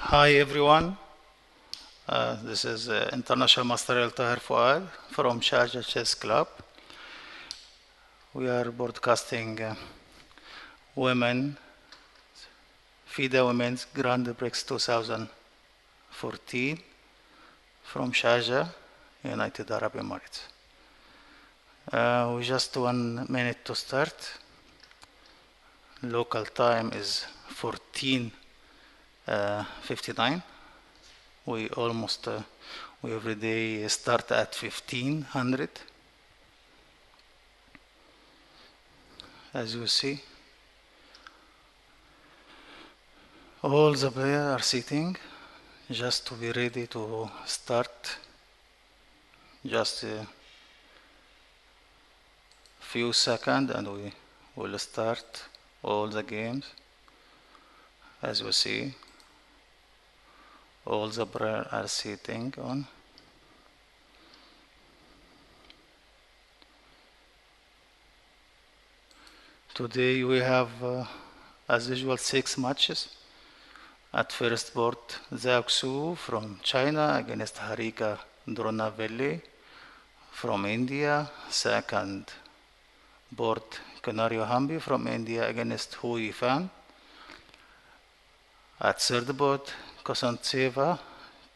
Hi everyone, this is International Master El Tahir Fuad from Sharjah Chess Club. We are broadcasting Women FIDE Women's Grand Prix 2014 from Sharjah, United Arab Emirates. We just 1 minute to start. Local time is 14:59. We every day start at 1500. As you see, all the players are sitting just to be ready to start. Just a few seconds and we will start all the games. As you see, all the players are sitting on. Today we have, as usual, 6 matches. At first board, Zhao Xu from China against Harika Dronavelli from India. Second board, Canario Hambi from India against Hu Yifan. At third board, Kosantseva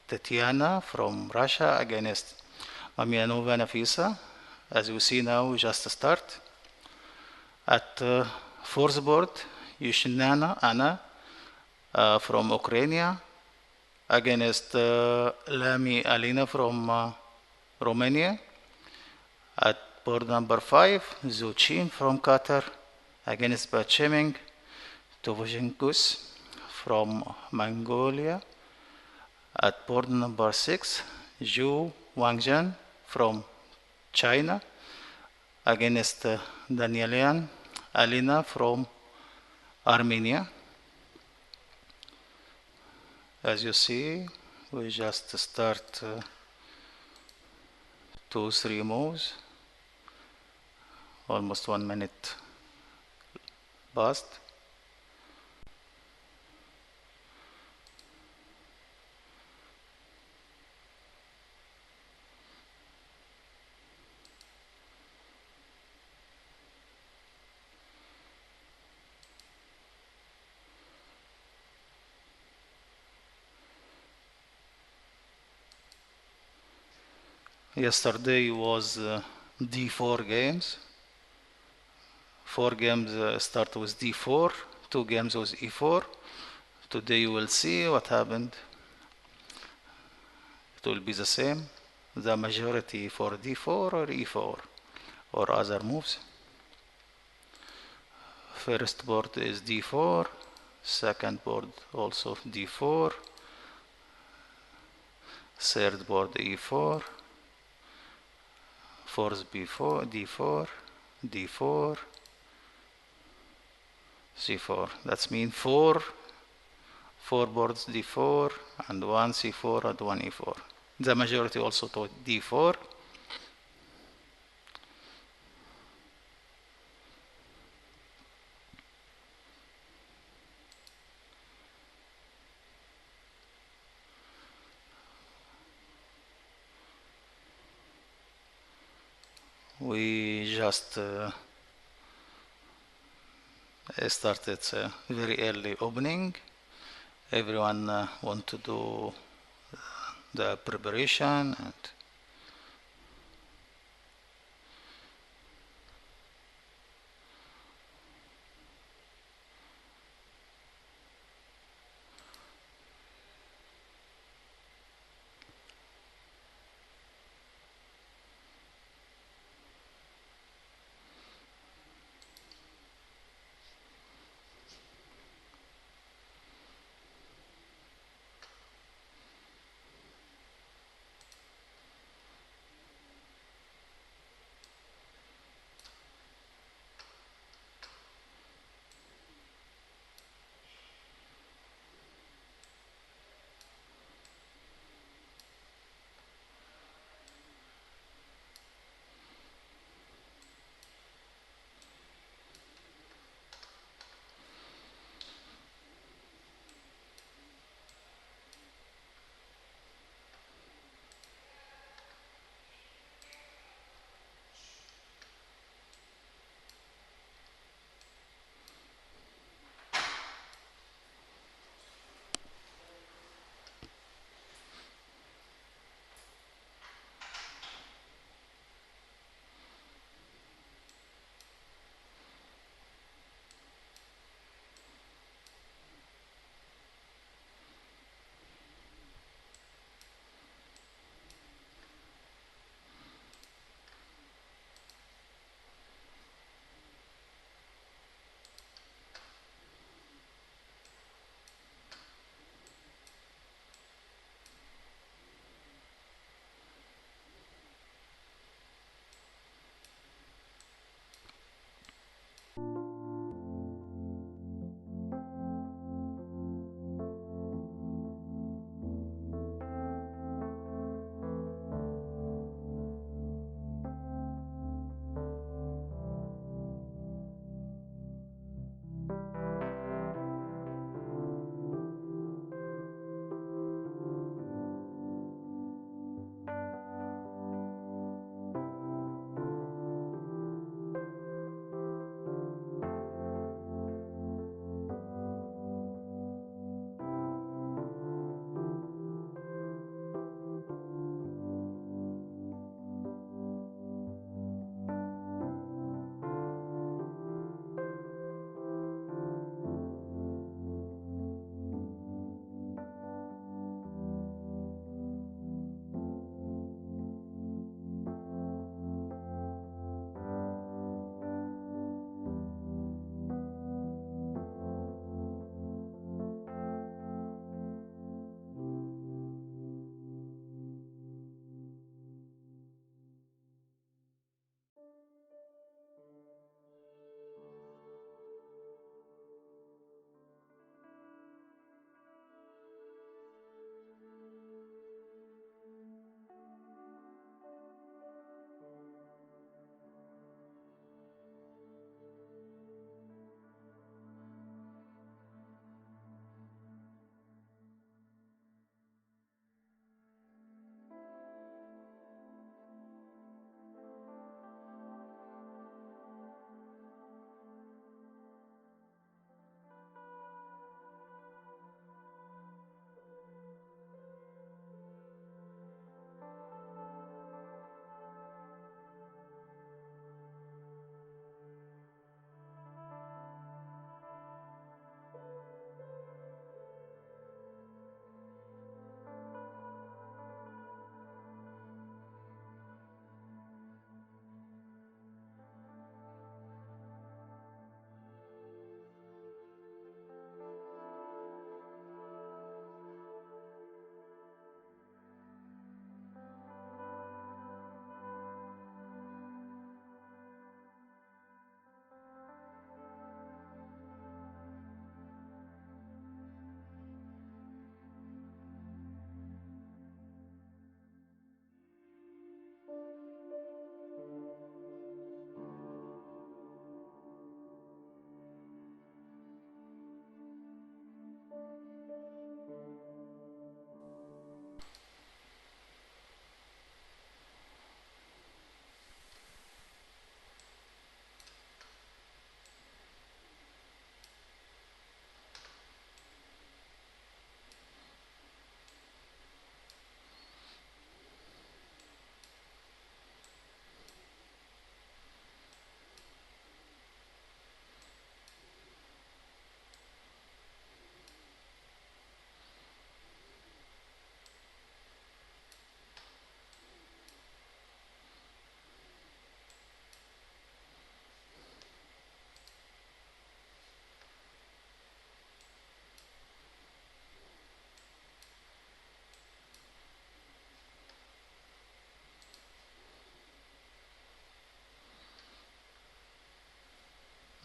Tatiana from Russia against Mamianova Nafisa. As you see now, we just start. At fourth board, Yushinana Anna from Ukraine against Lami Alina from Romania. At board number 5, Zuchin from Qatar against Bacheming Tovozhenkus from Mongolia. At board number 6, Zhu Wangzhen from China against Danielian Alina from Armenia. As you see, we just start 2-3 moves, almost 1 minute past. Yesterday was D4 games. 4 games start with D4, 2 games with E4. Today you will see what happened. It will be the same. The majority for D4 or E4 or other moves. First board is D4, second board also D4, third board E4, fourth B4, D4, D4, C4. That means 4 boards D4 and 1 C4 and 1 E4. The majority also to D4. We just started very early opening. Everyone want to do the preparation and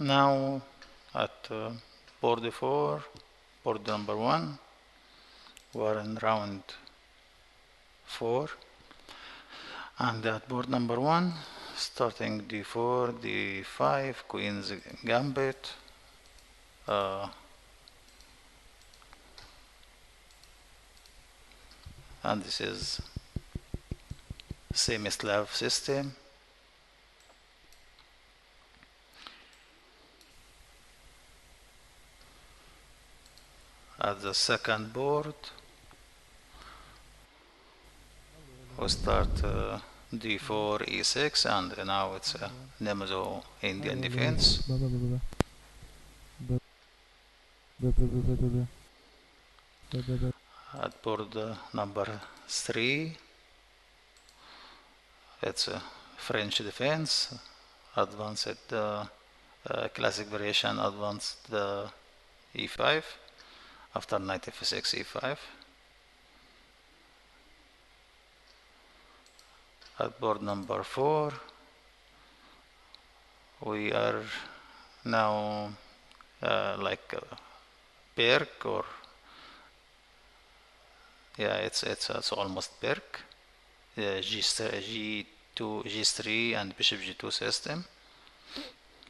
Now at board 4, board number 1, we're in round 4, and at board number 1, starting d4, d5, queen's gambit, and this is semi-Slav system. At the second board, we start d4, e6, and now it's a Nemzo Indian defense. At board number 3, it's a French defense, advanced classic variation, advanced e5 after knight f6 e5. At board number 4, we are now like Berk, or yeah, it's almost Berk. G2, G3, and bishop G2 system.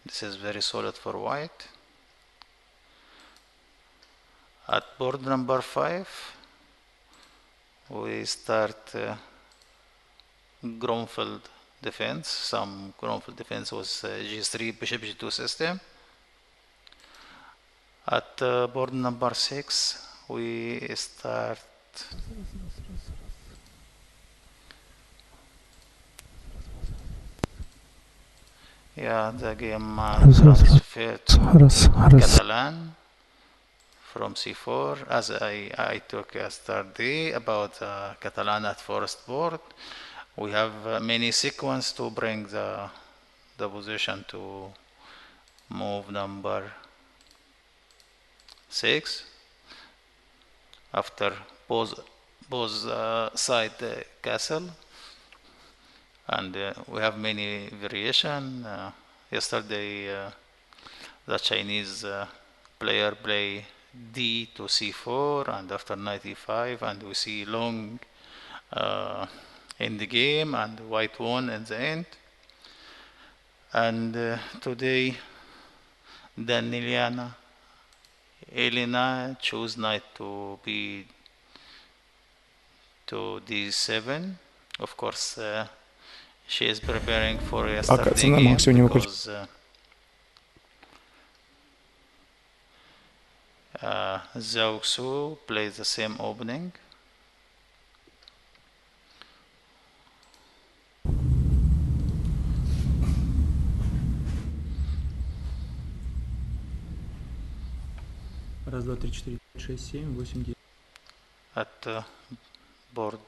This is very solid for white. At board number 5, we start Grunfeld defense. Some Grunfeld defense was G3, bishop G2 system. At board number 6, we start the game transferred to Catalan from c4, as I took yesterday about Catalan at first board. We have many sequence to bring the position to move number 6 after both side castle, and we have many variation. Yesterday the Chinese player play d to c4, and after knight e5, and we see long in the game, and white won in the end. And today Danieliana Elena chose knight to b to d7. Of course, she is preparing for yesterday game because Zhao Xu plays the same opening. Раз, два, три, четыре, пять, шесть, семь, восемь, девять. At board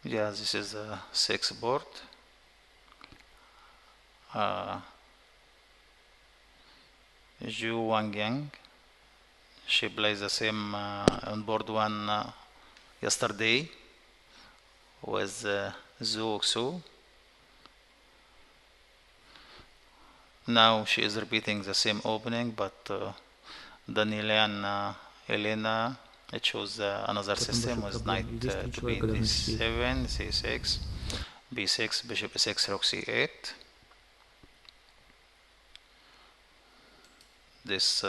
this is a 6 board. Zhu Wangyang, she plays the same on board 1 yesterday with Zhu Xu. Now she is repeating the same opening, but Danielian Elena chose another system with knight to b d7, c6, b6, bishop e6, rook c8. This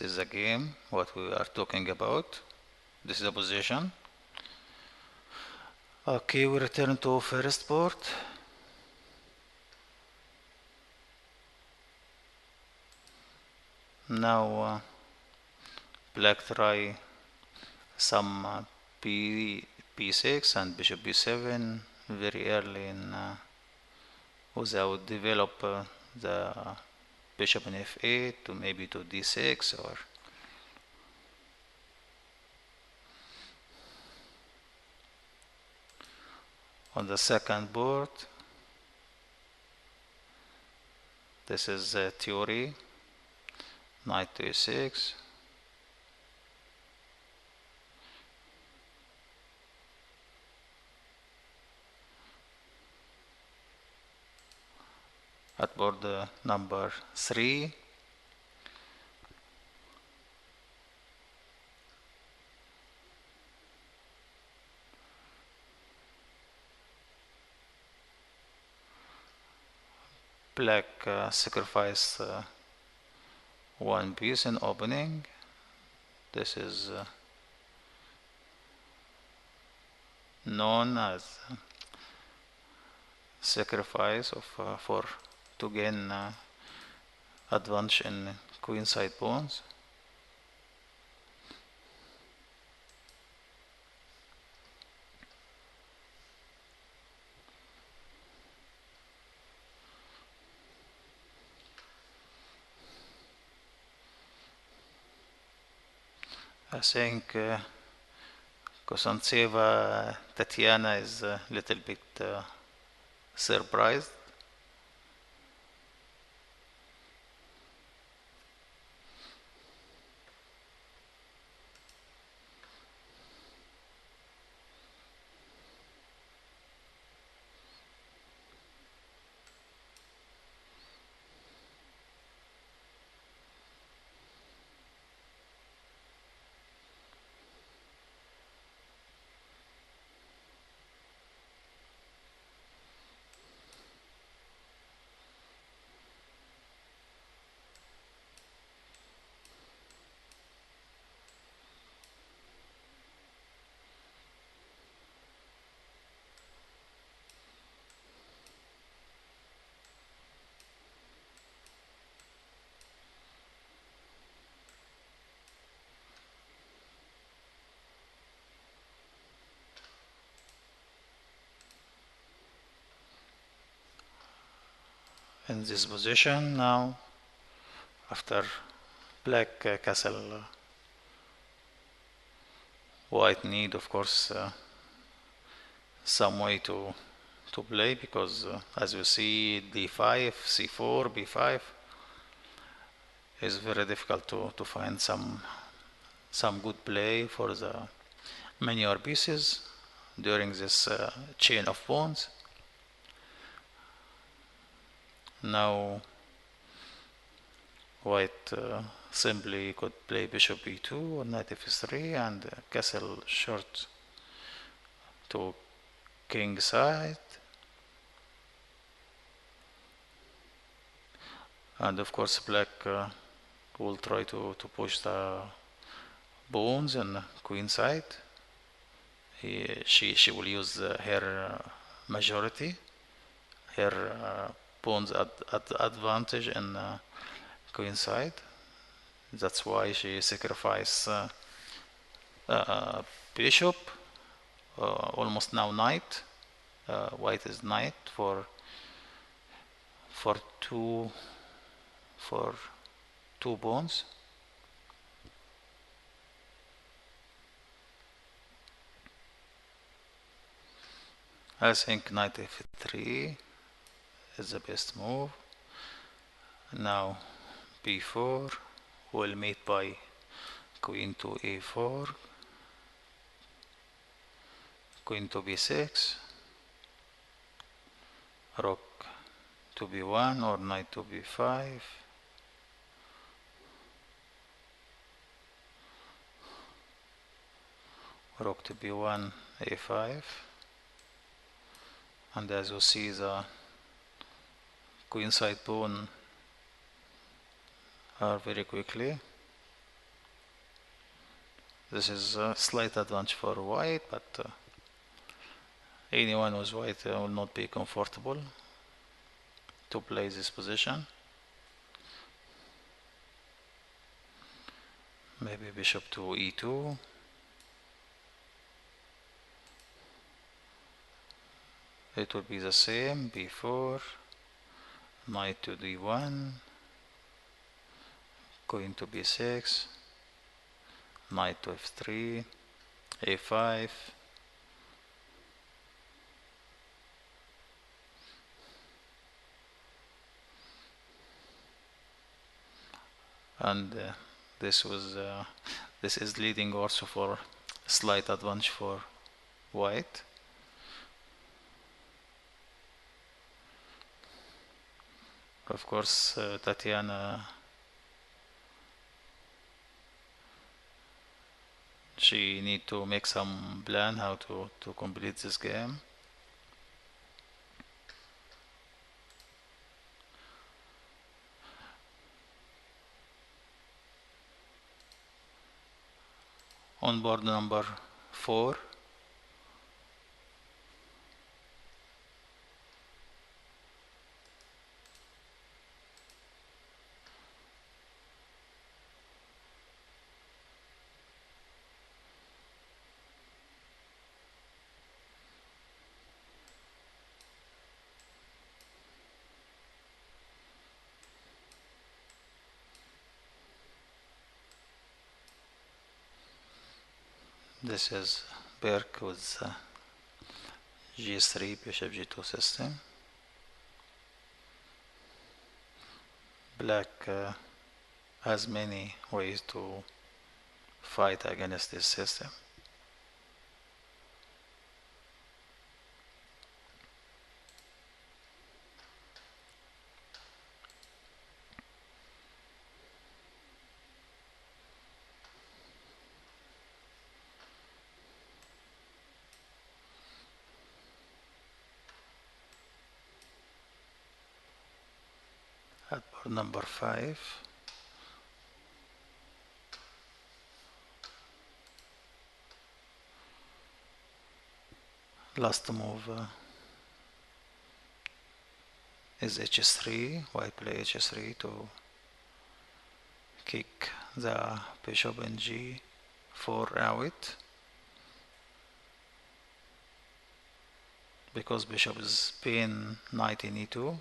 is the game what we are talking about. This is the position. Okay, we return to first board. Now black try some b6 and bishop b7 very early in without develop the bishop in f8 to maybe to d6, or on the second board This is theory. Knight to e6. At board number 3. Black sacrifice one piece in opening. This is known as sacrifice of for to gain advantage in queenside pawns. I think Kosantseva Tatiana is a little bit surprised. In this position now, after black castle, white need of course some way to play, because as you see d5, c4, b5 is very difficult to find some good play for the maneuver pieces during this chain of pawns. Now white simply could play bishop e2 or knight f3 and castle short to king side, and of course black will try to push the pawns on queen side. She will use her majority, her pawns advantage in queen side. That's why she sacrificed bishop, almost now knight. White is knight for two pawns. I think knight f3 is the best move. Now b4 will meet by queen to a4, queen to b6, rook to b1 or knight to b5, rook to b1, a5, and as you see the queen side pawn are very quickly. This is a slight advantage for white, but anyone who's white will not be comfortable to play this position. Maybe bishop to e2. It will be the same, b4, knight to d1, queen to b6, knight to f3, a5, and this is leading also for slight advantage for white. Of course, Tatiana, she need to make some plan how to complete this game. On board number 4. This is Berk with G3 bishop G2 system. Black has many ways to fight against this system. At board number 5, last move is h3. White play h3 to kick the bishop in g4 out, because bishop is pin knight in e2.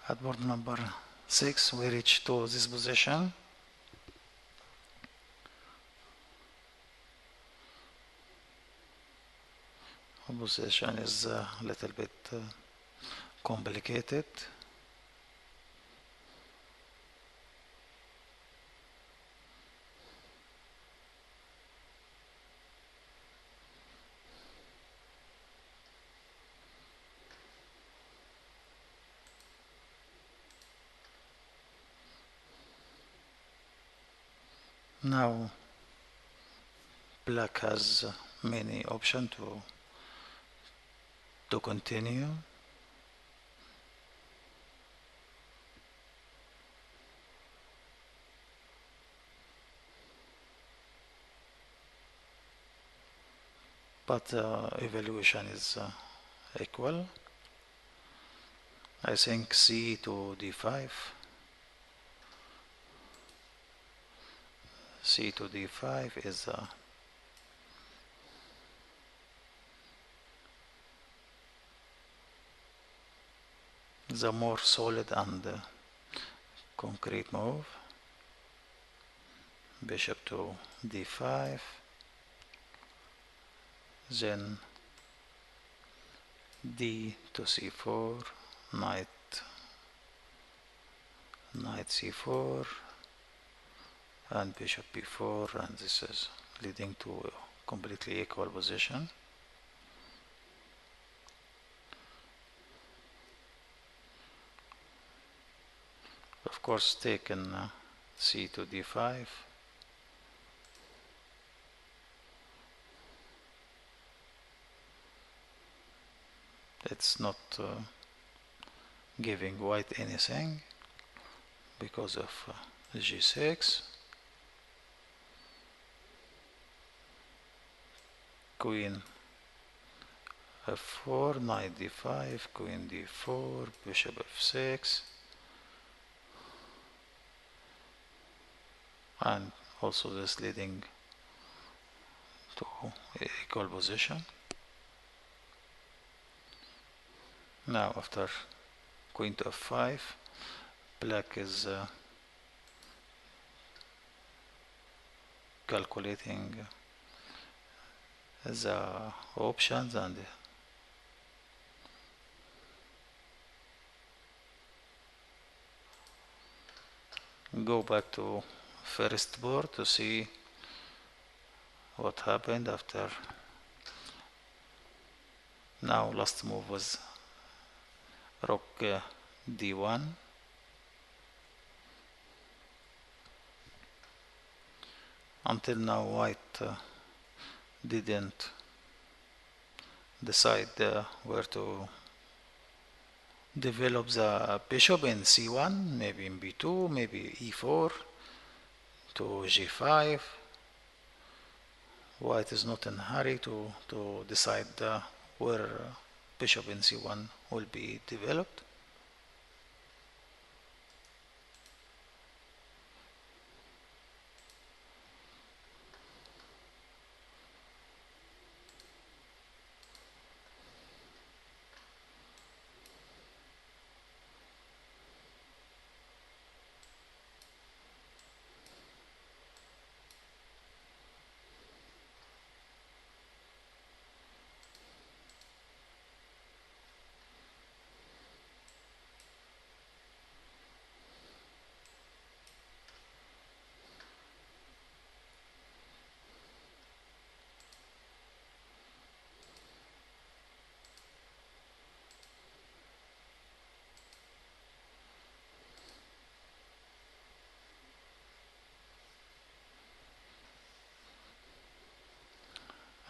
At board number 6, we reach to this position. Position is a little bit complicated. Now black has many options to continue. But evaluation is equal. I think c to d5. C to d5 is the more solid and concrete move. bishop to d5, then d to c4, knight c4, and bishop b4, and this is leading to a completely equal position. Of course, taken c to d5, it's not giving white anything because of g6, queen f4, knight d5, queen d4, bishop f6, and also this leading to equal position. Now after queen to f5, black is calculating the options and go back to first board to see what happened after. Now last move was rook d1, until now white didn't decide where to develop the bishop in c1, maybe in b2, maybe e4 to g5. White is not in a hurry to decide where bishop in c1 will be developed.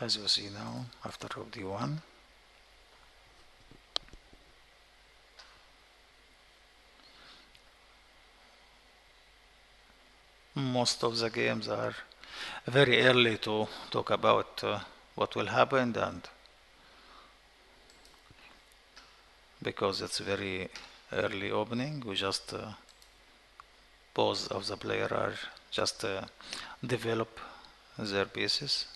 As you see now, after rook d1, most of the games are very early to talk about what will happen, and because it's very early opening, we just both of the player are just develop their pieces.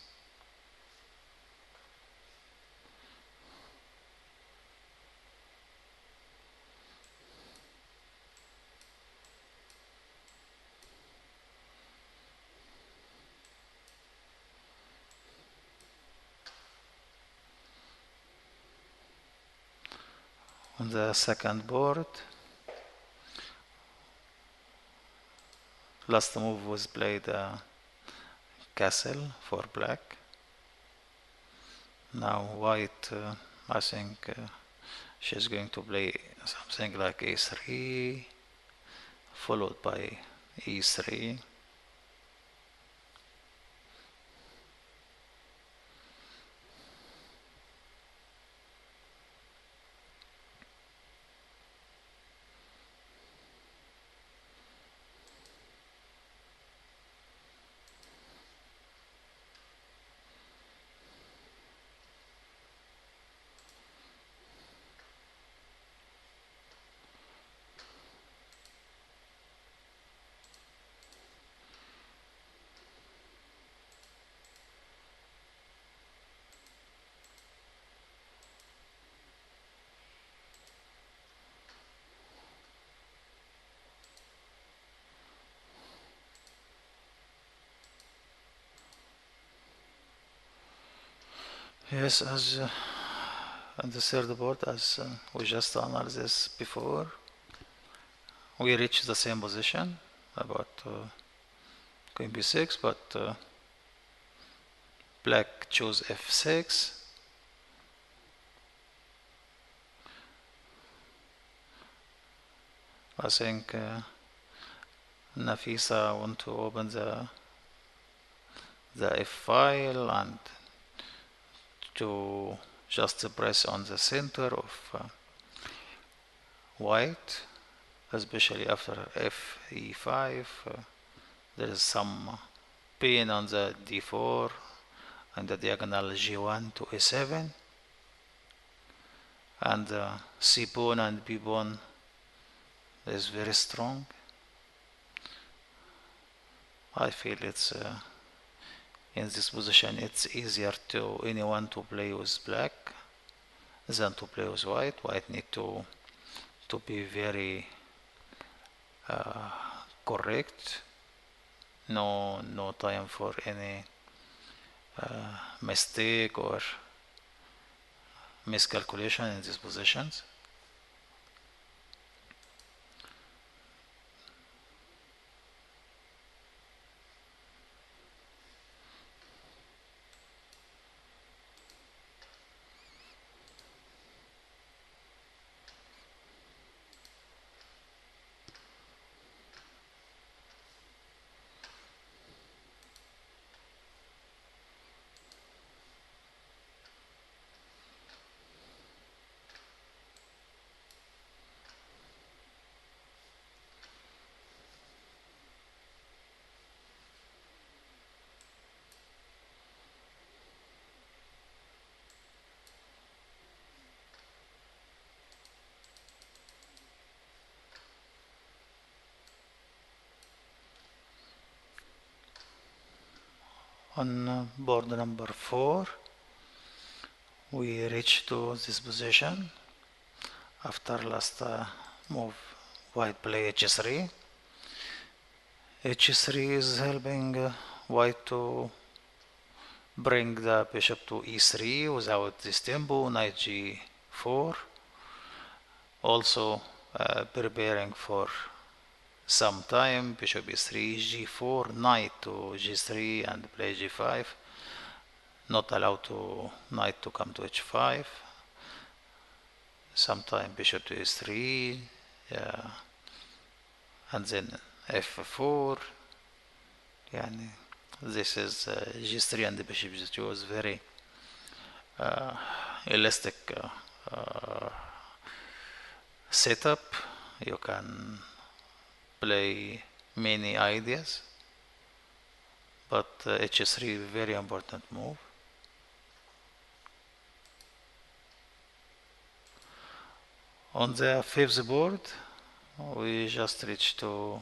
On the second board, last move was played castle for black. Now white, I think she's going to play something like a3 followed by e3. Yes, as on the third board, as we just analyzed this before, we reach the same position about queen b6, but black chose f6. I think Nafisa want to open the F file and to just press on the center of white, especially after F E5. There is some pain on the D4 and the diagonal G1 to A7, and C pawn and B pawn is very strong. I feel it's in this position it's easier to anyone to play with black than to play with white. White need to be very correct. No time for any mistake or miscalculation in these positions. On board number 4, we reach to this position after last move. White play h3. h3 is helping white to bring the bishop to e3 without this tempo. Knight g4, also preparing for some time. Bishop e3, g4, knight to g3 and play g5. Not allowed to knight to come to h5. Sometime bishop to e3, and then f4. Yani, this is g3 and the bishop g2 is very elastic setup. You can play many ideas, but h3 very important move. On the fifth board, we just reached to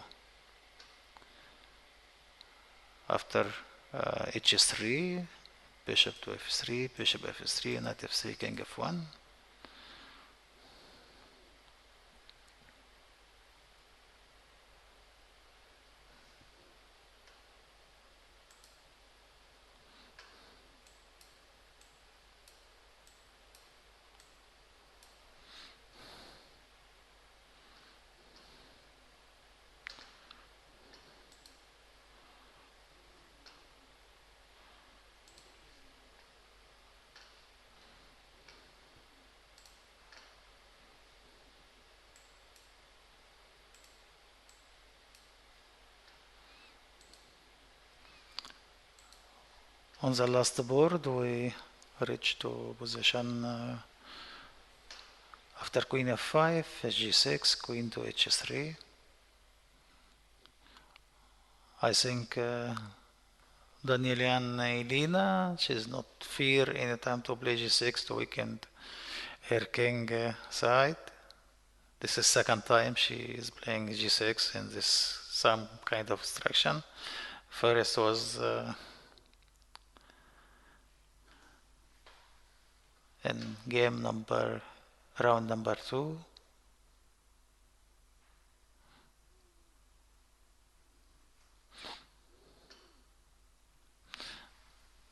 after h3, bishop to f3, bishop f3, knight f3, king f1. On the last board, we reach to position after queen f5, g6, queen to h3. I think Danielian Elena, she's not fear any time to play g6 to weaken her king side. This is second time she is playing g6 in this some kind of instruction. First was in round number 2.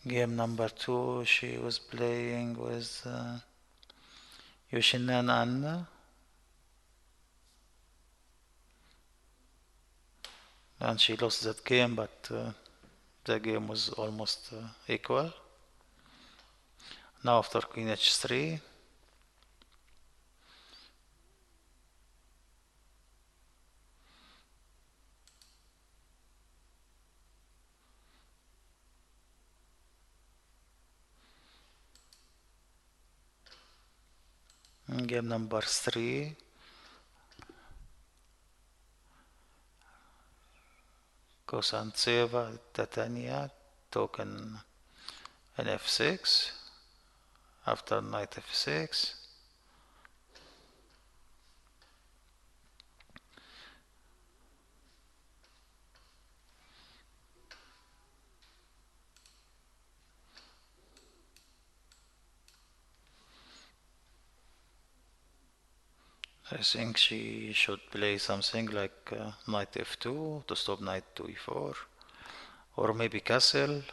Game number two, she was playing with Yoshinan Anna, and she lost that game, but the game was almost equal. Now after Queen H3, game number three, Kosantseva, Titania, token an f6 after knight f6. I think she should play something like knight f2 to stop knight to e4, or maybe castle.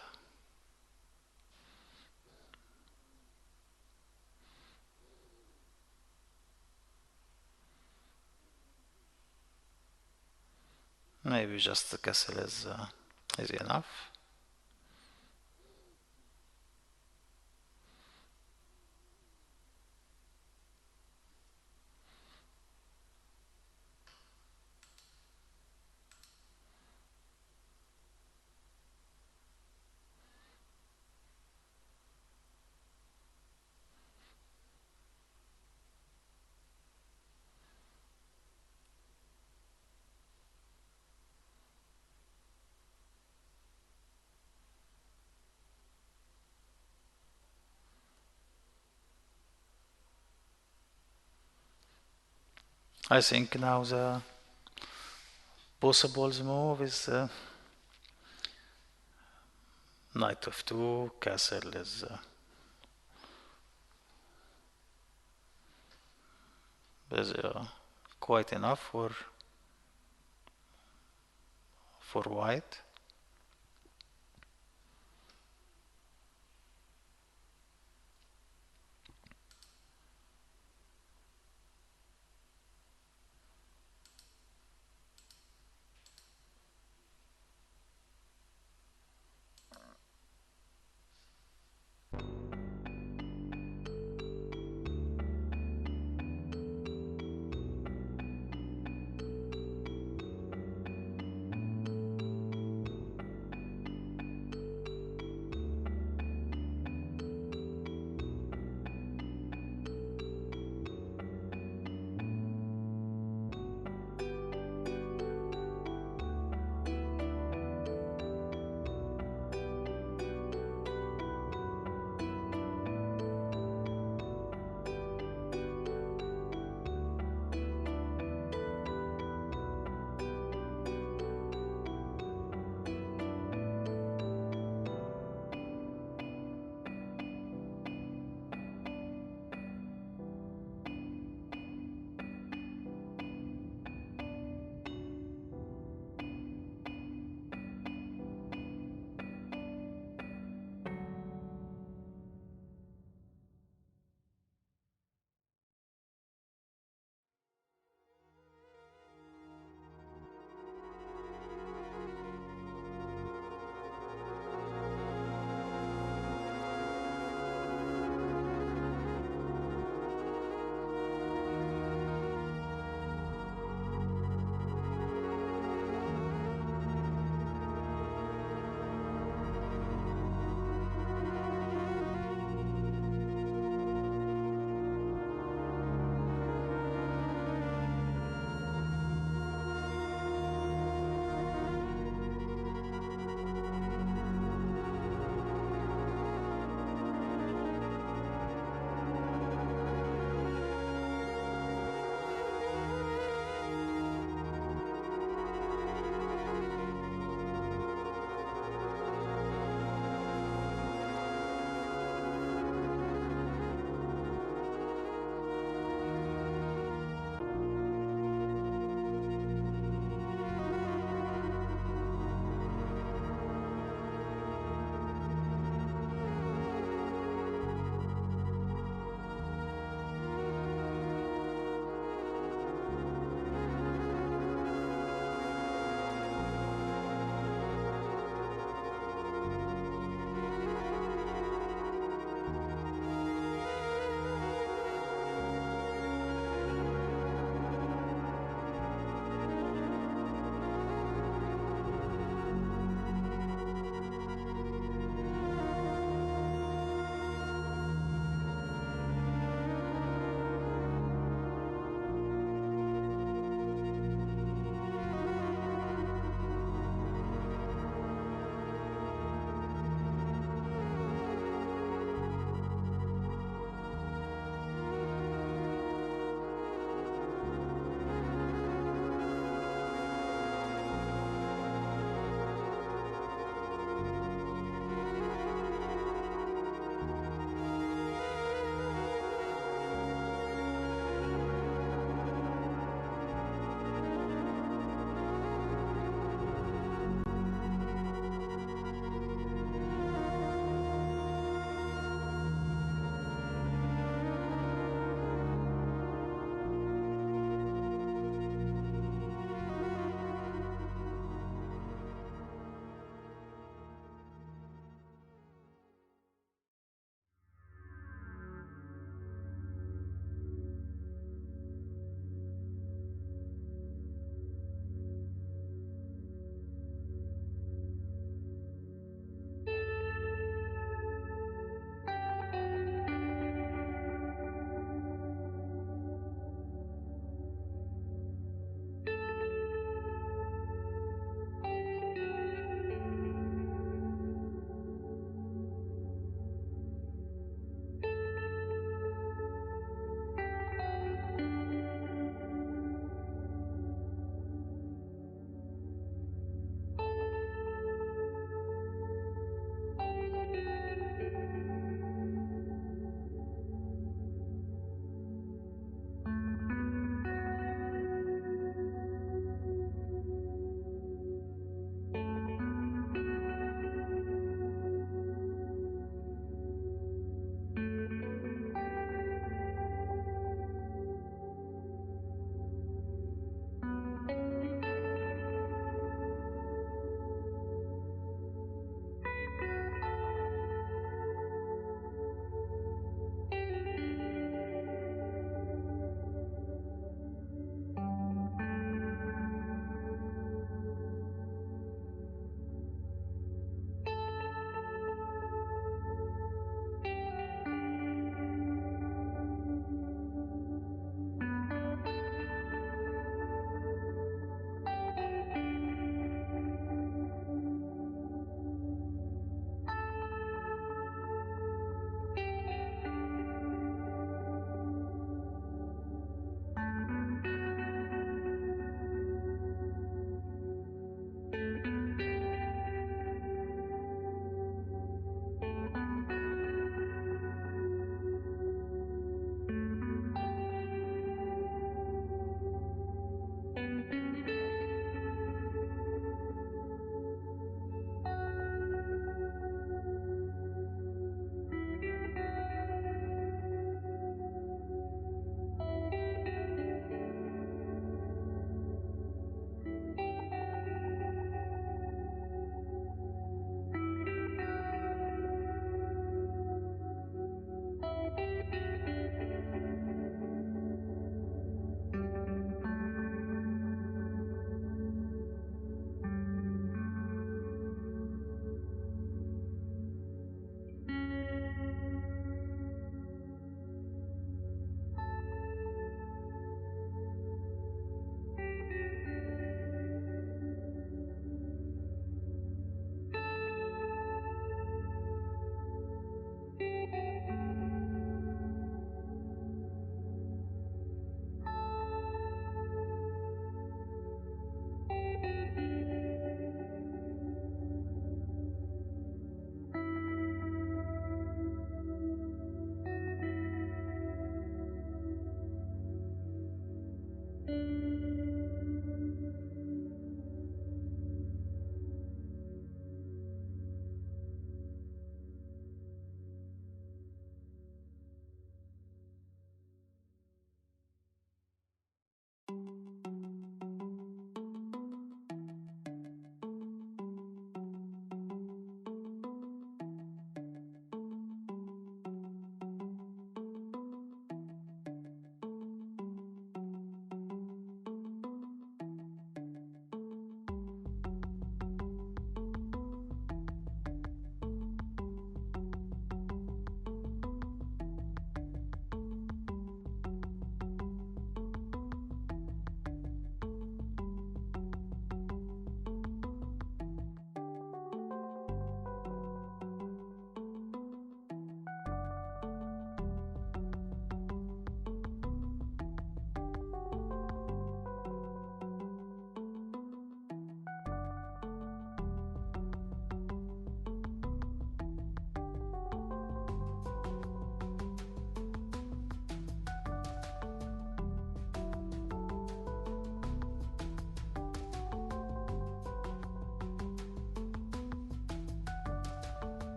Maybe just the castle is enough. I think now the possible move is knight f2, castle is quite enough for white.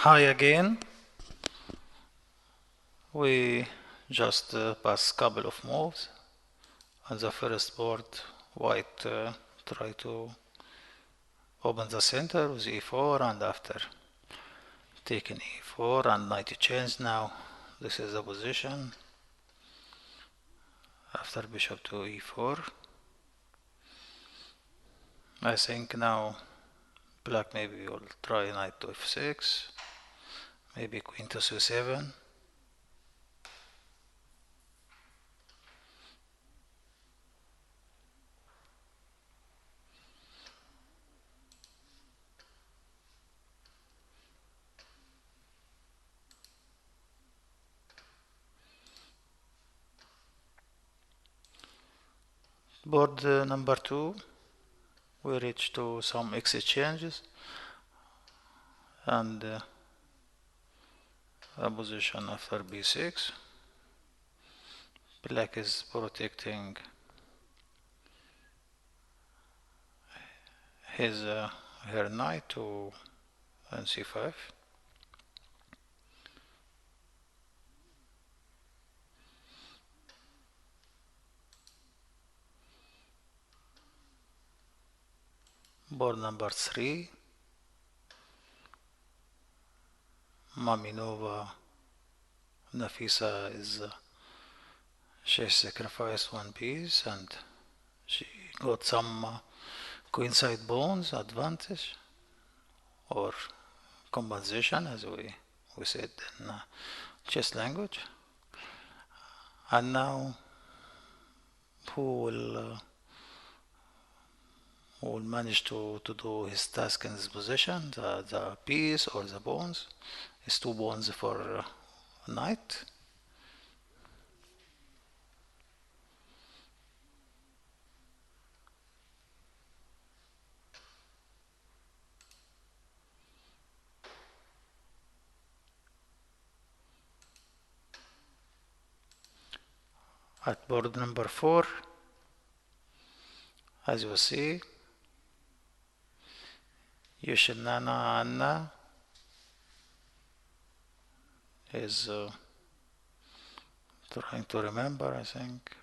Hi again. We just passed couple of moves. On the first board, white try to open the center with e4, and after taking e4 and knight to change now. This is the position. After bishop to e4. I think now black maybe will try knight to f6. Maybe queen to c7. Board number 2, we reach to some exchanges and a position after b6. Black is protecting his her knight to c5. Board number 3, Maminova Nafisa is she sacrificed one piece and she got some queenside pawns advantage or compensation, as we said in chess language. And now who will manage to do his task in this position, the piece or the pawns. It's 2 pawns for knight. At board number 4, as you see, Yushinana Anna is trying to remember, I think.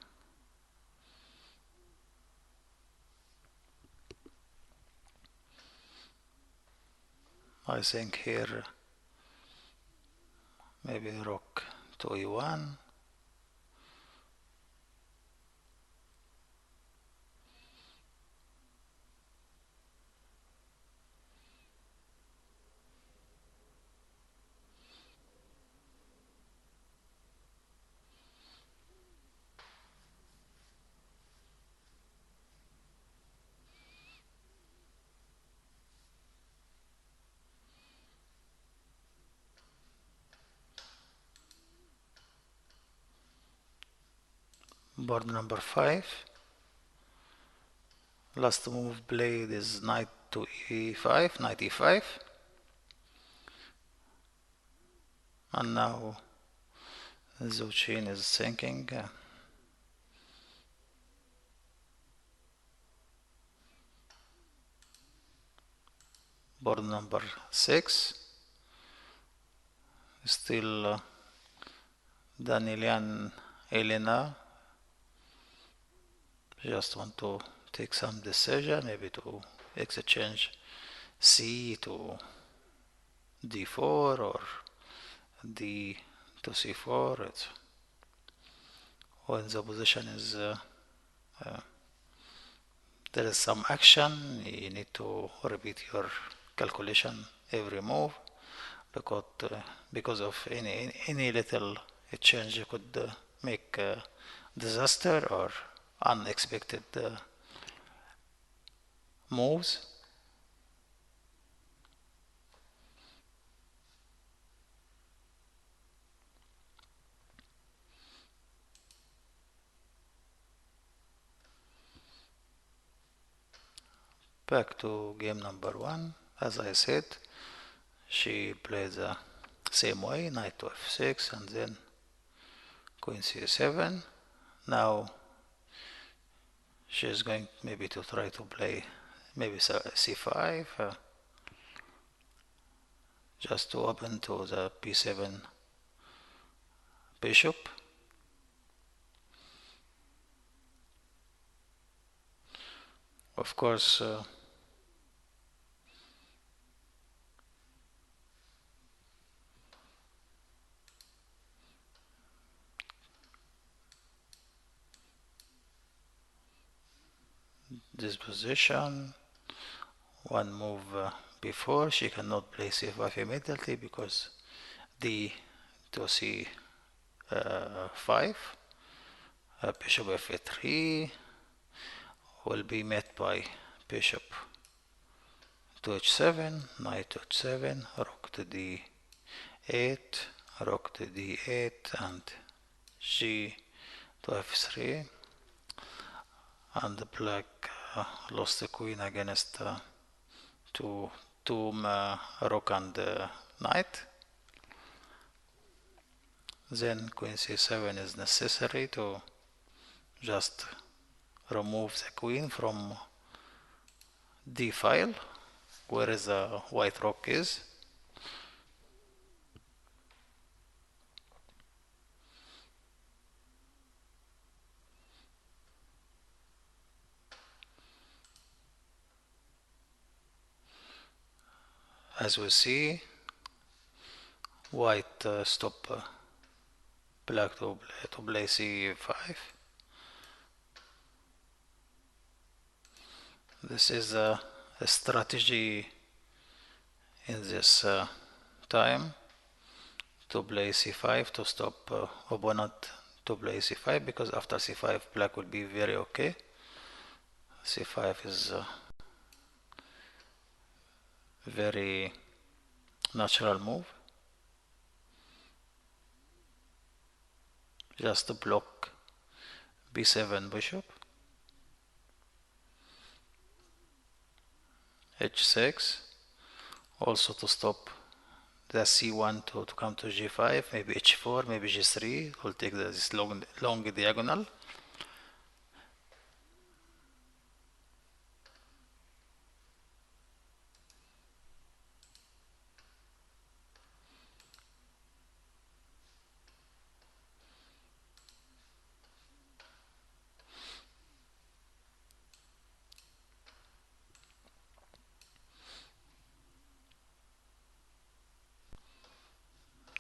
I think here maybe rook to e1. Board number 5. Last move played is knight to e5, knight e5. And now Zhou Qin is thinking. Board number 6. Still Danilian Elena just want to take some decision, maybe to exchange c to d4 or d to c4. It's when the position is there is some action, you need to repeat your calculation every move because of any little change could make disaster or unexpected moves. Back to game number 1. As I said, she played the same way, knight to f6 and then queen c7. Now she is going maybe to try to play maybe c5. just to open to the b7 bishop. Of course, this position, one move before, she cannot play c5 immediately because d to c5, bishop f3 will be met by bishop to h7, knight to h7, rook to d8, rook to d8, and g to f3. And the black lost the queen against two rook and knight. Then queen c7 is necessary to just remove the queen from d file where the white rook is. As we see, white stop black to play c5. This is a strategy in this time to play c5 to stop opponent to play c5, because after c5 black will be very okay. c5 is very natural move, just to block b7 bishop, h6, also to stop the c1 to come to g5, maybe h4, maybe g3, will take this long diagonal.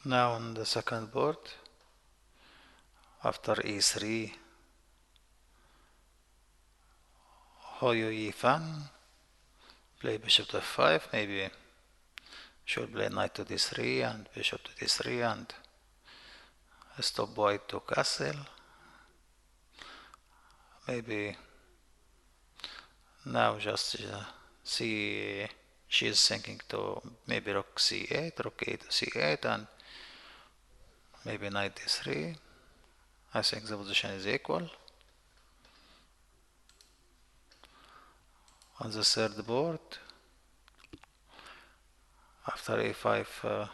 Now on the second board, after e3, Hou Yifan play bishop to f5, maybe should play knight to d3 and bishop to d3 and stop white to castle. Maybe now just see, she's thinking to maybe rook c8, rook a to c8, and maybe knight d3. I think the position is equal. On the third board, after a5,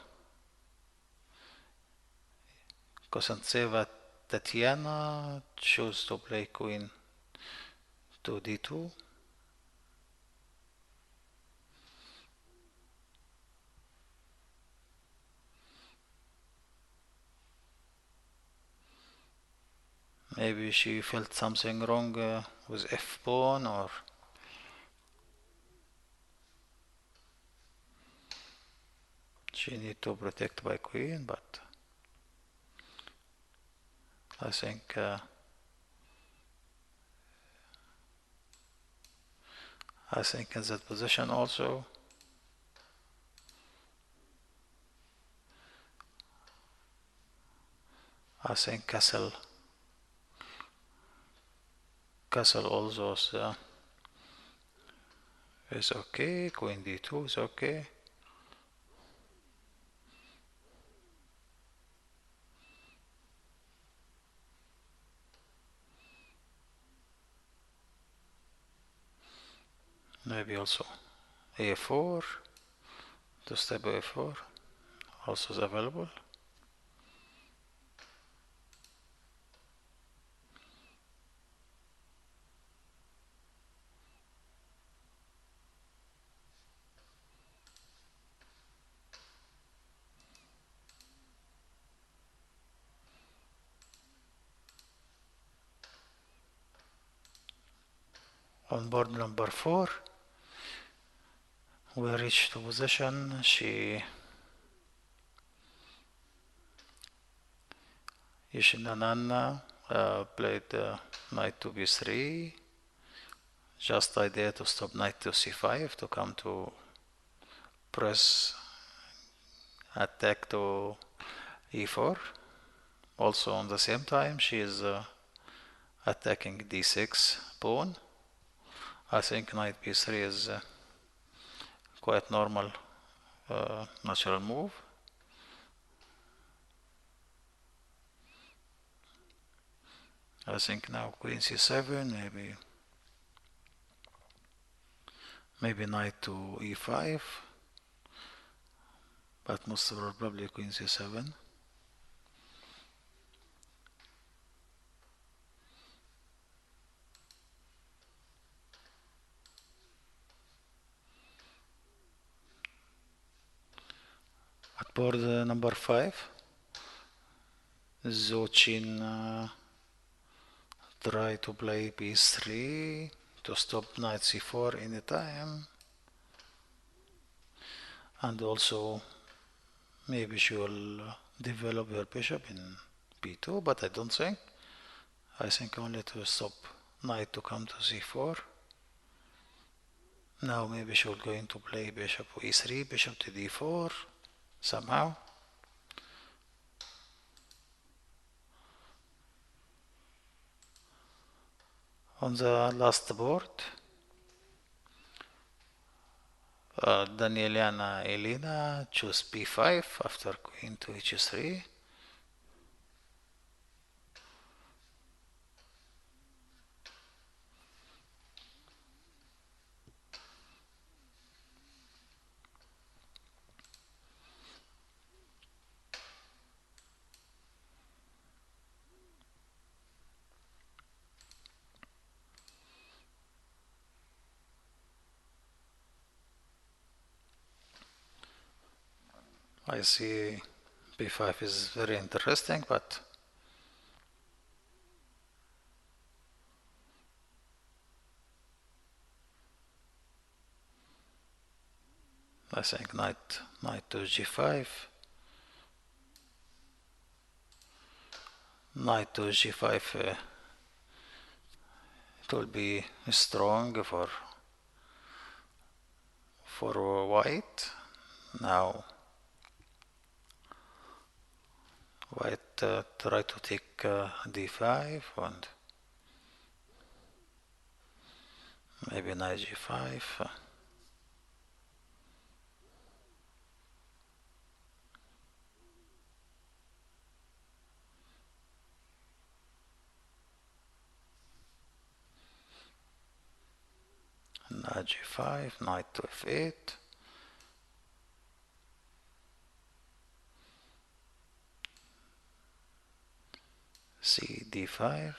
Kosantseva Tatiana chose to play queen to d2. Maybe she felt something wrong with f pawn, or she need to protect by queen, but I think in that position also I think castle also is okay, queen d2 is okay. Maybe also a4, to step a4 also is available. On board number 4, we reached the position. Yishinanana played knight to b3. Just idea to stop knight to c5 to come to press attack to e4. Also on the same time she is attacking d6 pawn. I think knight b3 is quite normal natural move. I think now queen c7, maybe knight to e5, but most probably queen c7. At board number 5, Zochin try to play b3 to stop knight c4 anytime, and also maybe she will develop her bishop in b2, but I don't think. I think only to stop knight to come to c4. Now maybe she will going to play bishop e3, bishop to d4 somehow. On the last board, Danieliana Elena chose b5 after queen to h3. I see b5 is very interesting, but I think knight to g5. Knight to g5 it will be strong for white. Now white try to take d5 and maybe knight g5. Knight g5, knight to f8. C d5.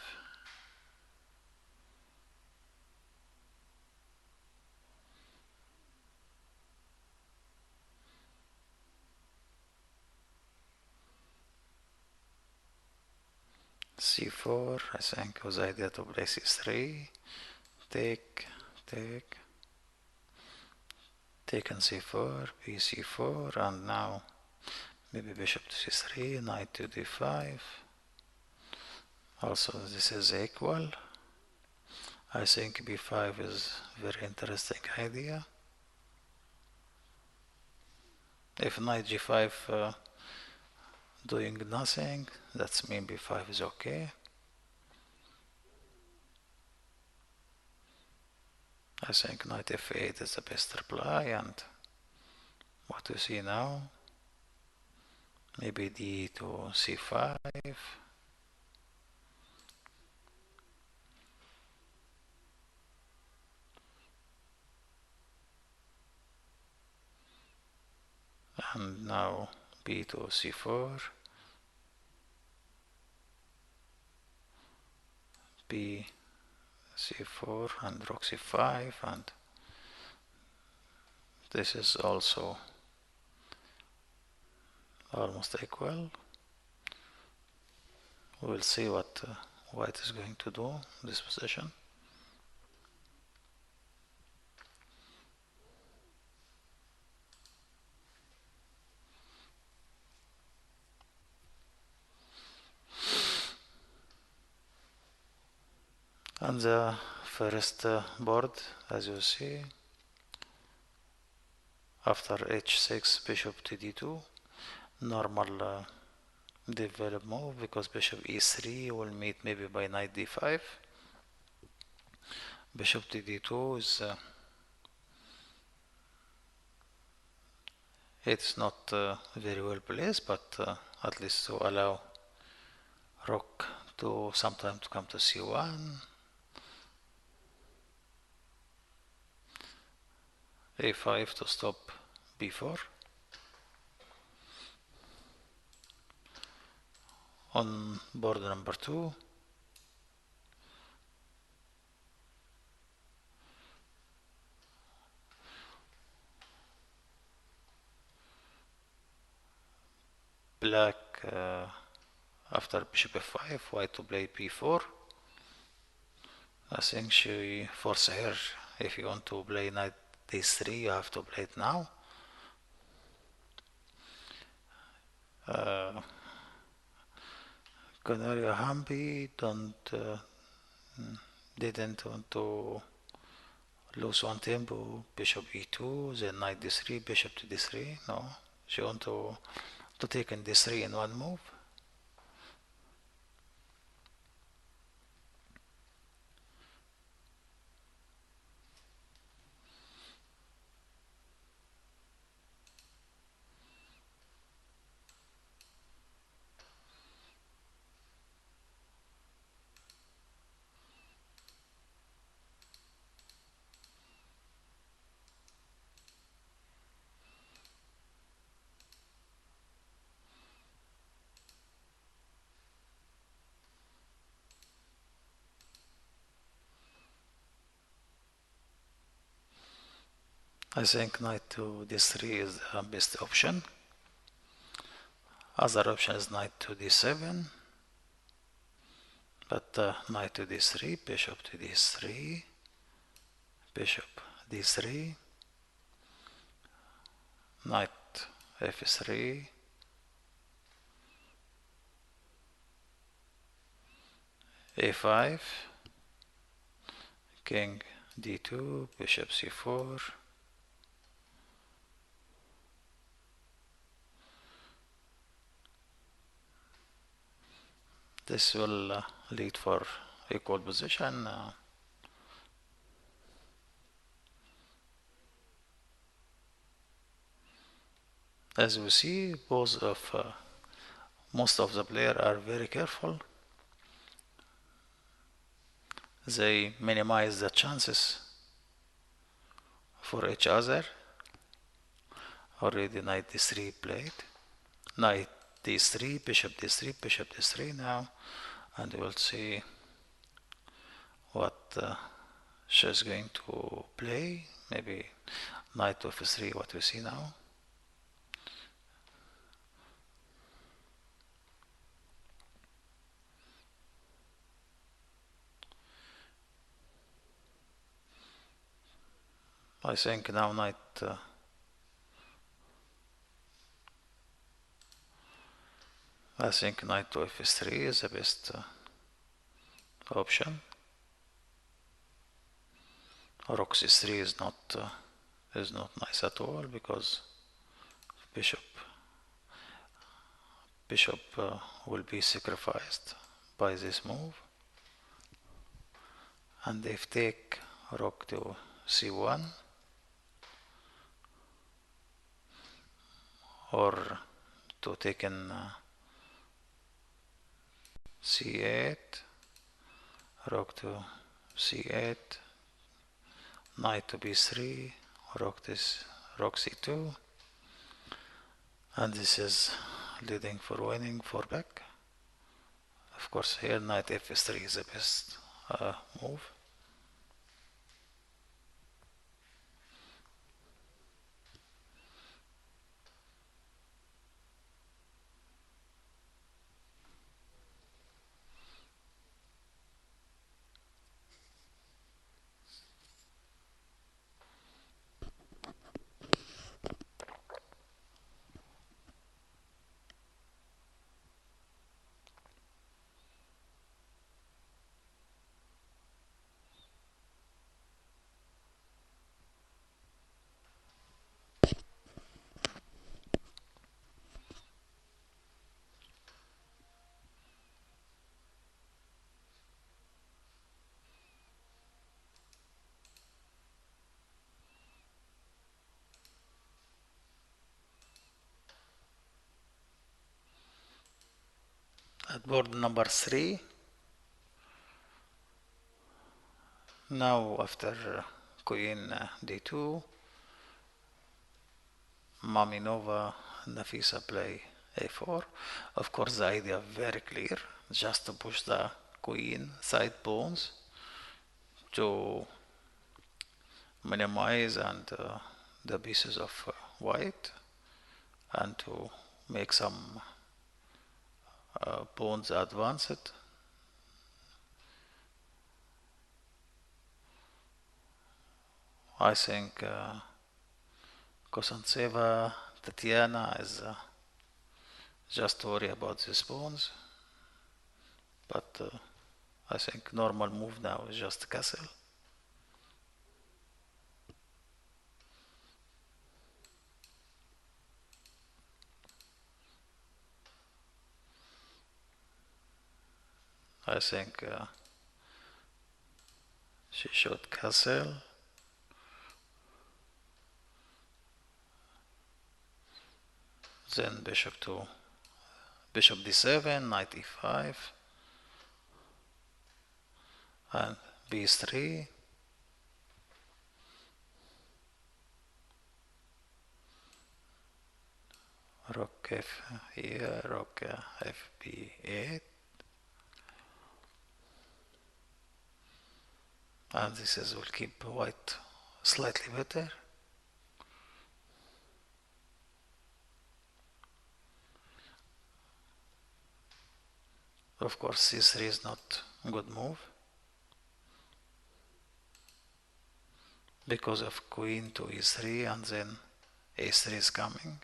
c4, I think it was idea to play c3. Take, taken c4, bc4, and now maybe bishop to c3, knight to d5. Also this is equal. I think b5 is very interesting idea. If knight g5 doing nothing, that's mean b5 is okay. I think knight f8 is the best reply, and what we see now, maybe d to c5. And now b to c4, b c4 and rook c5, and this is also almost equal. We will see what white is going to do in this position. On the first board, as you see, after h6, bishop to d2, normal develop move, because bishop e3 will meet maybe by knight d5. Bishop to d2 is it's not very well placed, but at least to allow rook to sometime to come to c1. a5 to stop b4. On board number 2, black after bishop f5, white to play b4. I think she forced her, if you want to play knight d3, you have to play it now. Canario Hamby didn't want to lose one tempo, bishop e2, then knight d3, bishop to d3. No, she want to take in d3 in one move. I think knight to d3 is the best option. Other option is knight to d7, but knight to d3, bishop to d3, bishop d3, knight f3, a5, king d2, bishop c4, this will lead for equal position. As we see, most of the players are very careful. They minimize the chances for each other. Already knight d3 played. Knight d3, bishop d3, bishop d3 now, and we'll see what she's going to play. Maybe knight to f3, what we see now. I think now knight I think knight to f3 is the best option. Rook c3 is not nice at all, because bishop will be sacrificed by this move. And if take rook to c1, or to take in c8, rook to c8, knight to b3, rook c2, and this is leading for winning for black. Of course, here knight f3 is the best move. at board number 3. Now after queen d2, Maminova Nafisa play a4. Of course, the idea very clear, just to push the queen side pawns to minimize and the pieces of white, and to make some pawns advanced. I think Kosantseva Tatiana is just worry about these pawns, but I think normal move now is just castle. I think she should castle. Then bishop d7, knight e5, and b3. Rook f here, rook fb8. And this is will keep white slightly better. Of course, c3 is not a good move because of queen to e3, and then a3 is coming.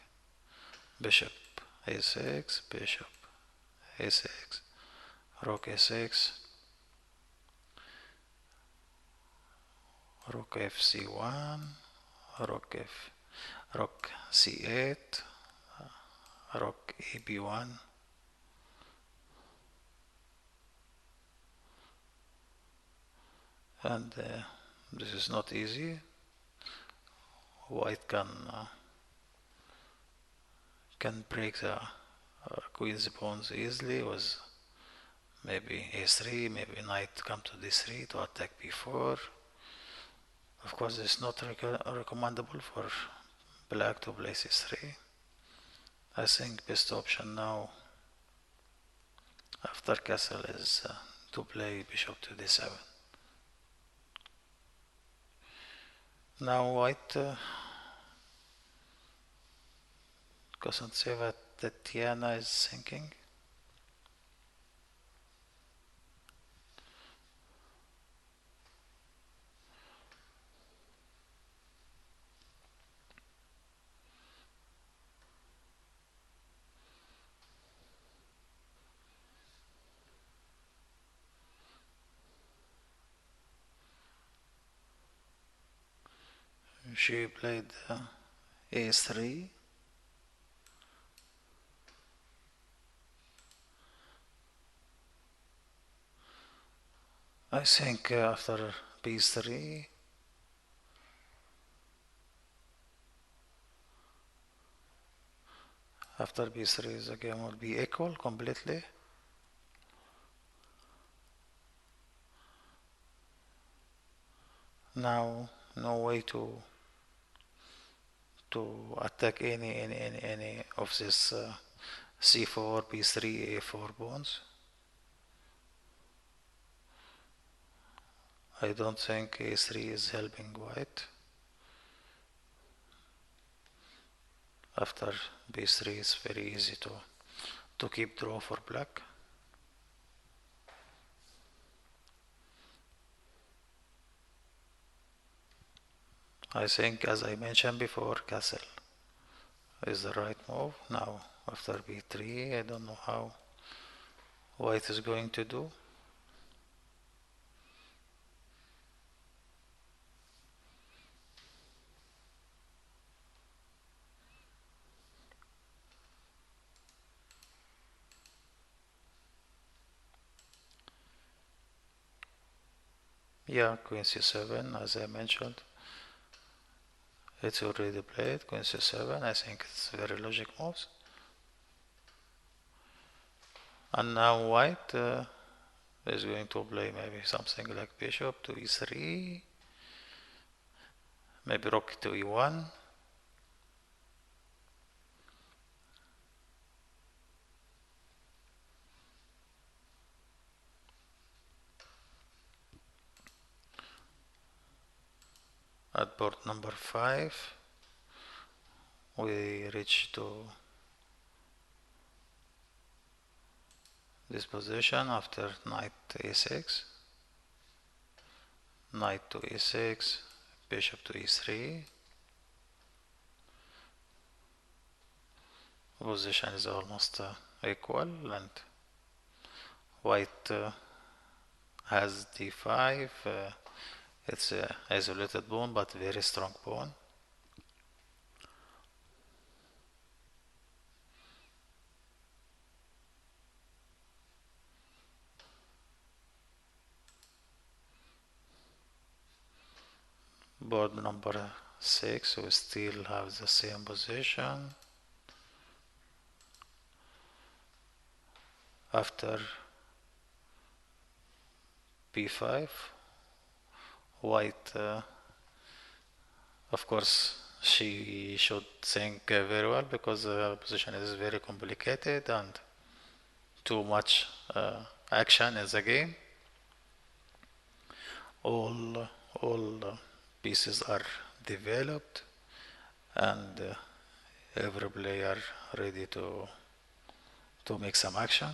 Bishop a6, bishop a6, rook a6, rook fc1, rook c8, rook eb1. And this is not easy. White can break the queen's pawns easily with maybe a3, maybe knight come to d3 to attack b4. Of course, it's not recommendable for black to play c3. I think best option now after castle is to play bishop to d7. Now white Kosantseva Tatiana is thinking. She played a3. I think after b3, the game will be equal completely. Now no way to attack any of this c4, b3, a4 pawns. I don't think a3 is helping white. After b3 it's very easy to keep draw for black. I think, as I mentioned before, castle is the right move. Now after b3, I don't know how white is going to do. Yeah, queen c7, as I mentioned. It's already played, queen c7. I think it's very logic moves. And now white is going to play maybe something like bishop to e3, maybe rook to e1. At board number 5, we reach to this position after knight e6, knight to e6, bishop to e3. Position is almost equal, and white has d5. It's a isolated pawn, but very strong pawn. Board number 6, we still have the same position. After b5, white, of course, she should think very well, because the position is very complicated and too much action in the game. All pieces are developed, and every player ready to make some action.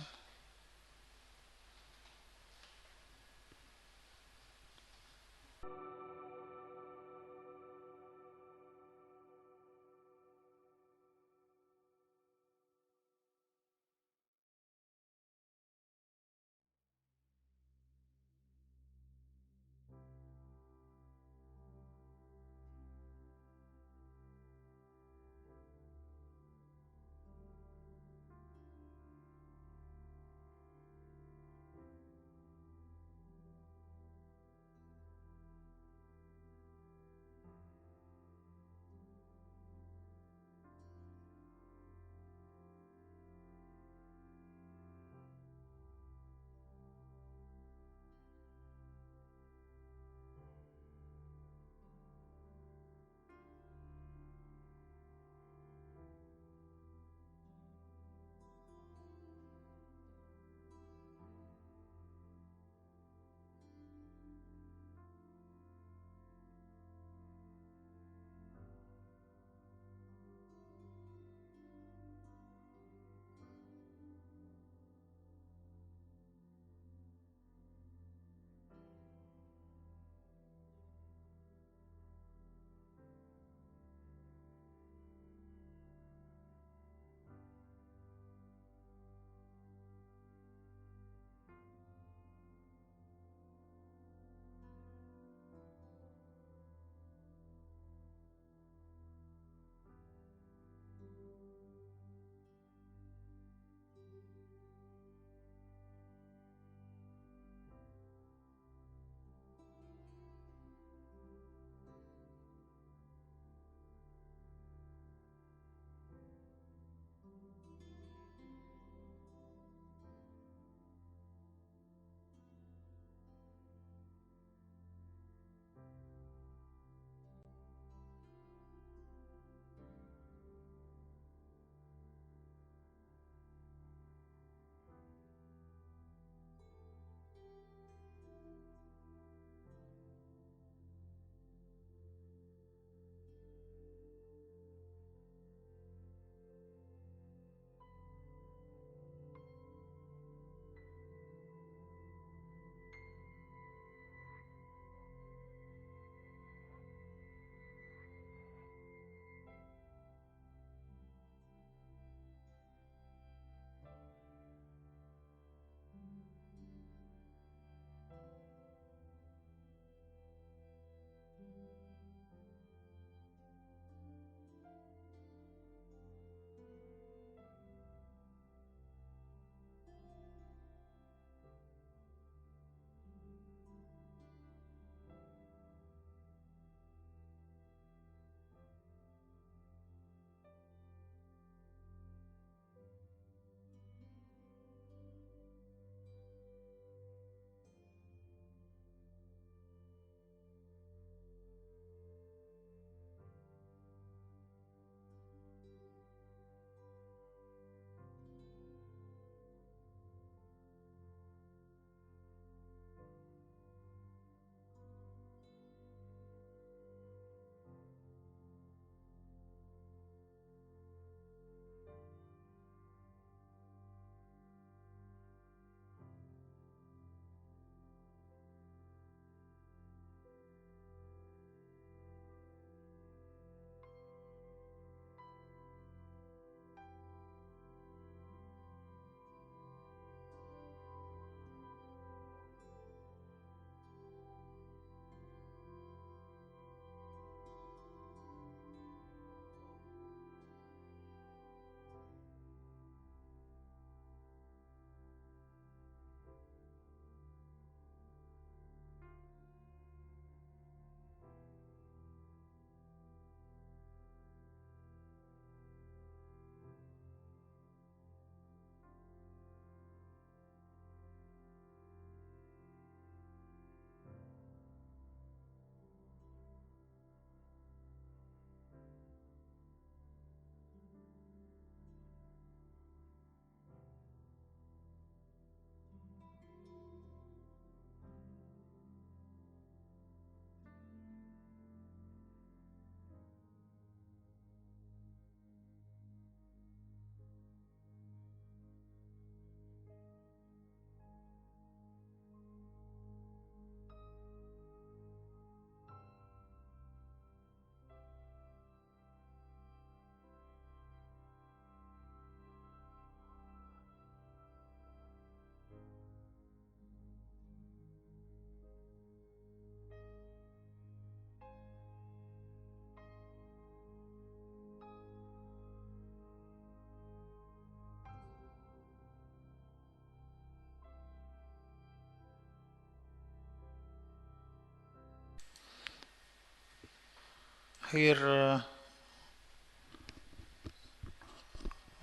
Here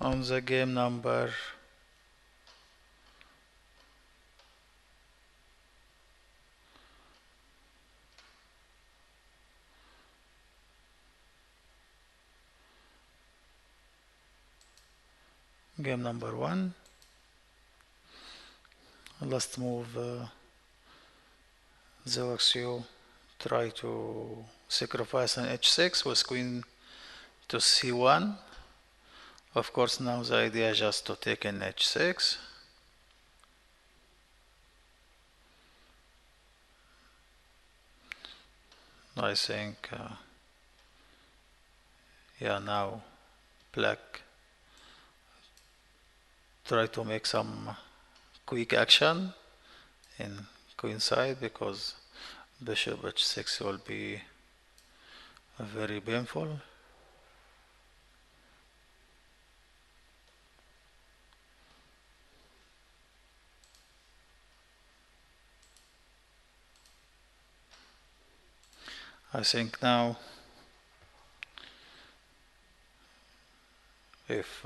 on the game number game number 1, last move Zhao try to sacrifice an h6 with queen to c1. Of course, now the idea is just to take an h6. I think, yeah, now black try to make some quick action in queen side because bishop h6 will be very painful. I think now if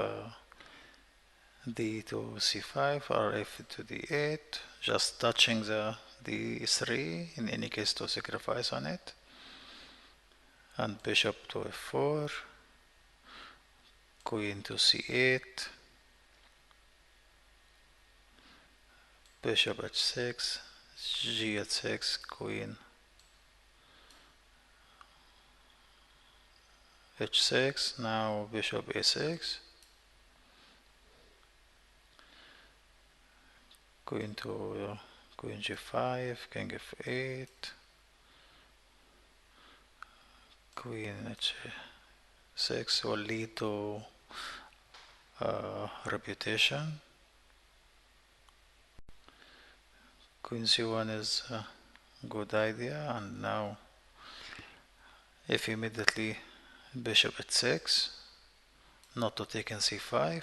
d to c5 or f to d8, just touching the d3 in any case to sacrifice on it, and bishop to f4, queen to c8, bishop h6, g6, queen h6, now bishop a6, queen to queen g5, king f8, queen h6 will lead to reputation. Queen c1 is a good idea, and now if immediately bishop h6, not to take in c5,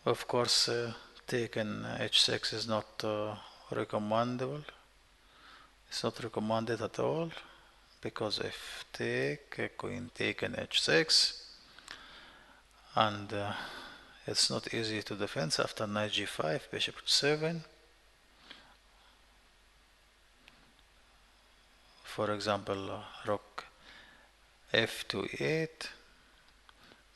of course taking h6 is not recommendable. It's not recommended at all, because if take queen taken h6, and it's not easy to defend after knight g5, bishop h7. For example, rook f to e8,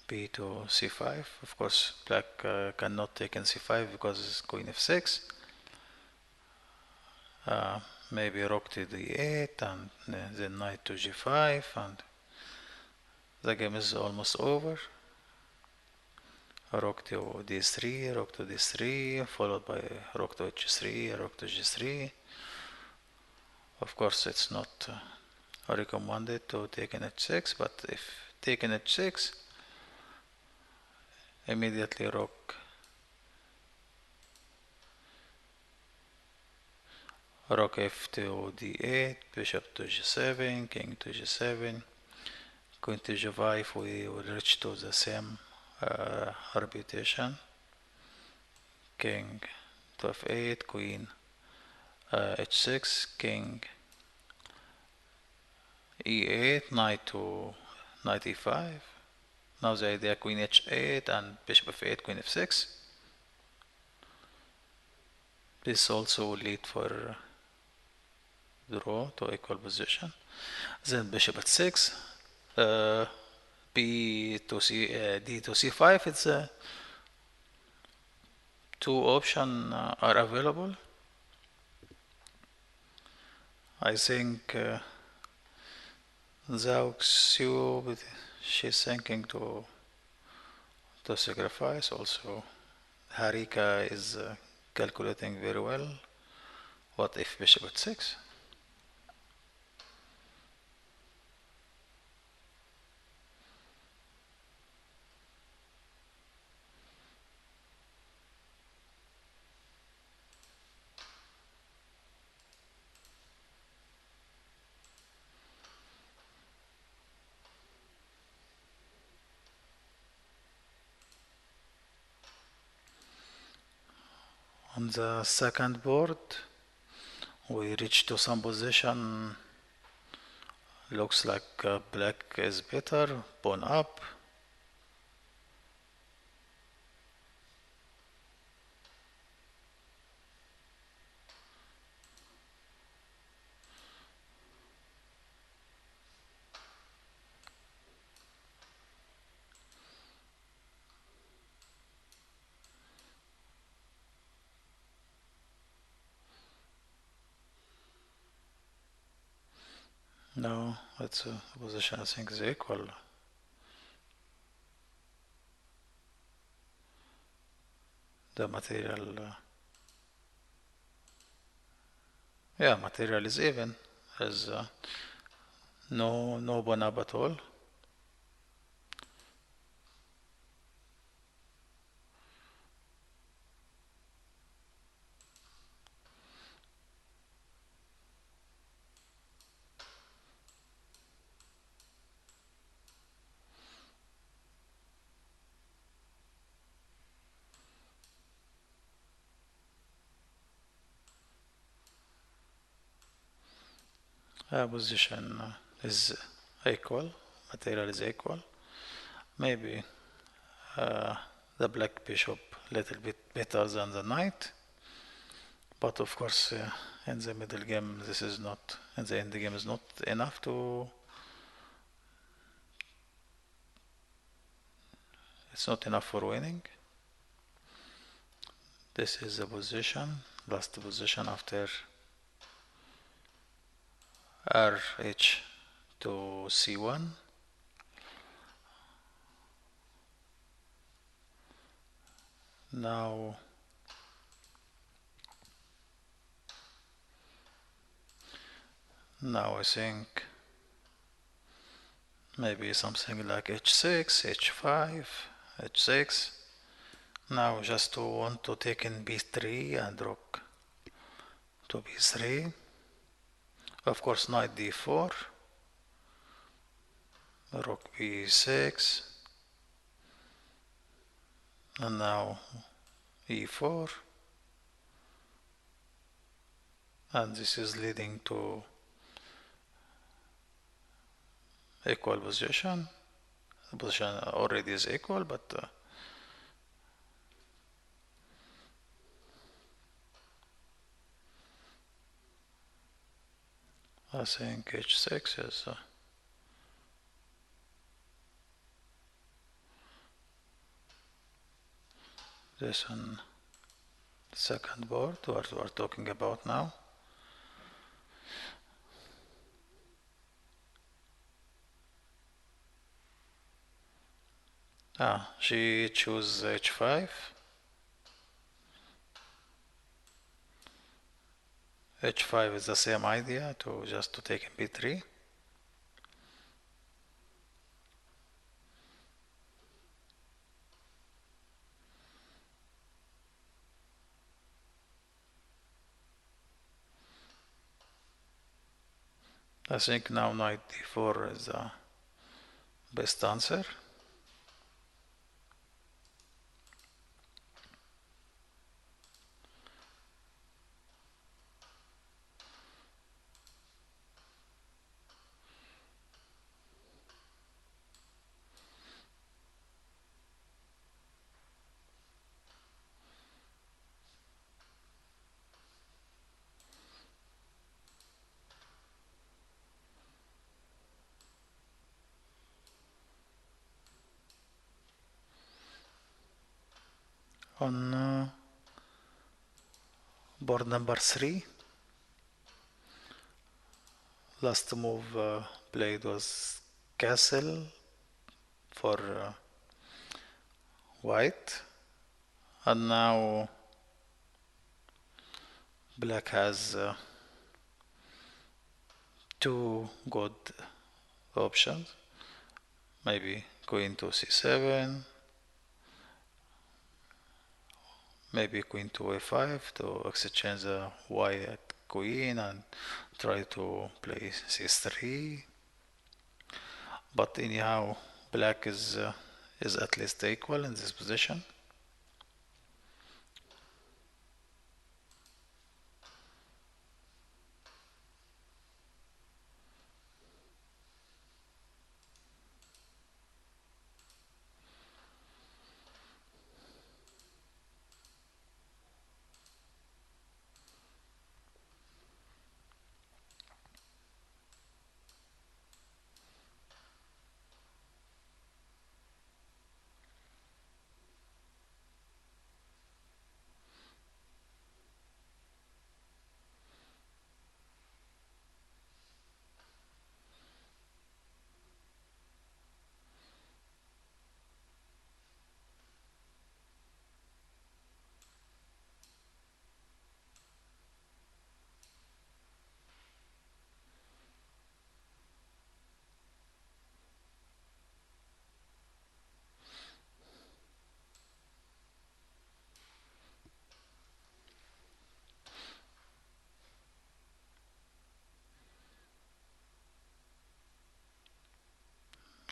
b to c5. Of course, black cannot take in c5 because it's queen f6. Maybe rook to d8 and then knight to g5, and the game is almost over. Rook to d3, rook to d3, followed by rook to h3, rook to g3. Of course, it's not recommended to take an h6, but if taken h6, immediately rook f to d8, bishop to g7, king to g7, queen to g5, we will reach to the same reputation. King to f8, queen h6, king e8, knight to knight e5. Now the idea queen h8 and bishop f8, queen f6. This also will lead for draw to equal position. Then bishop h6, b to c, d to c5. It's two options are available. I think Zhao Xiu, she's thinking to sacrifice. Also, Harika is calculating very well. What if bishop h6? On the second board, we reach to some position. Looks like black is better. Pawn up. No, it's a position I think is equal. The material, yeah, material is even. There's no pawn up at all. Position is equal. Material is equal. Maybe the black bishop little bit better than the knight, but of course in the middle game this is not, in the end game is not enough to, it's not enough for winning. This is the position, last position after RH to C1. Now I think maybe something like H6, H5, H6. Now just to want to take in B3 and rook to B3. Of course knight D4, rook B6, and now E4, and this is leading to equal position. The position already is equal, but I think H6 is this on second board what we are talking about now. She chose H5. H5 is the same idea, to just to take in B3. I think now knight D4 is the best answer. On board number 3, last move played was castle for white, and now black has two good options. Maybe queen to C7, maybe queen to A5 to exchange the white queen and try to play C3. But anyhow, black is at least equal in this position.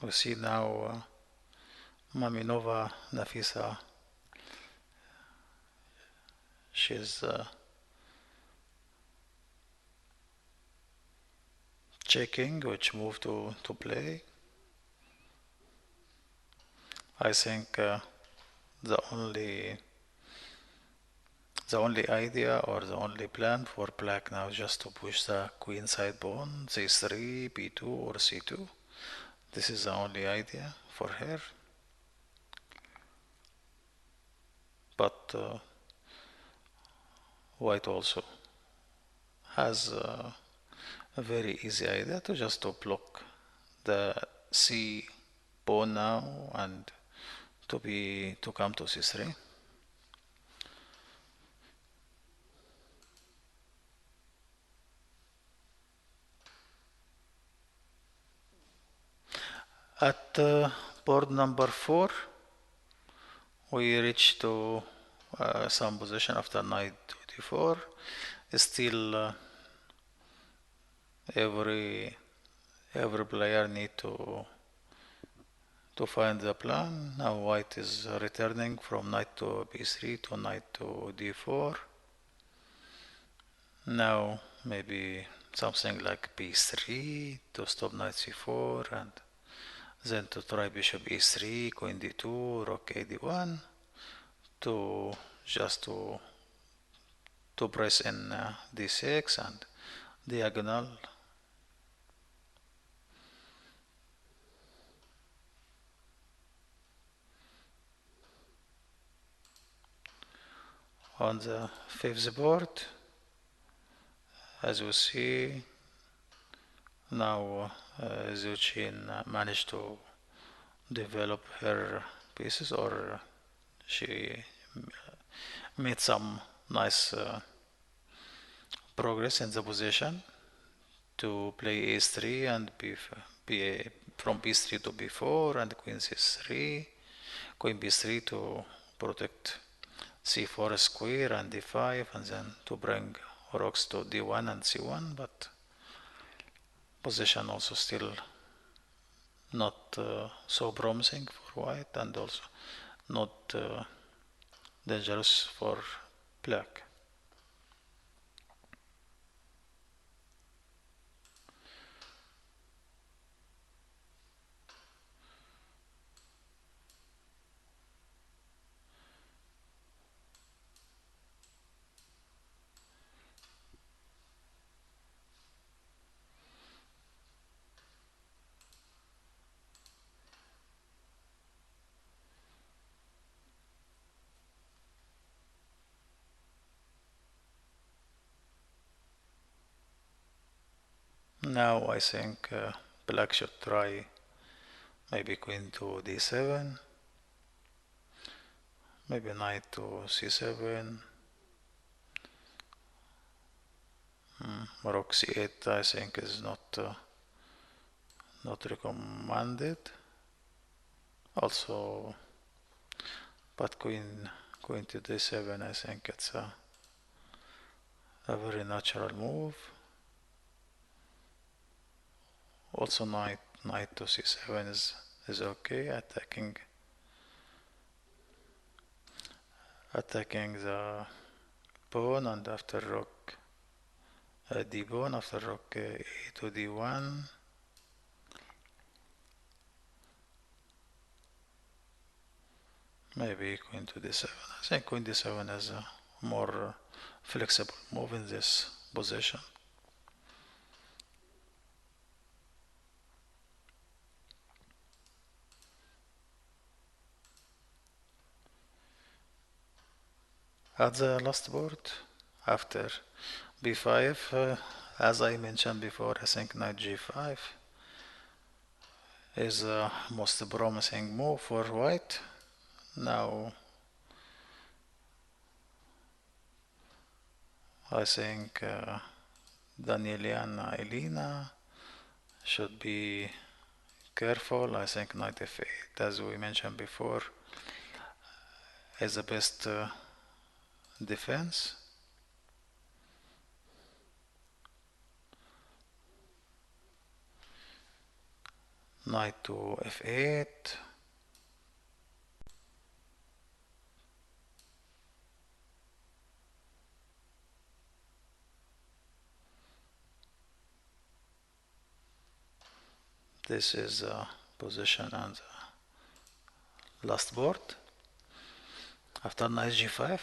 We see now Maminova Nafisa. She's checking which move to play. I think the only the only idea or the only plan for black now is just to push the queen side pawn, c3, b2 or c2. This is the only idea for her. But white also has a very easy idea to just to block the c pawn now and to come to c3. At board number 4, we reach to some position after knight to d4. Still, every player need to find the plan. Now white is returning from knight to b3 to knight to d4. Now maybe something like b3 to stop knight c4 and then to try bishop e3, queen d2, rook a d1 to just to press in d6 and diagonal. On the fifth board, as you see, now Zhu Qin managed to develop her pieces, or she made some nice progress in the position to play a3 and from b3 to b4 and queen c3, queen b3 to protect c4 square and d5 and then to bring rocks to d1 and c1, but position also still not so promising for white and also not dangerous for black. Now I think black should try maybe queen to d7, maybe knight to c7, rook c8 I think is not recommended. Also, but queen to d7 I think it's a very natural move. Also knight to c7 is okay, attacking the pawn, and after rook d pawn, after rook a to d1, maybe queen to d7. I think queen d7 is a more flexible move in this position. At the last board, after b5, as I mentioned before, I think knight g5 is the most promising move for white. Now I think Danieliana Elina should be careful. I think knight f8, as we mentioned before, is the best defense. knight to f8. This is position on the last board. After knight g5,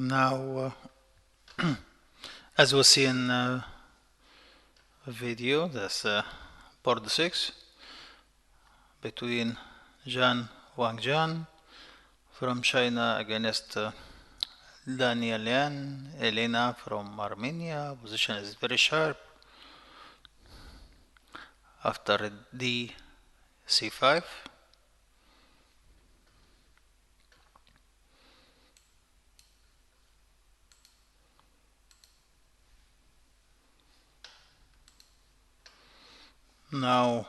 Now, as we see in video, that's board 6 between Zhang Wangjian from China against Daniel Yan, Elena from Armenia. Position is very sharp. After D C5. Now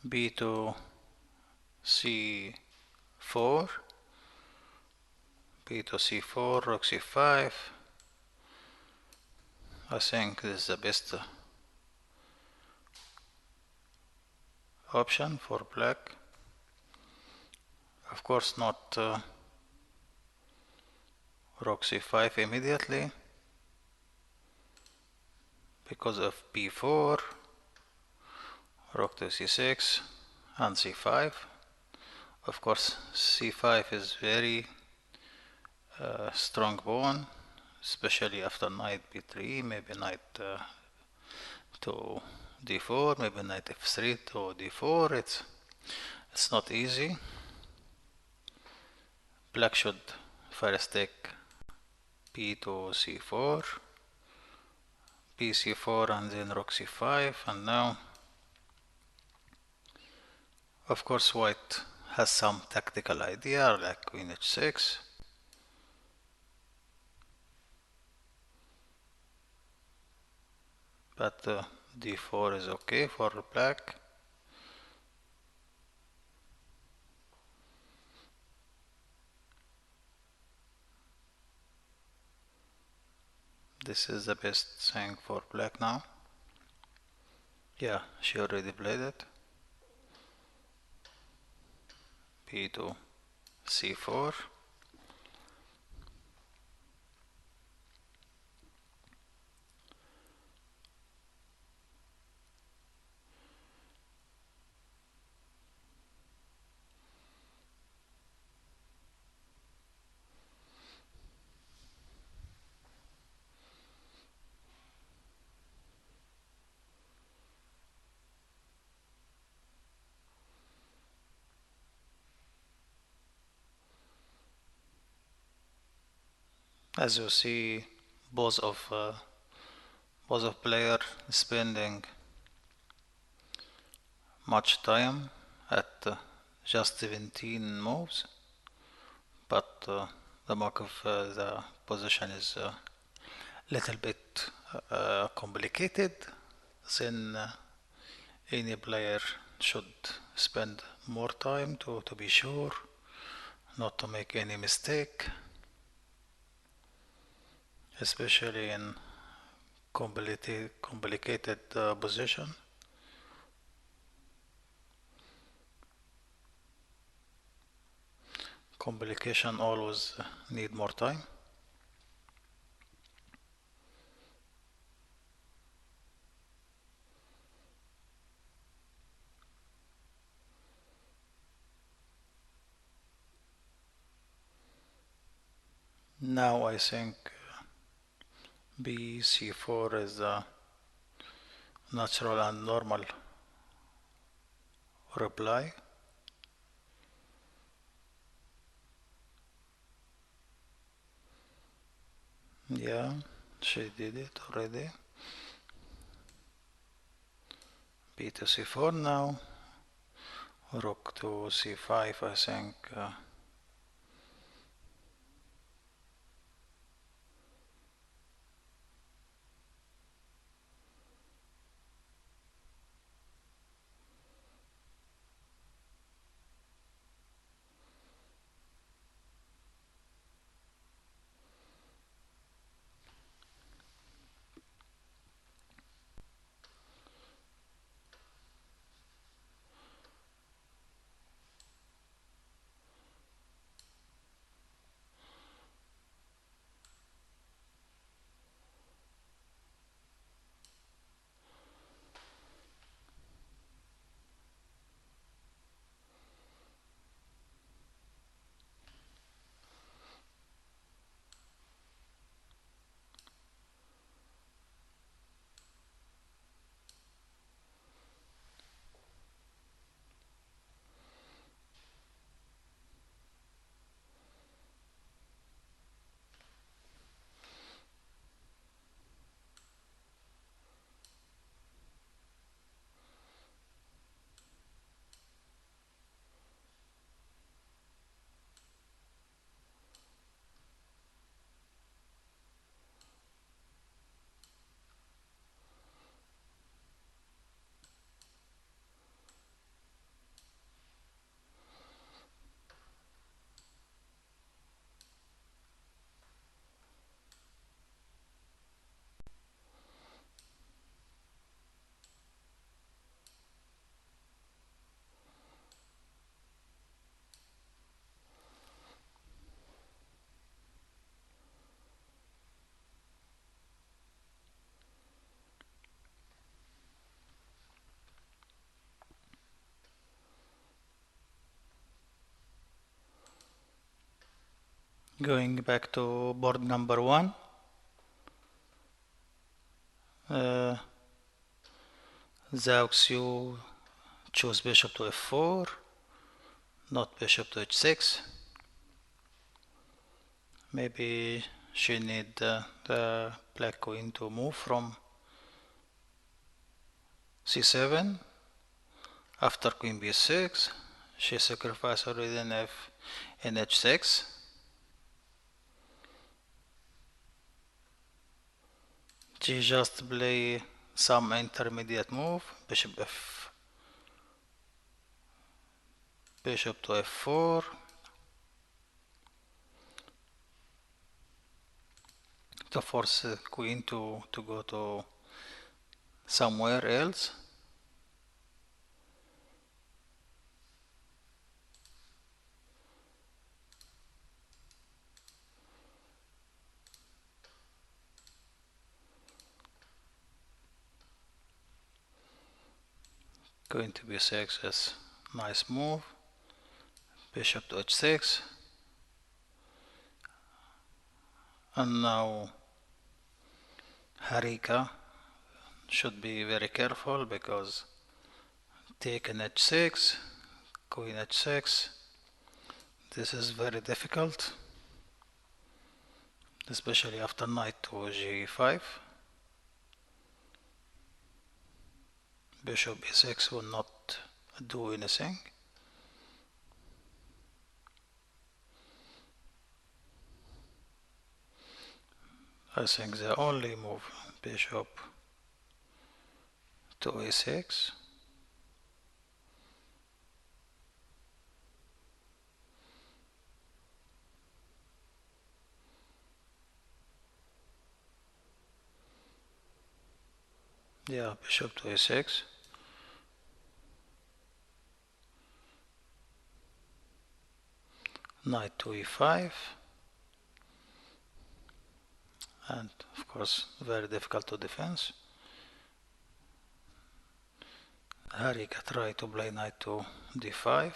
B to C4, B to C4, rook C5. I think this is the best option for black. Of course not rook C5 immediately because of B4, rook to C6 and C5. Of course C5 is very strong pawn, especially after knight B3, maybe knight to D4, maybe knight F3 to D4. It's not easy. Black should first take B to C4, B C4 and then rook C5, and now of course white has some tactical idea like queen H6. But D4 is okay for black. This is the best thing for black now. Yeah, she already played it. B to C4. As you see, both of player spending much time at just 17 moves, but the mark of the position is a little bit complicated. Then any player should spend more time to be sure not to make any mistake, especially in complicated position. Complication always need more time. Now I think B C4 is a natural and normal reply. Yeah, she did it already. B to C4 now. Rook to C5, I think. Going back to board number 1. Zhao Xiu chose bishop to f4, not bishop to h6. Maybe she need the black queen to move from c7. After queen b6, she sacrificed already in h6. She just play some intermediate move, bishop to f4, to force the queen to go to somewhere else. Queen to b6 is nice move. Bishop to h6. And now Harika should be very careful because taking h6, queen h6, this is very difficult, especially after knight to g5. Bishop e6 will not do anything. I think the only move, bishop to a6. Yeah, bishop to a6. Knight to e5. And of course, very difficult to defend. Harika tried to play knight to d5.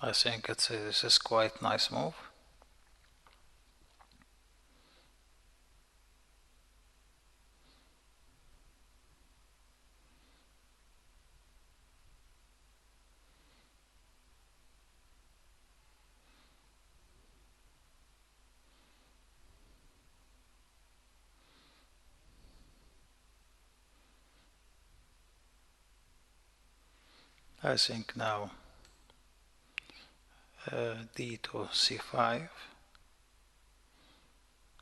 I think this is quite nice move. I think now d to c5,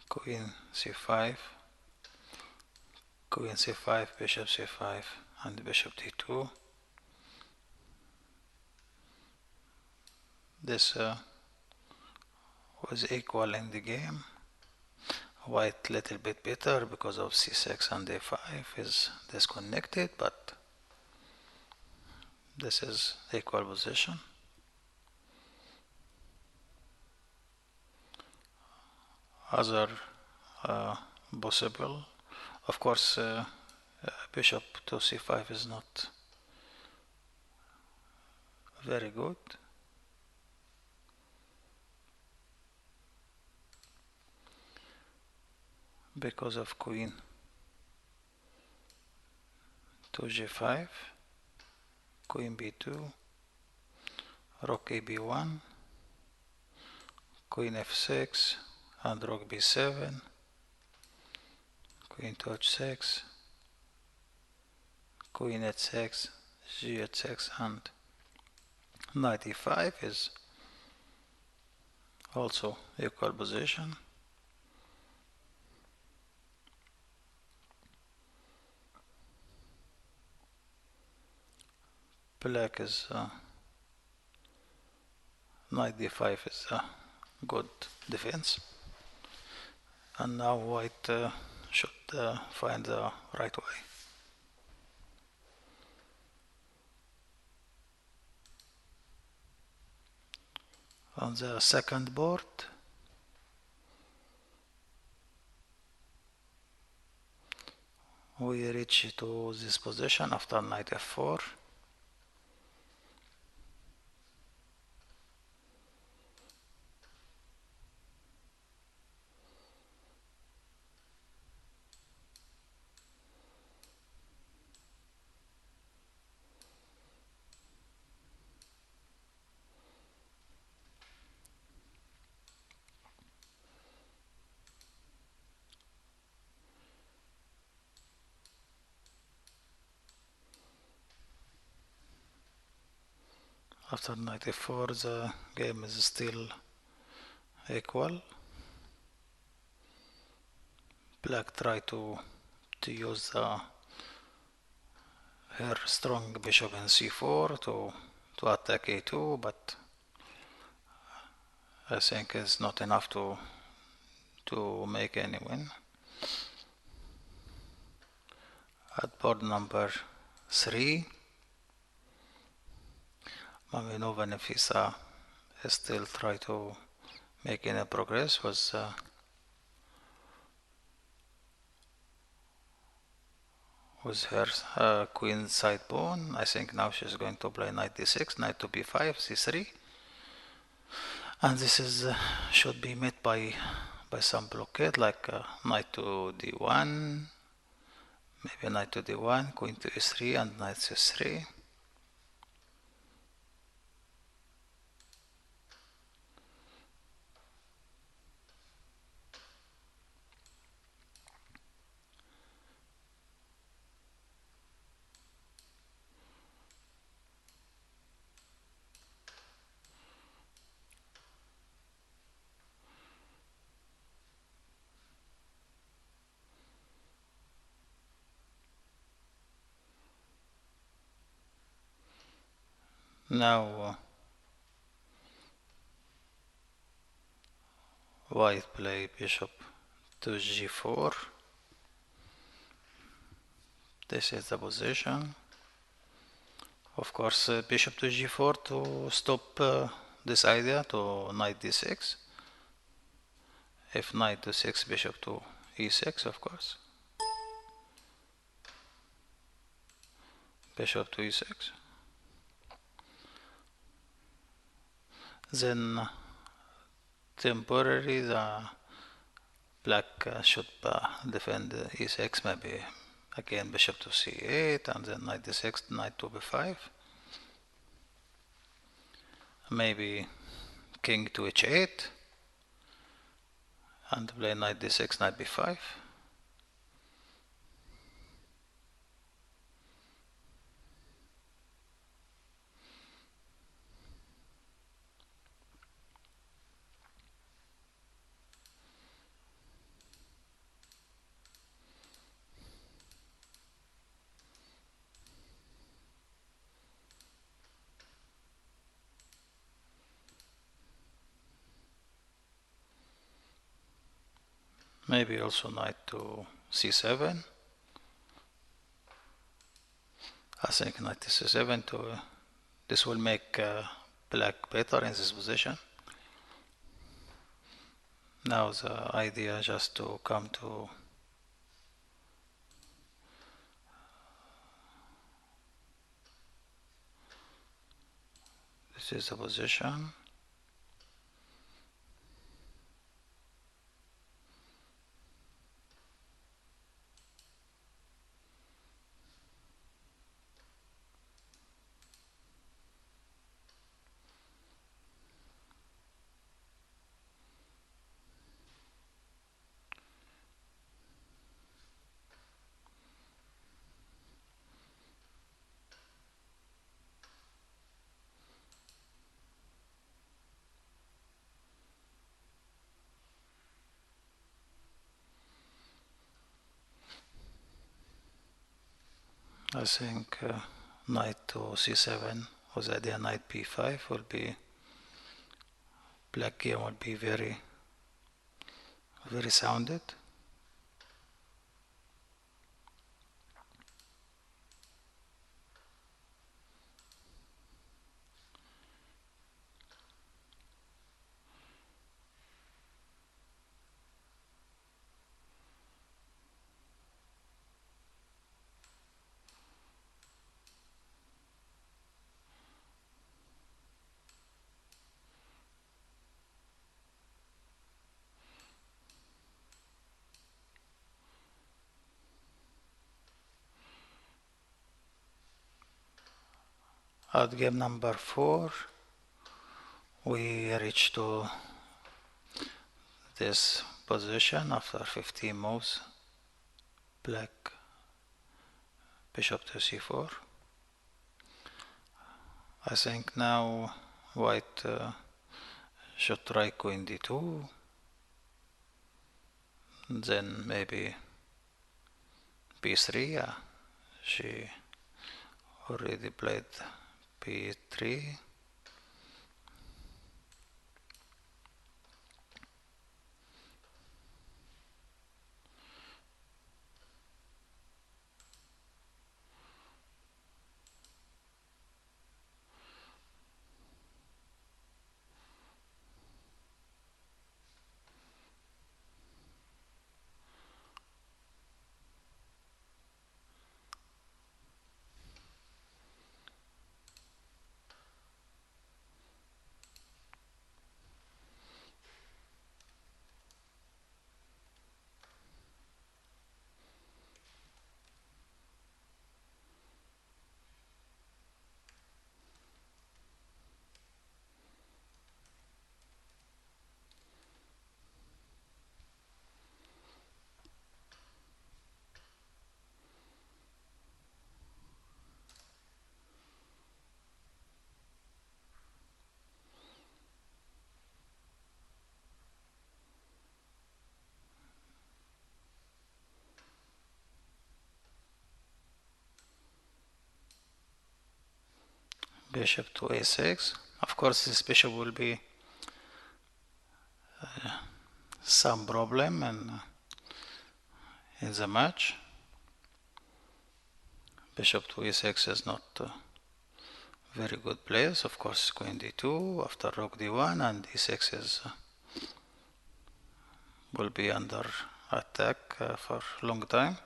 queen c5, queen c5, bishop c5, and bishop d2. This was equal in the game. White little bit better because of c6 and a5 is disconnected, but this is equal position. Other possible, of course, bishop to c5 is not very good. Because of queen to g5, queen b2, rook a b1, queen f6, and rook b7, queen to h6, queen h6, g h6, and knight e5 is also equal position. Black is knight d5 is a good defense, and now white should find the right way. On the second board, we reach to this position after knight f4. After knight e4, the game is still equal. Black try to use her strong bishop in c4 to attack a2, but I think it's not enough to make any win. At board number 3, Maminova Nafisa still try to make any progress with her queen side pawn. I think now she's going to play knight d6, knight to b5, c3, and this is should be met by some blockade like knight to d1, maybe knight to d1, queen to e3, and knight c3. Now white play bishop to g4. This is the position. Of course, bishop to g4 to stop this idea to knight d6. If knight to 6, bishop to e6, of course. Bishop to e6. Then temporarily the black should defend e6, maybe again bishop to c8, and then knight d6, knight to b5. Maybe king to h8, and play knight d6, knight b5. Maybe also knight to c7. I think knight to c7 this will make black better in this position. Now the idea just to come to this is the position. I think knight to c7 with the idea knight b5 will be black game will be very sounded. At game number 4 we reach to this position after 15 moves. Black bishop to c4. I think now white should try queen d2, then maybe b3. Yeah, she already played b3. Bishop to a6. Of course, this bishop will be some problem in the match. Bishop to e6 is not very good place. Of course, queen d2 after rook d1, and e6 is will be under attack for a long time.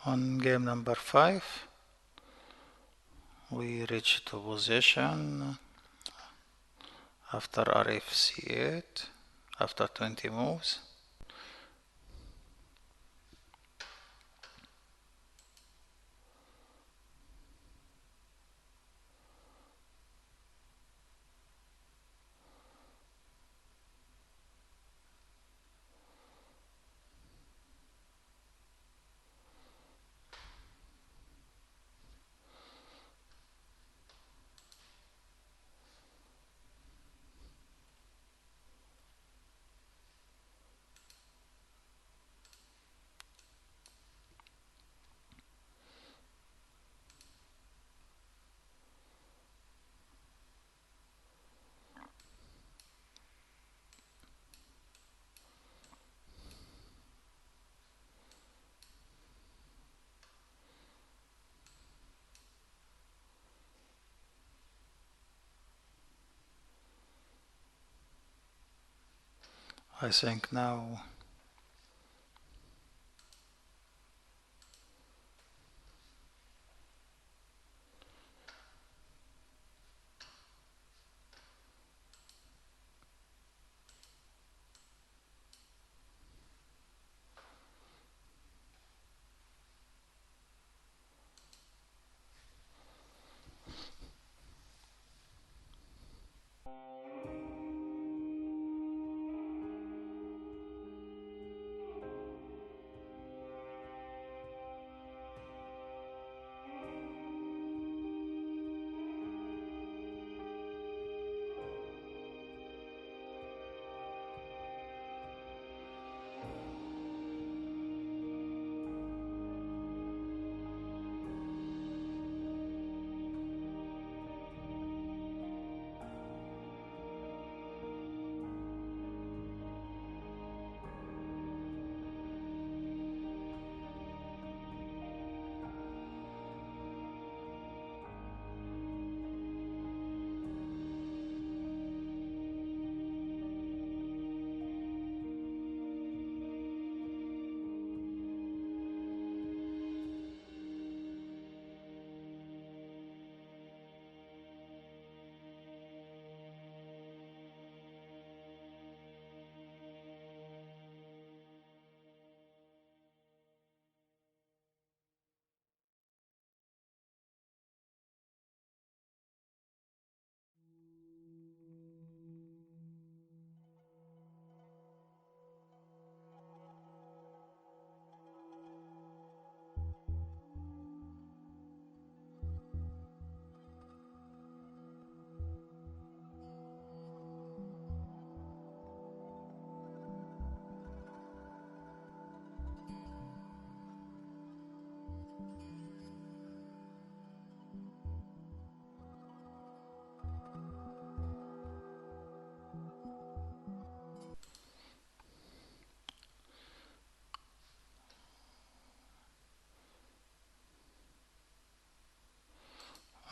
On game number 5, we reach to position after rf c8 after 20 moves. I think now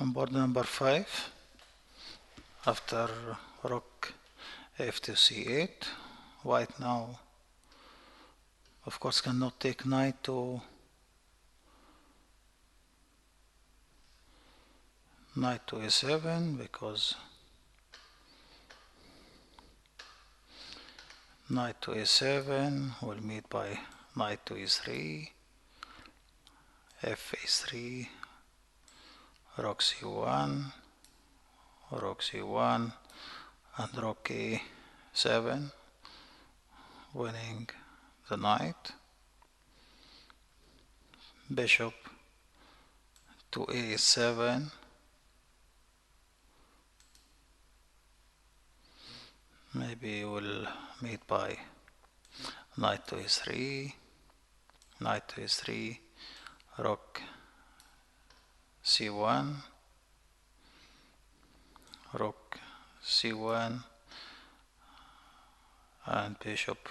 On board number 5, after rook f to c8, white now of course cannot take knight to a7 because knight to a7 will meet by knight to e3, f a3, rook c1, rook c1, and rook a7, winning the knight. Bishop to a7, maybe we'll meet by knight to a3, knight to a3, rook c1, rook c1, and bishop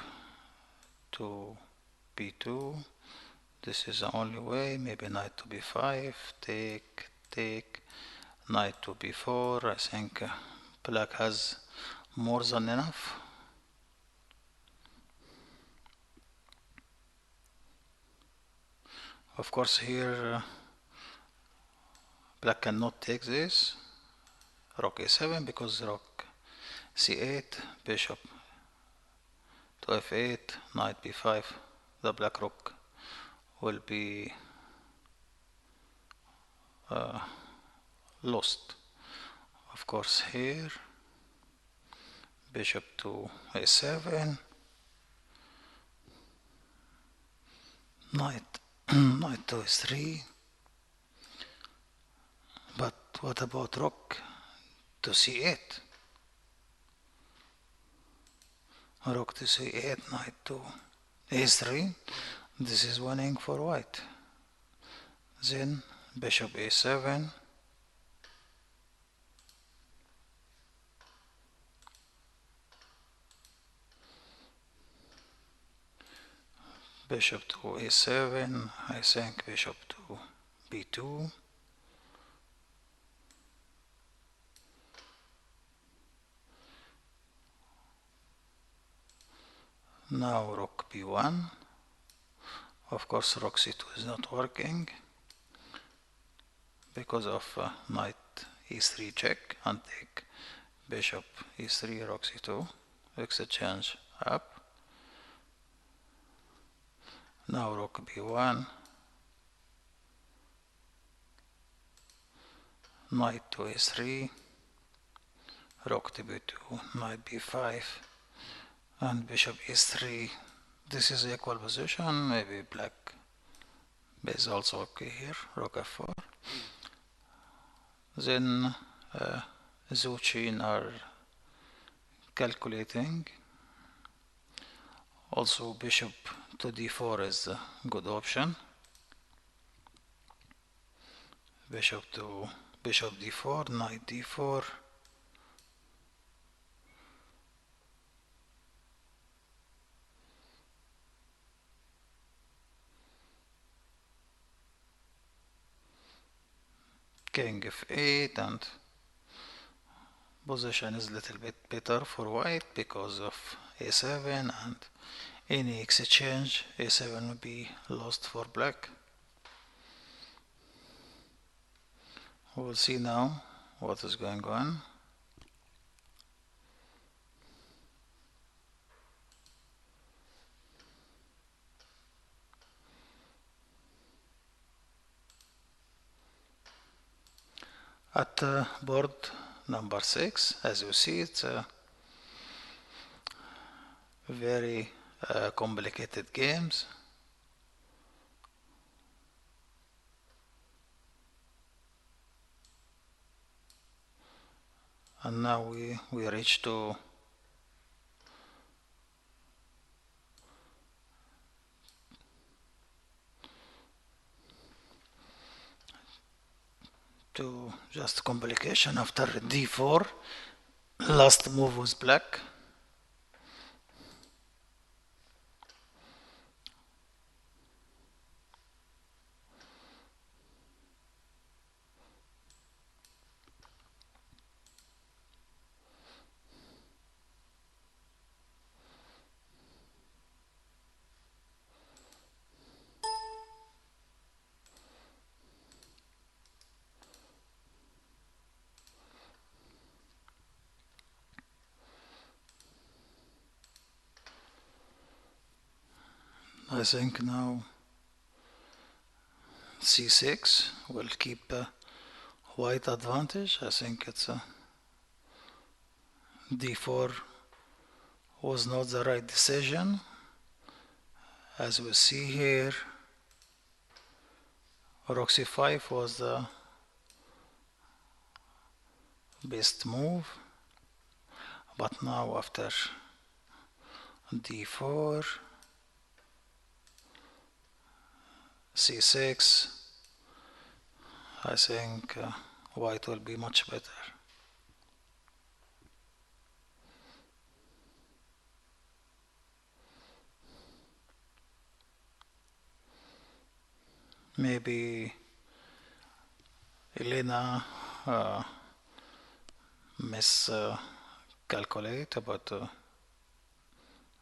to b2. This is the only way. Maybe knight to b5, take, knight to b4. I think black has more than enough. Of course here black cannot take this, rook a7, because rook c8, bishop to f8, knight b5, the black rook will be lost. Of course here bishop to a7, knight to a3, but what about rook to c8? Rook to c8, knight to a3. This is winning for white. Then bishop a7, bishop to a7, I think bishop to b2, now rook b1. Of course rook c2 is not working because of knight e3 check, and take bishop e3, rook c2, exchange up. Now rook b1, knight to a3, rook to b2, knight b5, and bishop e3. This is equal position. Maybe black is also okay here, rook f4. Then Zhou Qin are calculating. Also bishop to d4 is a good option. Bishop d4, knight d4, king f8, and position is a little bit better for white because of a7, and any exchange a7 will be lost for black. We'll see now what is going on. At board number 6, as you see, it's a very complicated games. And now we reach to just complication after d4. Last move was black. I think now c6 will keep white advantage. I think it's d4 was not the right decision. As we see here, rook c5 was the best move, but now after d4, c6, I think white will be much better. Maybe Elena miscalculate about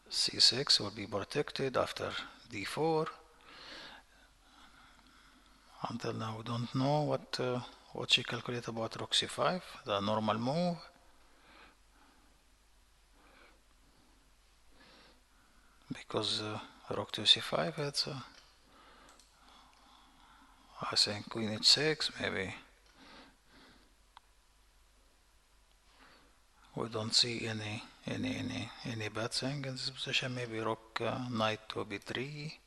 c6 will be protected after d4. Until now we don't know what she calculated about rook c5, the normal move. Because rook to c5 it's I think queen h6 maybe. We don't see any bad thing in this position. Maybe rook knight to b3,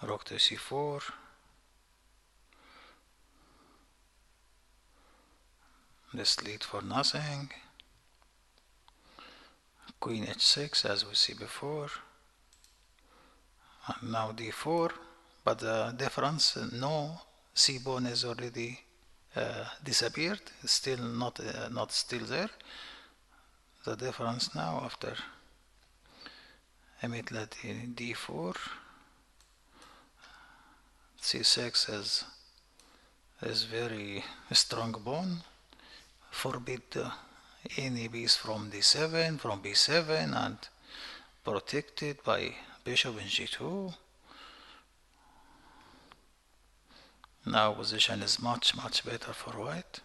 rook to c4. This lead for nothing. Queen h6 as we see before. And now d4, but the difference, no, c pawn is already disappeared. It's still not still there. The difference now after immediately d4, c6 is very strong pawn. Forbid any piece from d7, from b7, and protected by bishop in g2. Now position is much better for white.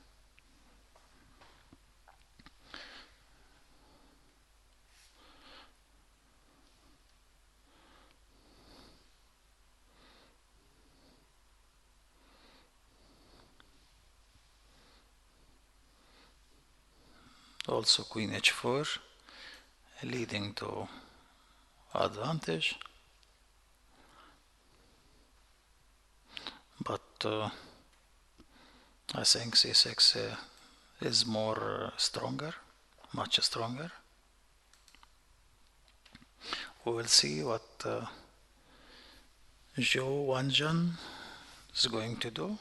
Also queen h4 leading to advantage, but I think c6 is more stronger, much stronger. We will see what Zhou Wanzheng is going to do.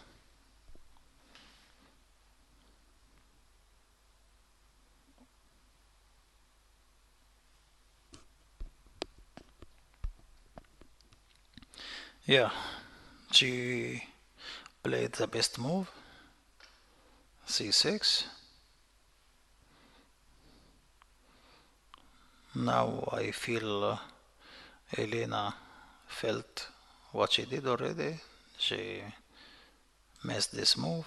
Yeah, she played the best move, c6. Now I feel Elena felt what she did already. She missed this move.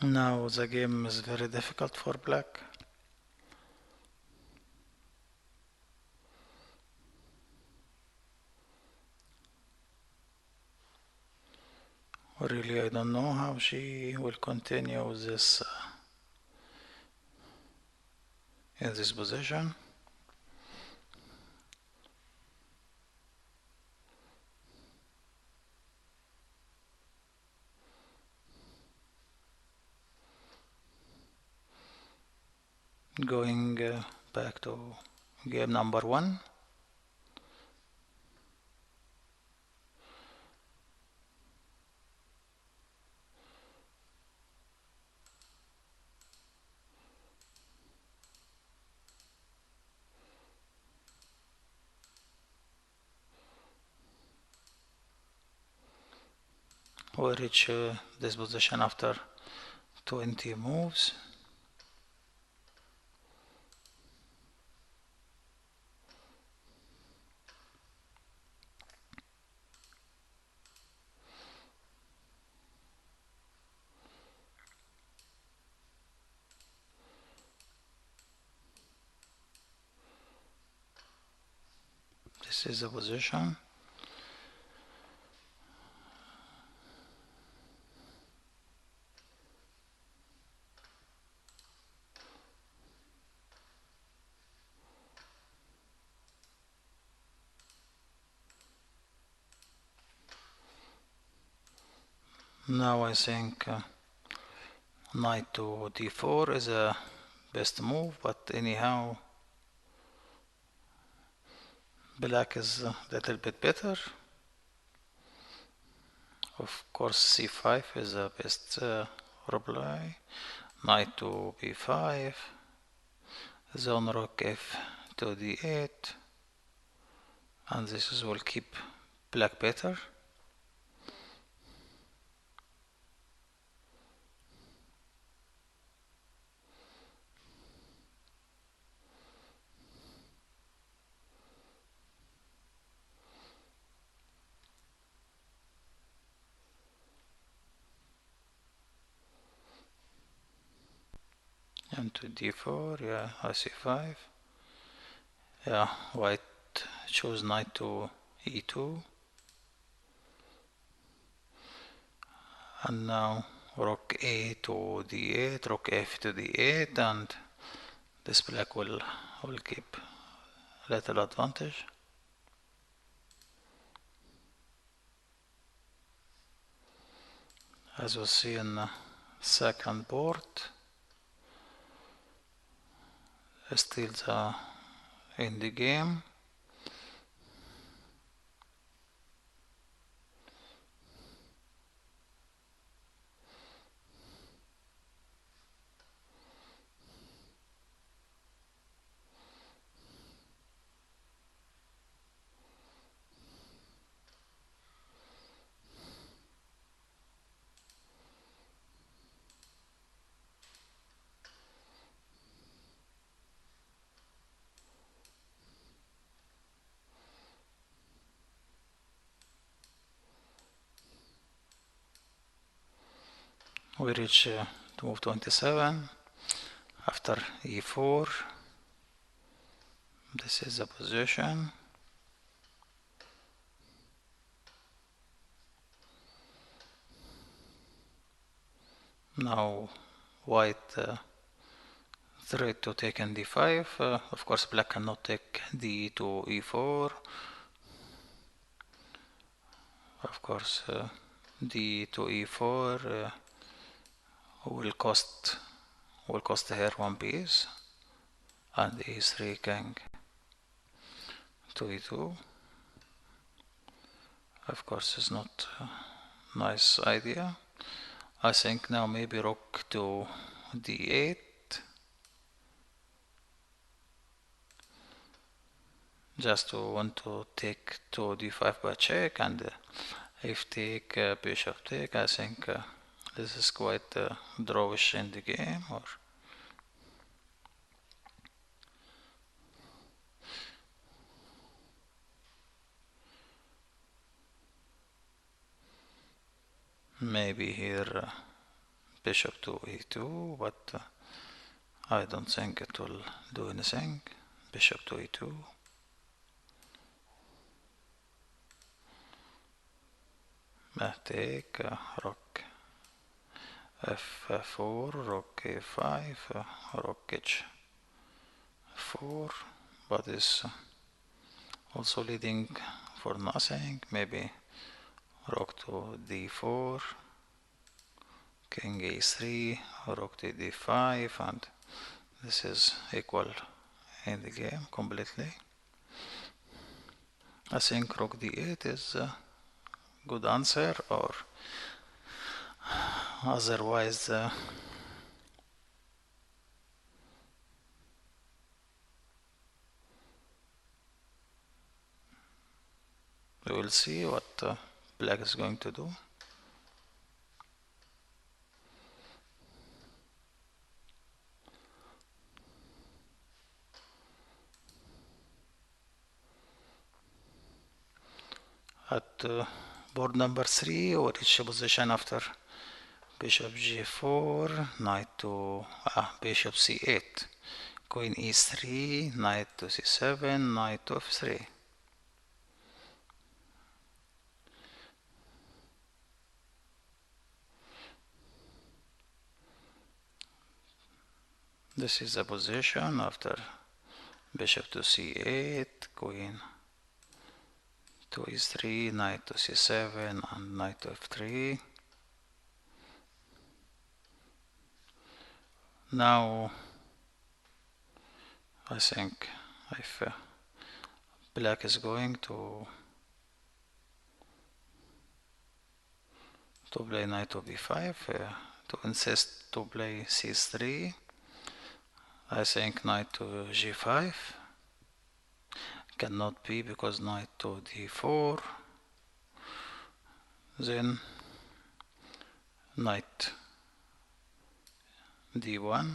Now the game is very difficult for black. Really, I don't know how she will continue with this in this position. Going back to game number 1. We reach this position after 20 moves. This is the position. Now I think knight to d4 is a best move, but anyhow black is a little bit better. Of course c5 is the best reply. Knight to b5, then rook f to d8, and this will keep black better. And to d4, yeah, c5. Yeah, white chose knight to e2. And now rook a to d8, rook f to d8, and this black will keep little advantage. As we see in the second board, still in the game. We reach to move 27 after e4. This is the position. Now white try to take in d5. Of course black cannot take d to e4. Of course d to e4 will cost here one piece, and e3 king to e2. Of course it's not a nice idea. I think now maybe rook to d8, just to want to take to d5 by check, and if take bishop take, I think this is quite drawish in the game. Or maybe here bishop to e2, but I don't think it will do anything. Bishop to e2. Take rook f4, rook a5, rook h4, but is also leading for nothing. Maybe rook to d4, king a3, rook to d5, and this is equal in the game completely. I think rook d8 is a good answer, or otherwise we will see what black is going to do. At board number 3, we reach a position after bishop g4, knight to bishop c8, queen e3, knight to c7, knight to f3. This is the position after bishop to c8, queen to e3, knight to c7, and knight to f3. Now I think if black is going to play knight to b5, to insist to play c3, I think knight to g5 cannot be, because knight to d4, then knight d1,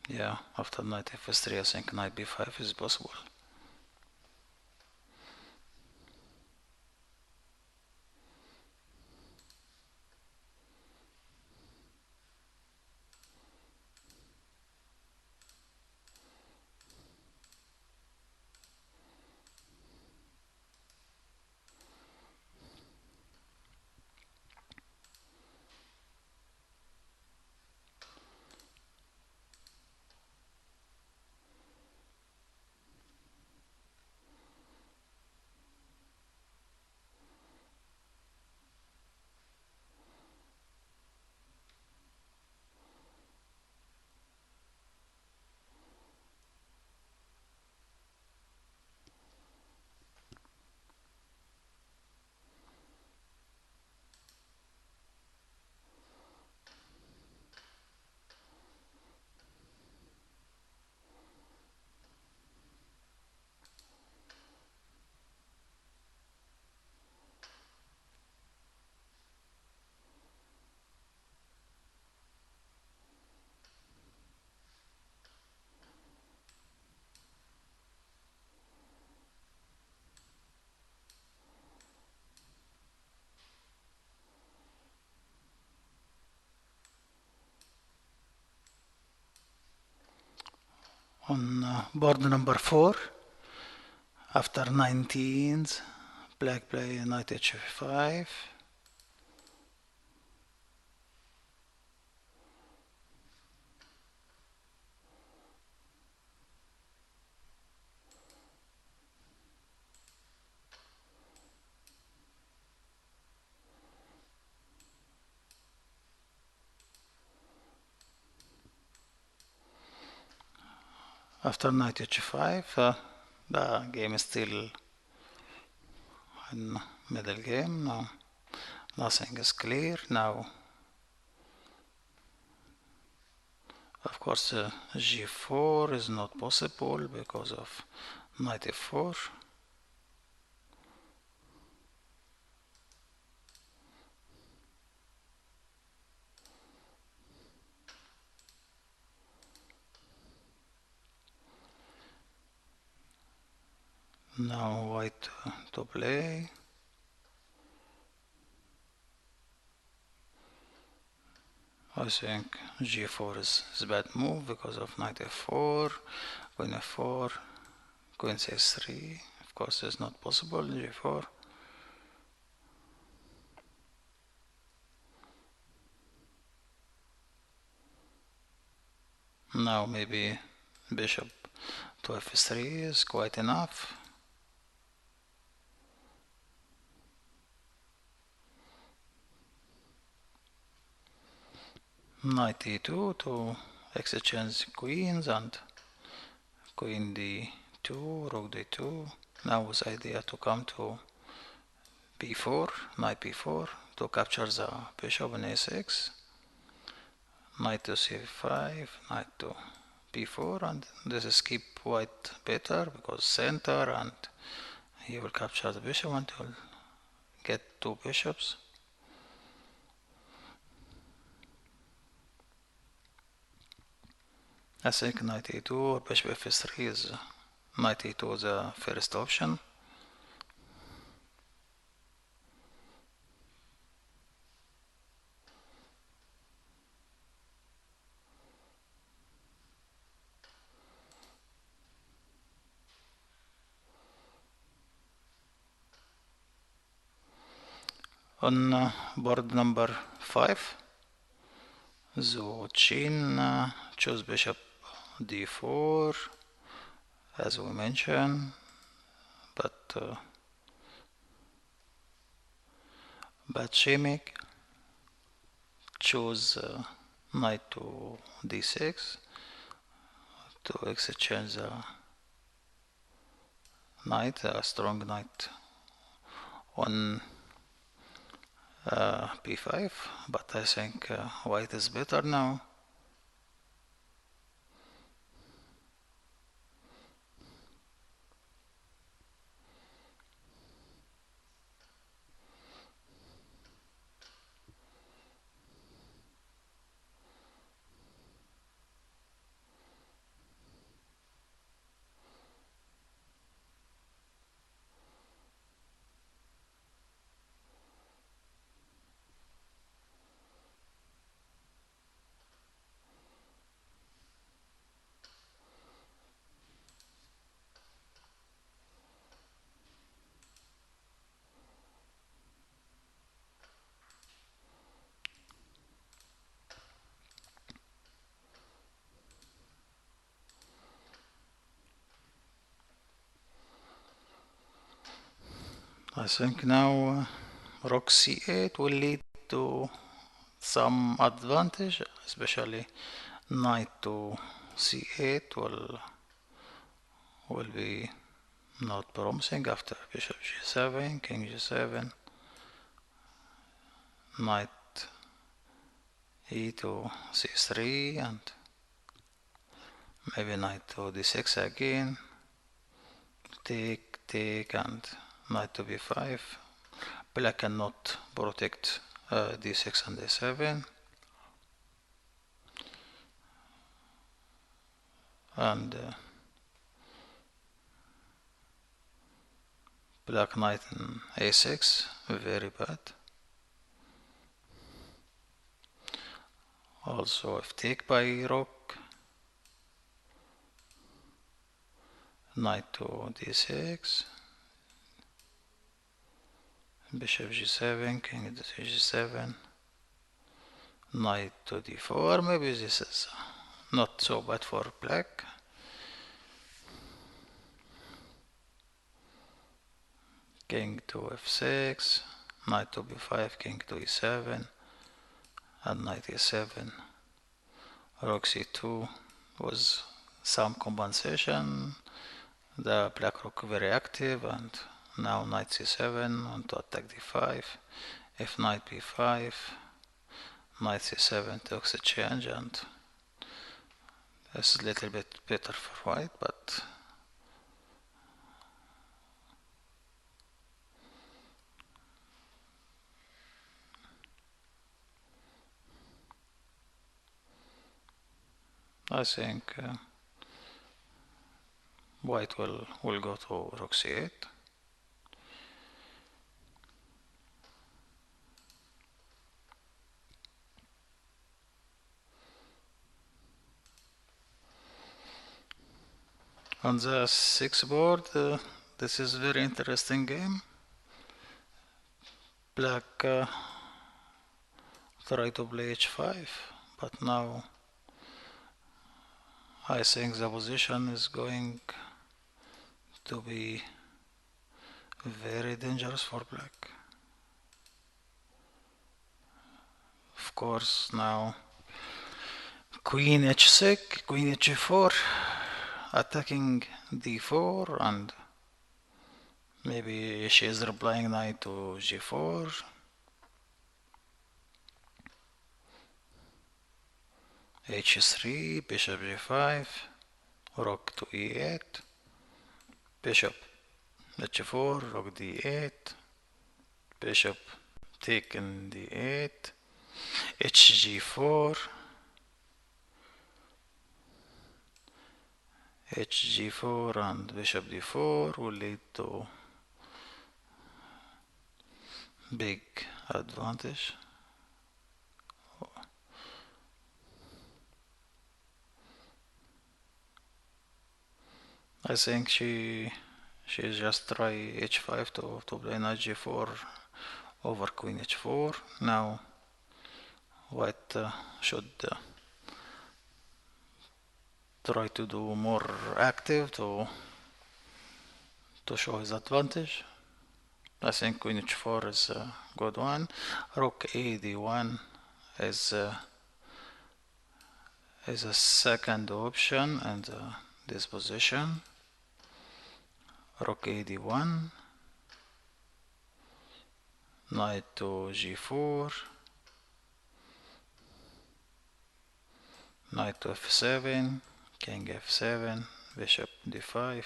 yeah, after knight f3 I think knight b5 is possible. On board number 4, after 19s, black play knight h5, after knight h5, the game is still in middle game. Now nothing is clear. Now of course g4 is not possible because of knight f4. Now white to play. I think g4 is a bad move because of knight f4, queen f4, queen c3. Of course it's not possible, g4. Now maybe bishop to f3 is quite enough. Knight e2 to exchange queens, and queen d2, rook d2. Now with idea to come to b4, knight b4 to capture the bishop in a6, knight to c5, knight to b4, and this is keep white better because center, and he will capture the bishop and will get two bishops. I think knight e2 or bishop f3 is knight e2 the first option. On board number 5, so Chin chose bishop d4 as we mentioned, but Batshemik chose knight to d6 to exchange the knight, a strong knight on b5, but I think white is better now. I think now rook c8 will lead to some advantage, especially knight to c8 will be not promising after bishop g7, king g7, knight e to c3, and maybe knight to d6 again, take, and knight to b5. Black cannot protect d6 and d7, and black knight in a6, very bad. Also if take by rook, knight to d6, bishop g7, king to g7, knight to d4. Maybe this is not so bad for black. King to f6, knight to b5, king to e7, and knight e7. Rook c2 was some compensation. The black rook very active, and now knight c7 on to attack d5. If knight b5, knight c7 to exchange, and this is a little bit better for white, but I think white will go to rook c8. On the 6th board, this is very interesting game. Black try to play h5, but now I think the position is going to be very dangerous for black. Of course, now queen h6, queen h4, attacking d4, and maybe she is replying knight to g4. h3, bishop g5, rook to e8, bishop h4, rook d8, bishop taken d8, hg4, hg4 and bishop d4 will lead to big advantage. I think she just try h5 to play knight g4 over queen h4. Now white should try to do more active to show his advantage. I think queen h4 is a good one. Rook a d1 is a second option and this position. Rook a d1, knight to g4, knight to f7, king f7, bishop d5,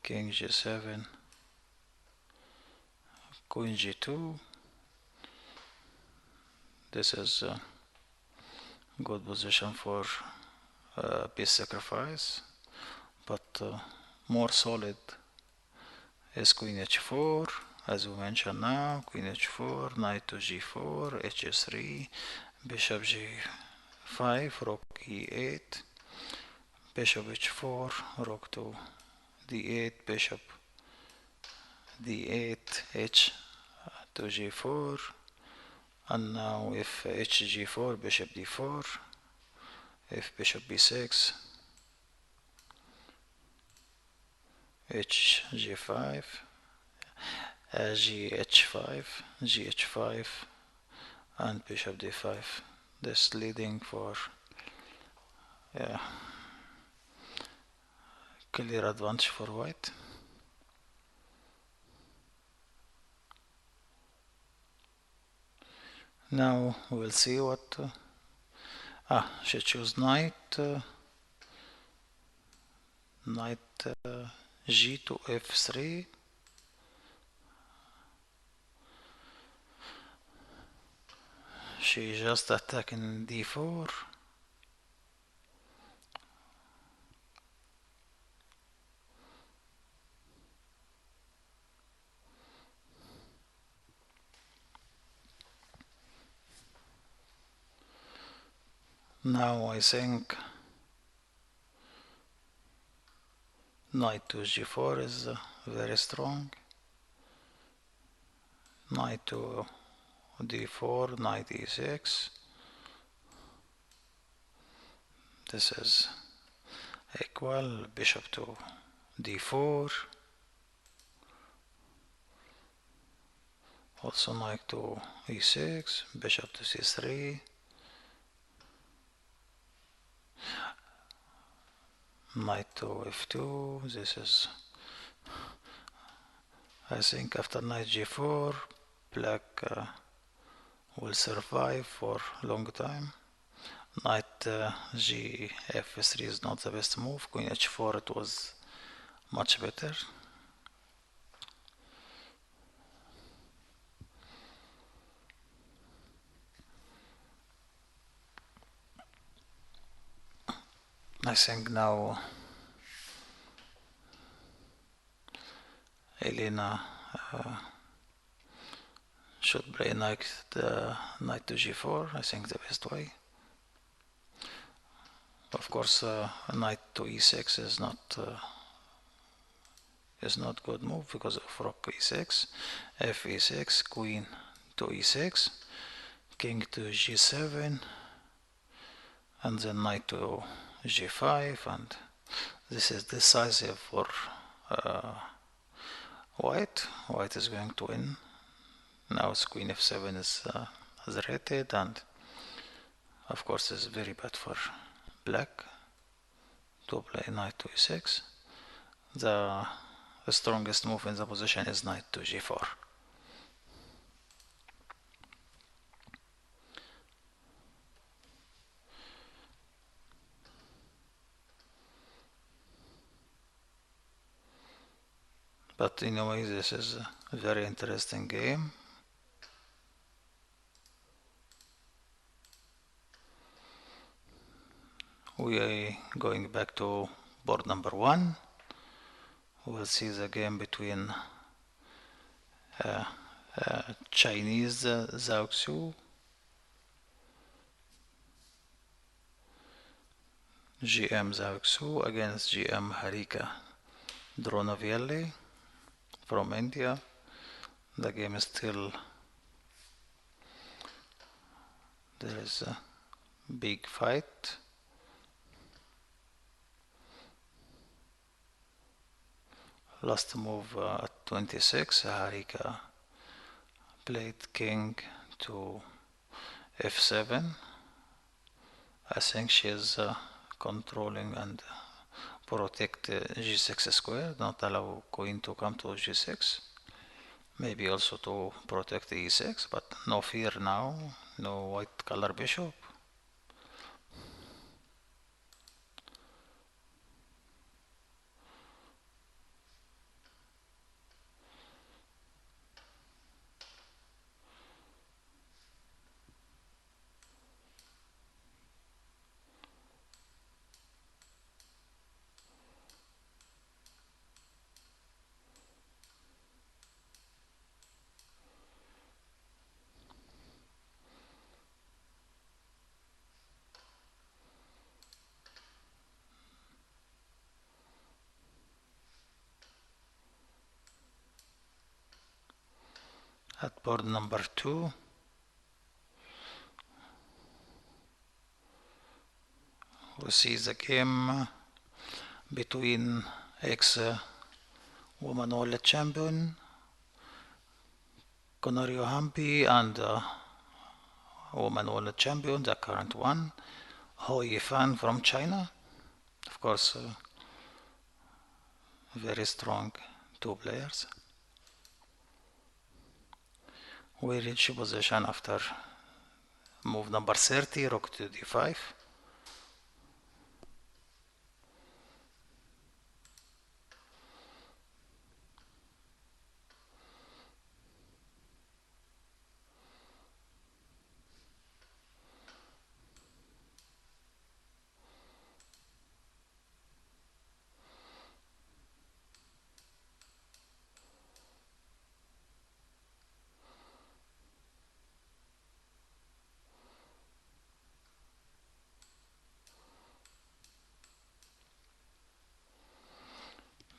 king g7, queen g2. This is a good position for piece sacrifice, but more solid is queen h4, as we mentioned now. Queen h4, knight to g4, h3, bishop g5, rook e8, bishop h4, rook to d8, bishop d8, h to g4, and now if hg4, bishop d4, if bishop b6, hg5, gh5, and bishop d5. This leading for clear advantage for white. Now we will see what she chose knight g to f3. She just attacking d4. Now I think knight to g4 is very strong. Knight to d4, knight e6. This is equal. Bishop to d4. Also knight to e6, bishop to c3. Knight to f2. This is, I think after knight g4, black will survive for a long time. Knight g f3 is not the best move. Queen h4 it was much better. I think now Elena should play knight to g4. I think the best way. Of course, knight to e6 is not good move because of rook e6, f e6, queen to e6, king to g7, and then knight to g5, and this is decisive for white. White is going to win. Now it's queen f7 is rated, and of course it's very bad for black to play knight to e6. The strongest move in the position is knight to g4. But anyway, this is a very interesting game. we are going back to board number 1. We'll see the game between Chinese Zhao Xu, GM Zhao Xu against GM Harika Dronovielli from India. The game is still, there is a big fight. Last move at 26, Harika played king to f7. I think she is controlling and protect g6 square, not allow queen to come to g6. Maybe also to protect e6, but no fear now, no white color bishop. At board number 2, we see the game between ex-woman world champion Konorio Hampi and woman world champion, the current one, Hou Yifan from China. Of course, very strong two players. We reach position after move number 30, rook to d5.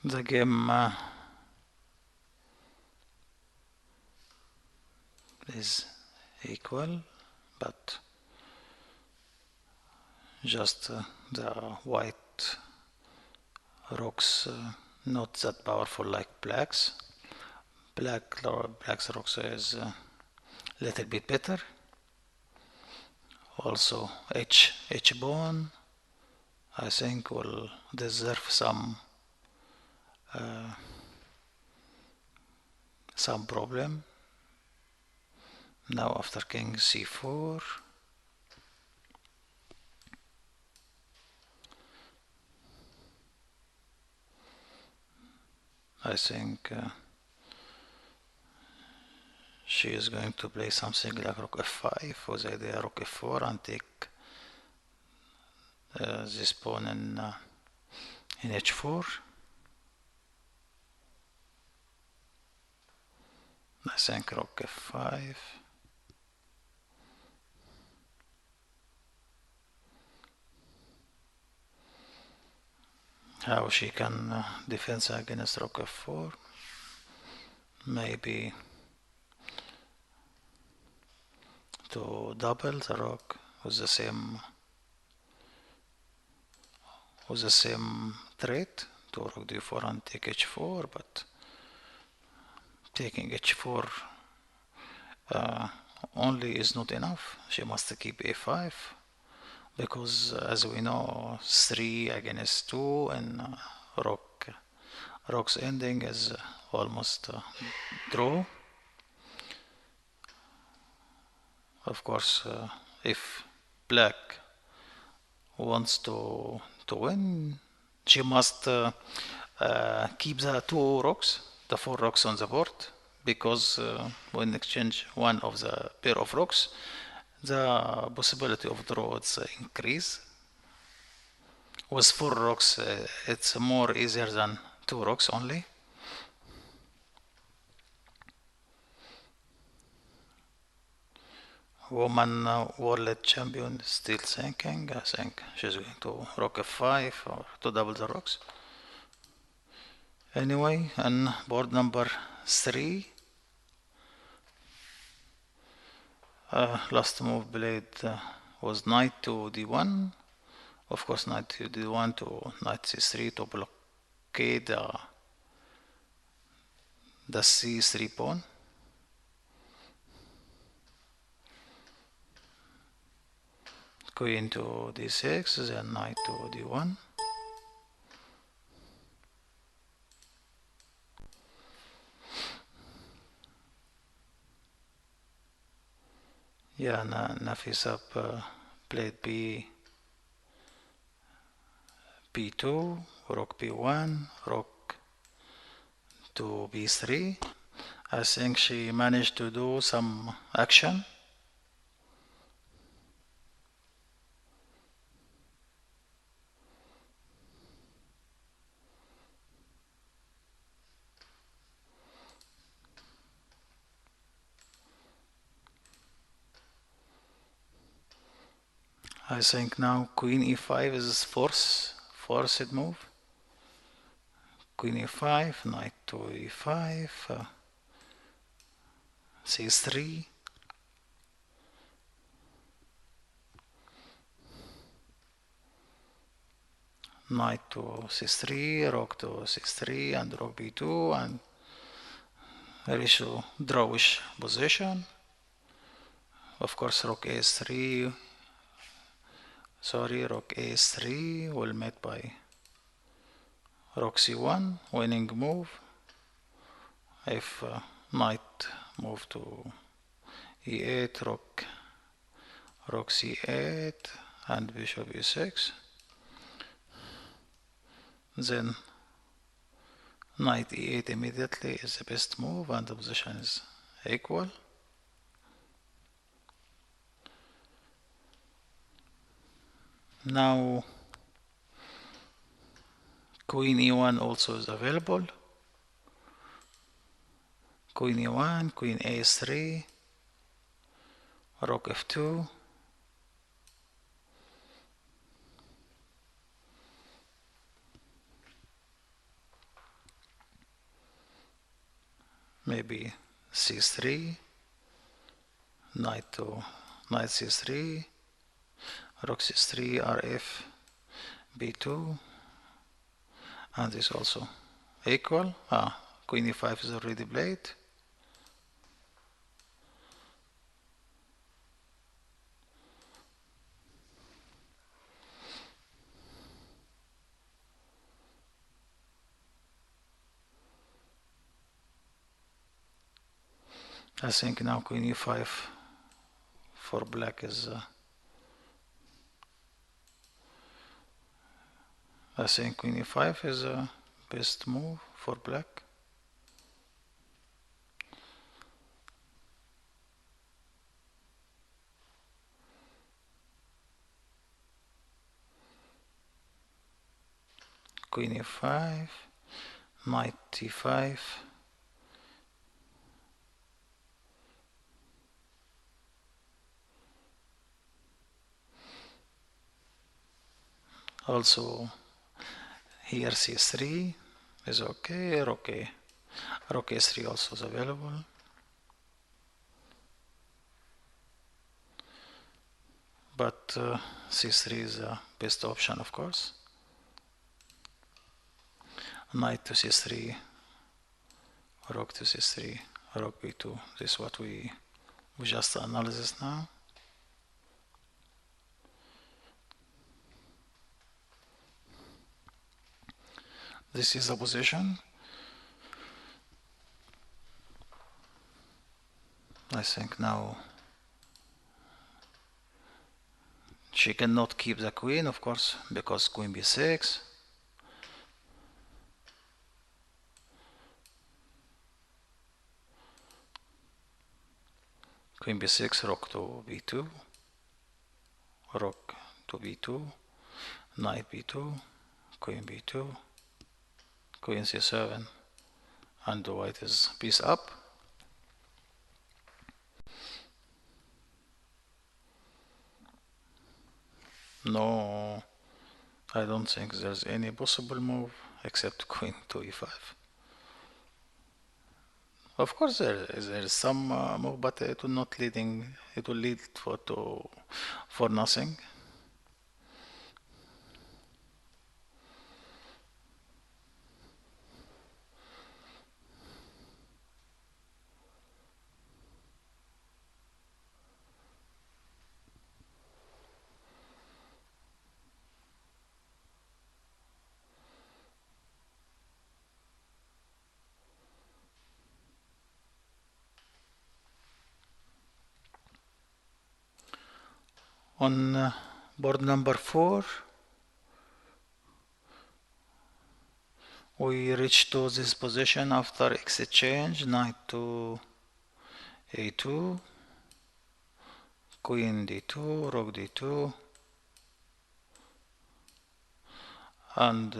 The game is equal, but just the white rocks not that powerful like blacks. Black's rocks is a little bit better. Also H pawn I think will deserve some problem. Now after king c4, I think she is going to play something like rook f5 with the idea rook f4 and take this pawn in h4. I think rook f5. How she can defend against rook f4? Maybe to double the rook with the same trait, to rook d4 and take h4, but taking h4 only is not enough. She must keep a5, because as we know 3 against 2 and rook's ending is almost draw. Of course, if black wants to win, she must keep the 2 rocks, the 4 rocks on the board, because when exchange one of the pair of rocks, the possibility of draw is increase. with 4 rooks, it's more easier than 2 rooks only. Woman world champion still thinking. I think she's going to rook f5 or to double the rooks. Anyway, on board number 3, last move played was knight to d1. Of course, knight to d1 to knight c3 to blockade the c3 pawn. Queen to d6, then knight to d1. Yeah, Nafisa played b2, rook b1, rook to b3. I think she managed to do some action. I think now queen e5 is forced move. Queen e5, knight to e5, c3. Knight to c3, rook to c3, and rook b2, and reach to drawish position. Of course, rook a3. Sorry, rook a3 will met by rook c1, winning move. If knight move to e8, rook c8, and bishop e6. Then knight e8 immediately is the best move, and the position is equal. Now queen e1 also is available. Queen e1, queen a3, rook f2. Maybe c3, knight c3, rook c3, rf, b2, and this also equal. Queen e5 is already played. I think now queen e5 for black is I think queen e5 is the best move for black. Queen e5, knight e5. Also here c3 is okay, rook a3 also is available. But c3 is the best option, of course. Knight to c3, rook to c3, rook b2. This is what we just analysis now. This is the position. I think now she cannot keep the queen, of course, because queen b6. Queen b6, rook to b2, rook to b2, knight b2, queen b2, queen c7, and white is piece up. No, I don't think there's any possible move except queen to e5. Of course there is some move, but it will not leading, it will lead for nothing. On board number 4, we reach to this position after exchange, knight to a2, queen d2, rook d2, and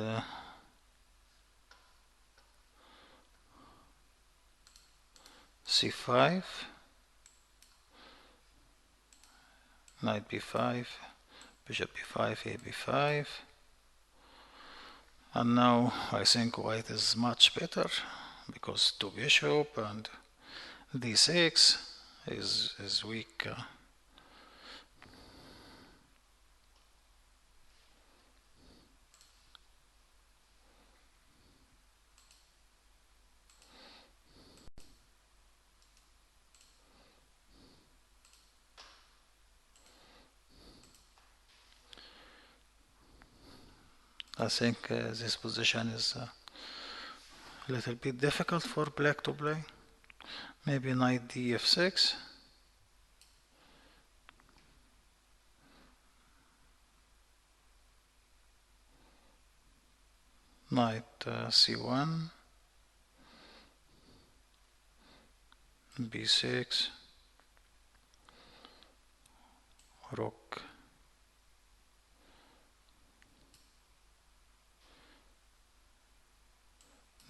c5, knight b5, bishop b5, a b5, and now I think white is much better because two bishop and d6 is weak. I think this position is a little bit difficult for black to play. Maybe knight df6. Knight c1, b6, rook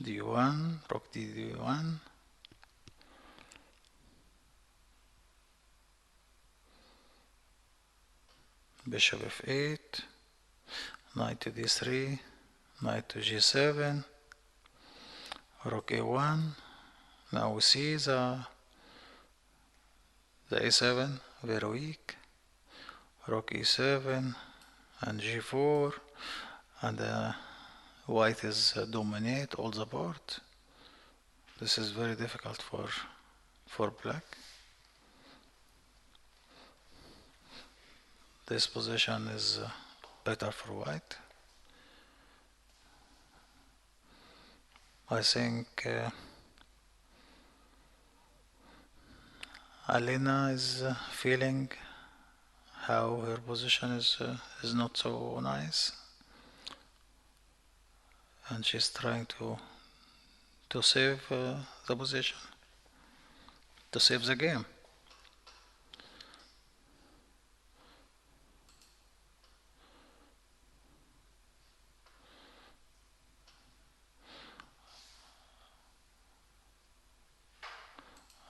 d1, rook d1, bishop f8, knight to d3, knight to g7, rook a1. Now we see the a7 very weak, rook e7 and g4, and white is dominate all the board. This is very difficult for black. This position is better for white. I think Alina is feeling how her position is not so nice, and she's trying to save the position, to save the game.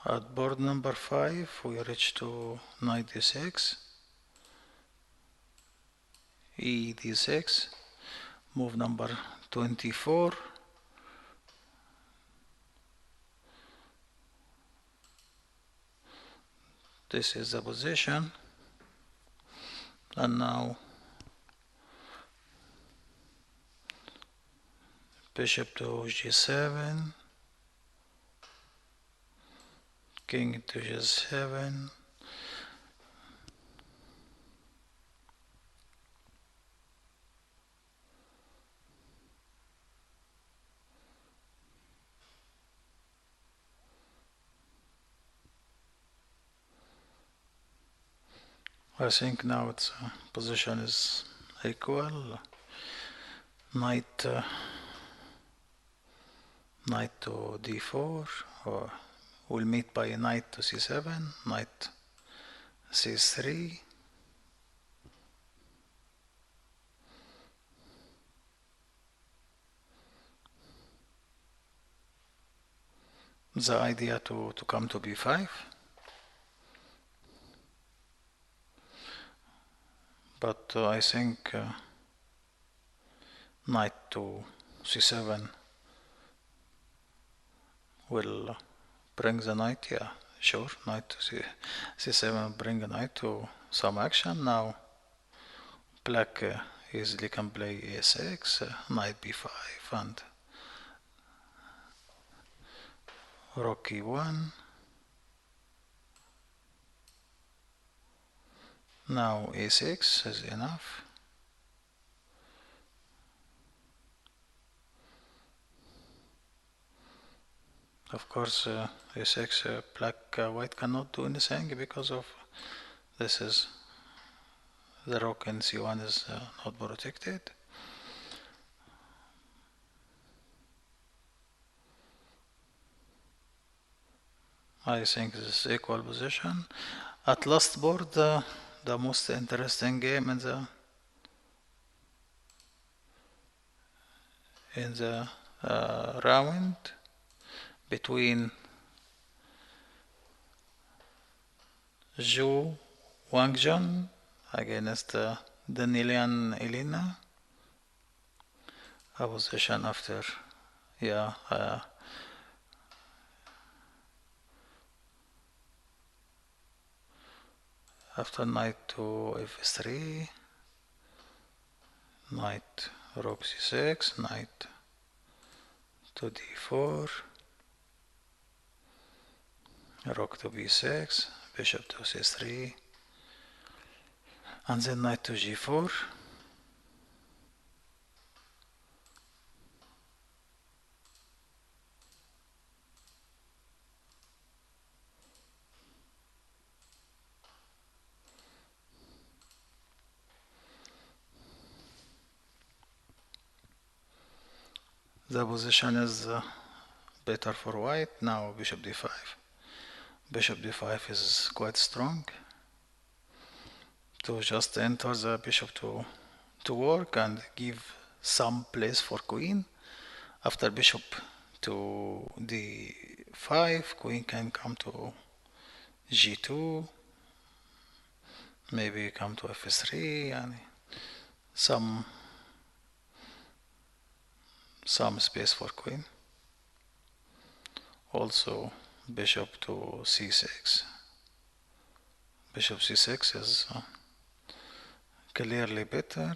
At board number 5, we reach to knight d6, e d6, move number 24. This is the position, and now bishop to g7, king to g7, I think now its position is equal. Knight to d4, or we'll meet by knight to c7, knight c3, the idea to come to b5, but I think knight to c7 will bring the knight. Yeah, sure, knight to c7 bring a knight to some action. Now black easily can play a6, knight b5, and rook e1. Now a6 is enough. Of course, a6 black white cannot do anything because of this is the rook in c1 is not protected. I think this is equal position. At last board, the most interesting game in the round between Zhou Wangjun against Danilian Elena. A position after, yeah, after knight to f3, knight rook c6, knight to d4, rook to b6, bishop to c3, and then knight to g4. The position is better for white. Now bishop d5. Bishop d5 is quite strong to just enter the bishop to work and give some place for queen. After bishop to d5, queen can come to g2, maybe come to f3, and some space for queen. Also bishop to c6. Bishop c6 is clearly better.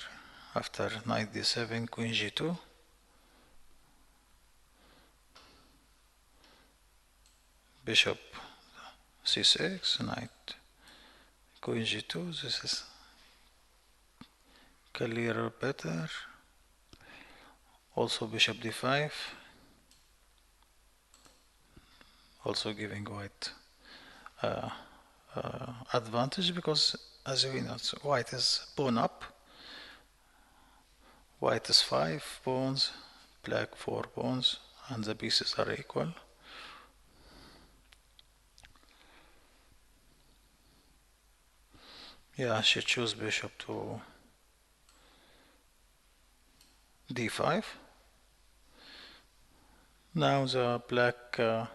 After knight d7, queen g2. Bishop c6, knight, queen g2. This is clearer better. Also bishop d5. Also giving white advantage because, as we know, white is pawn up. White is 5 pawns, black 4 pawns, and the pieces are equal. Yeah, she chose bishop to d5. Now the black I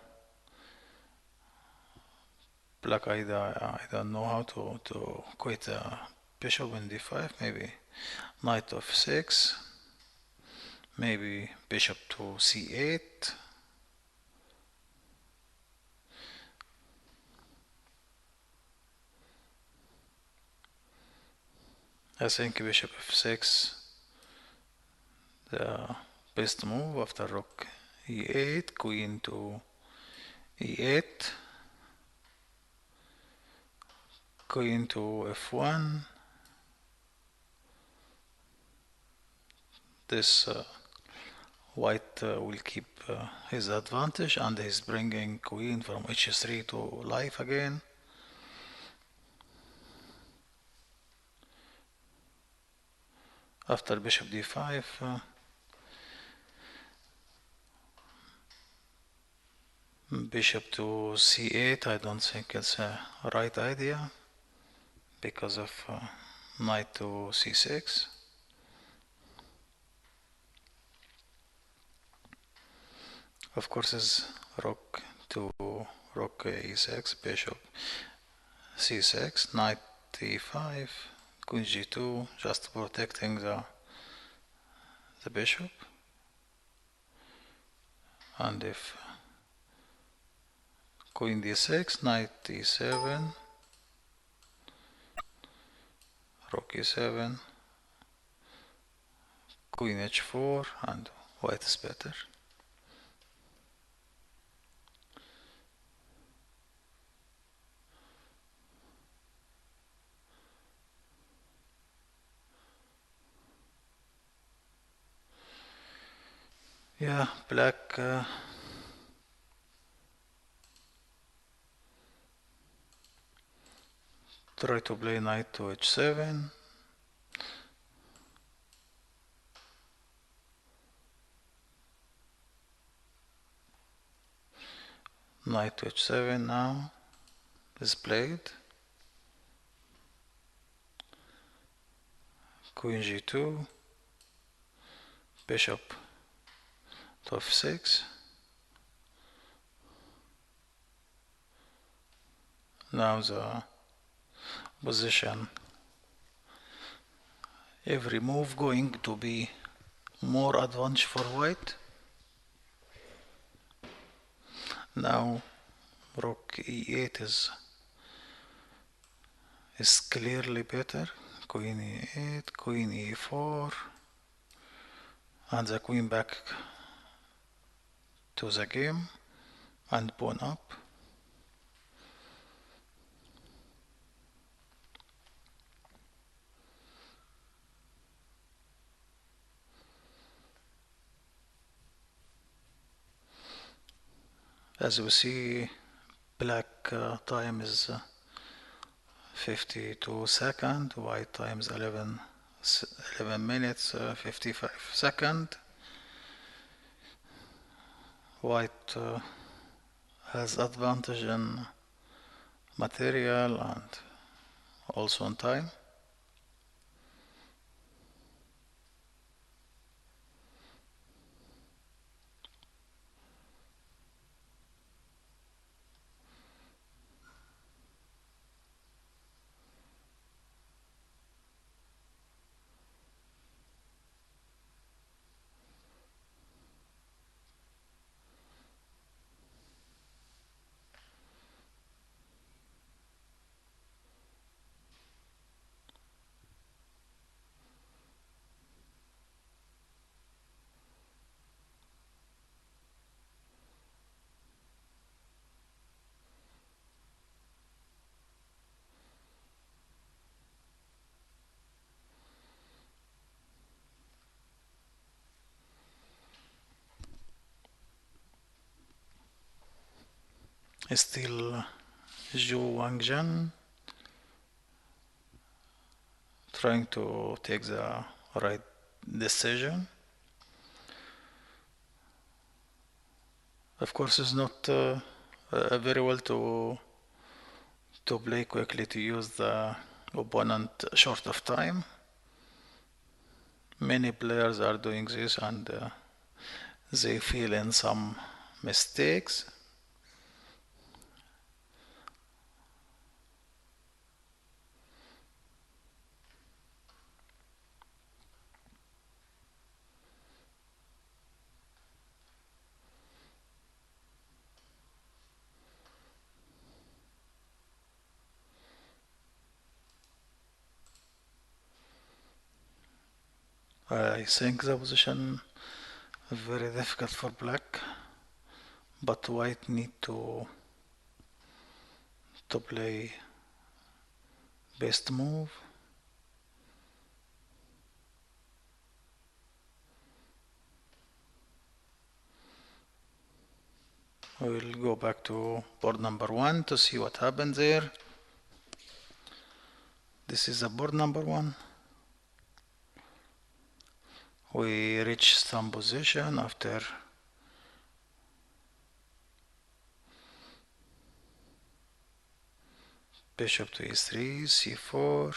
don't know how to quit bishop in d5. Maybe knight to f6. Maybe bishop to c8. I think bishop f6 the best move after rook e8, queen to e8, queen to f1. This white will keep his advantage, and he's bringing queen from h3 to life again. After bishop d5, bishop to c8, I don't think it's a right idea because of knight to c6. Of course, is rook to rook e6, bishop c6, knight e5, queen g2, just protecting the bishop. And if queen d6, knight e7, rook e7, queen h4, and white is better. Yeah, black try to play knight to h7. Knight to h7 now is played. Queen g2, bishop to f6. Now the position, every move going to be more advantage for white. Now rook e8 is clearly better. Queen e8, queen e4, and the queen back to the game and pawn up. As we see, black time is 52 seconds, white time is 11 minutes 55 seconds. White has advantage in material and also in time. Still Zhou Wangzhen trying to take the right decision. Of course, it's not very well to play quickly to use the opponent short of time. Many players are doing this and they feel in some mistakes. I think the position is very difficult for black, but white need to play best move. We'll go back to board number 1 to see what happened there. This is the board number 1. We reach some position after bishop to e3, c4,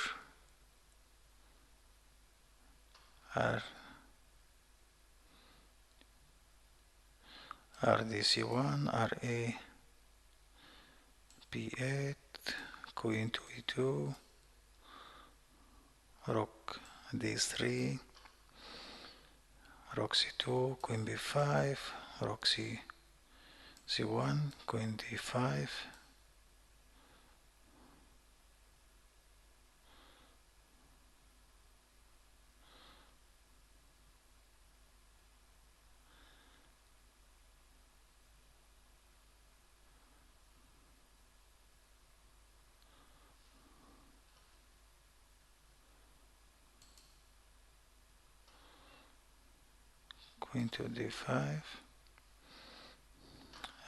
rdc1, ra b8, queen to e2, rook d3, rook c2, queen b5, rook c1, queen d5, queen to d5,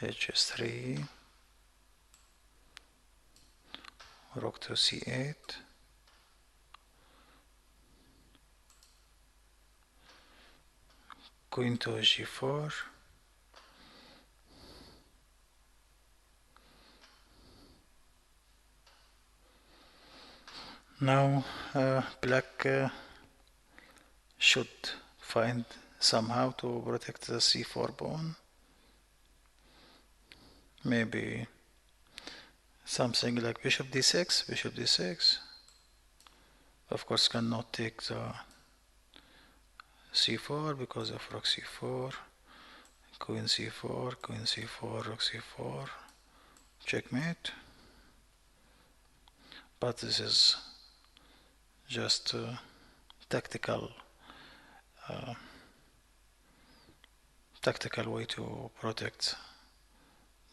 h3, rook to c8, queen to g4, now black should find somehow to protect the c4 pawn. Maybe something like bishop d6, bishop d6. Of course cannot take the c4 because of rook c4, queen c4, queen c4, rook c4, checkmate. But this is just tactical way to protect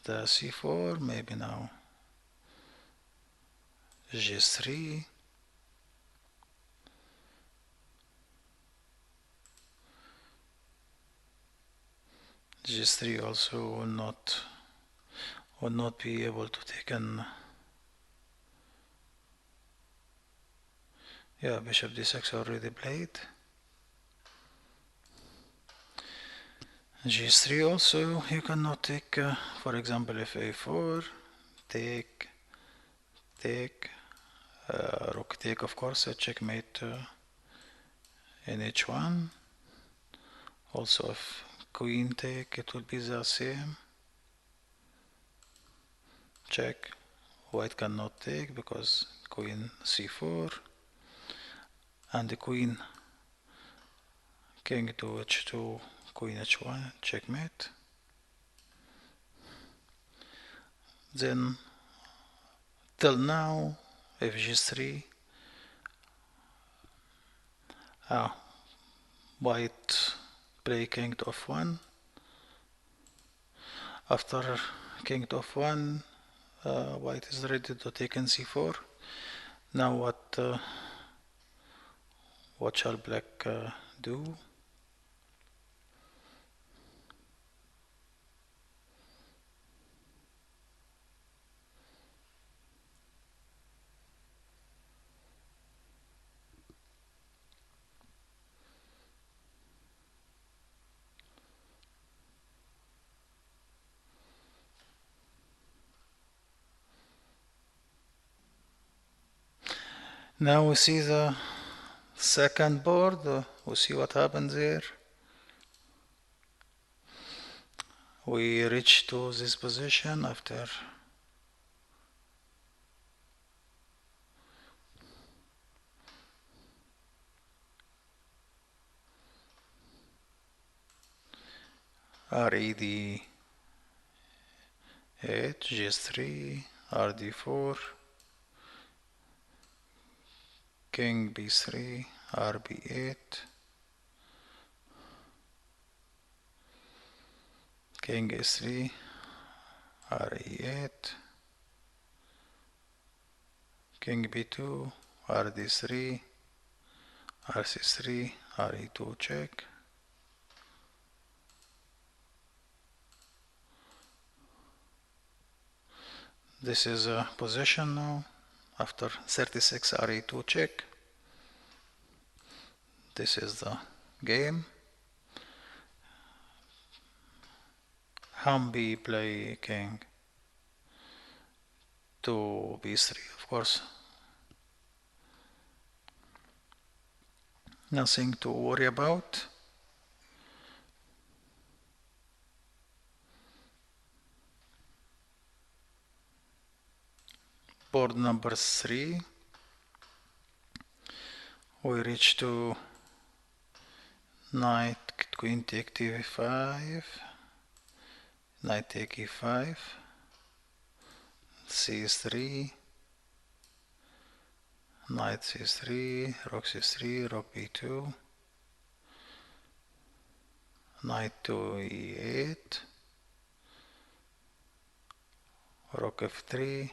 the c4. Maybe now g3, g3 also will not be able to take an bishop d6 already played. g3 also you cannot take, for example, if a4, take, rook take, of course, a checkmate in h1. Also if queen take, it will be the same. Check, white cannot take because queen c4, and the queen, king to h2, queen h1, checkmate. Then till now if g3, white play king to f1. After king to f1, white is ready to take in c4. Now what shall black do? Now we see the second board. We see what happened there. We reach to this position after Red8, G3, Rd4, King B3, Rb8, King A3, Re8, King B2, Rd3, Rc3, Re2 check. This is a position now after 36 Re2 check. This is the game. Hambi play king to b3, of course. Nothing to worry about. board number 3. We reach to knight, queen take d5, knight take e5, c3, knight c3, rook c3, rook b2, knight to e8, rook f3,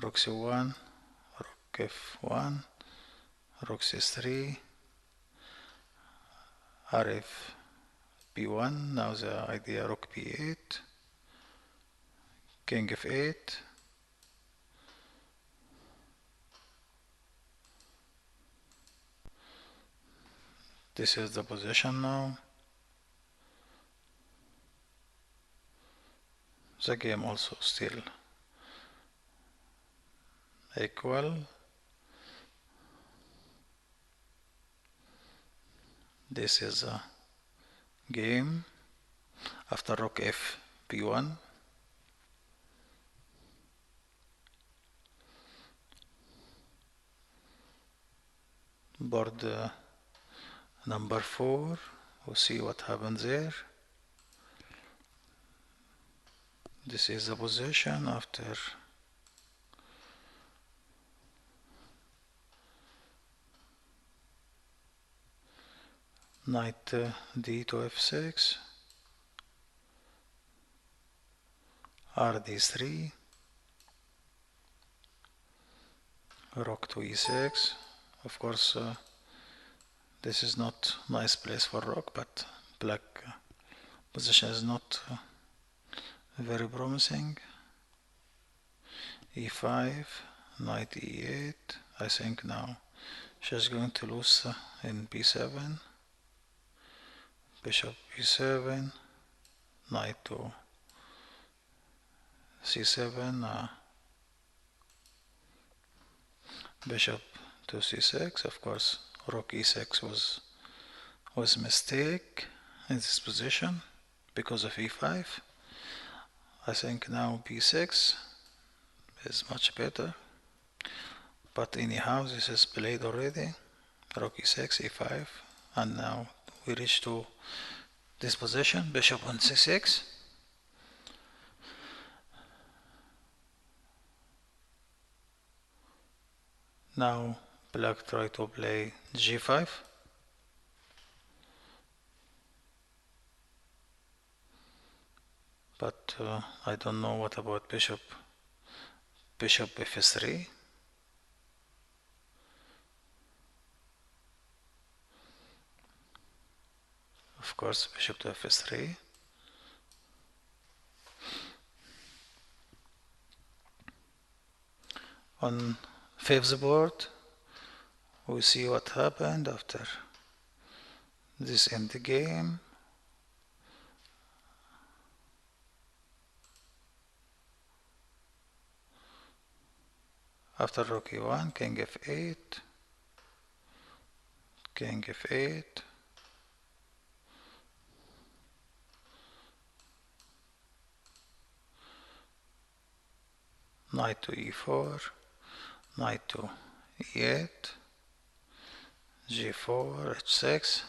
rook c1, rook f1, rook c3, rf b1. Now the idea rook b8, king f8, this is the position now. The game also still equal. This is a game after rook f b1. Board number 4. We'll see what happens there. This is the position after knight d to f6, rd3, rook to e6. Of course, this is not nice place for rook, but black position is not very promising. e5, knight e8. I think now she's going to lose in b7, bishop b7, knight to c7, bishop to c6. Of course, rook e6 was mistake in this position because of e5. I think now b6 is much better, but anyhow this is played already. Rook e6, e5, and now we reach to this position, bishop on c6. Now black try to play g5. But I don't know what about bishop f3. Of course, bishop to f3. On fifth board, we see what happened after this end game. After rook e1, king f8, king f8, knight to e4, knight to e8, g4, h6,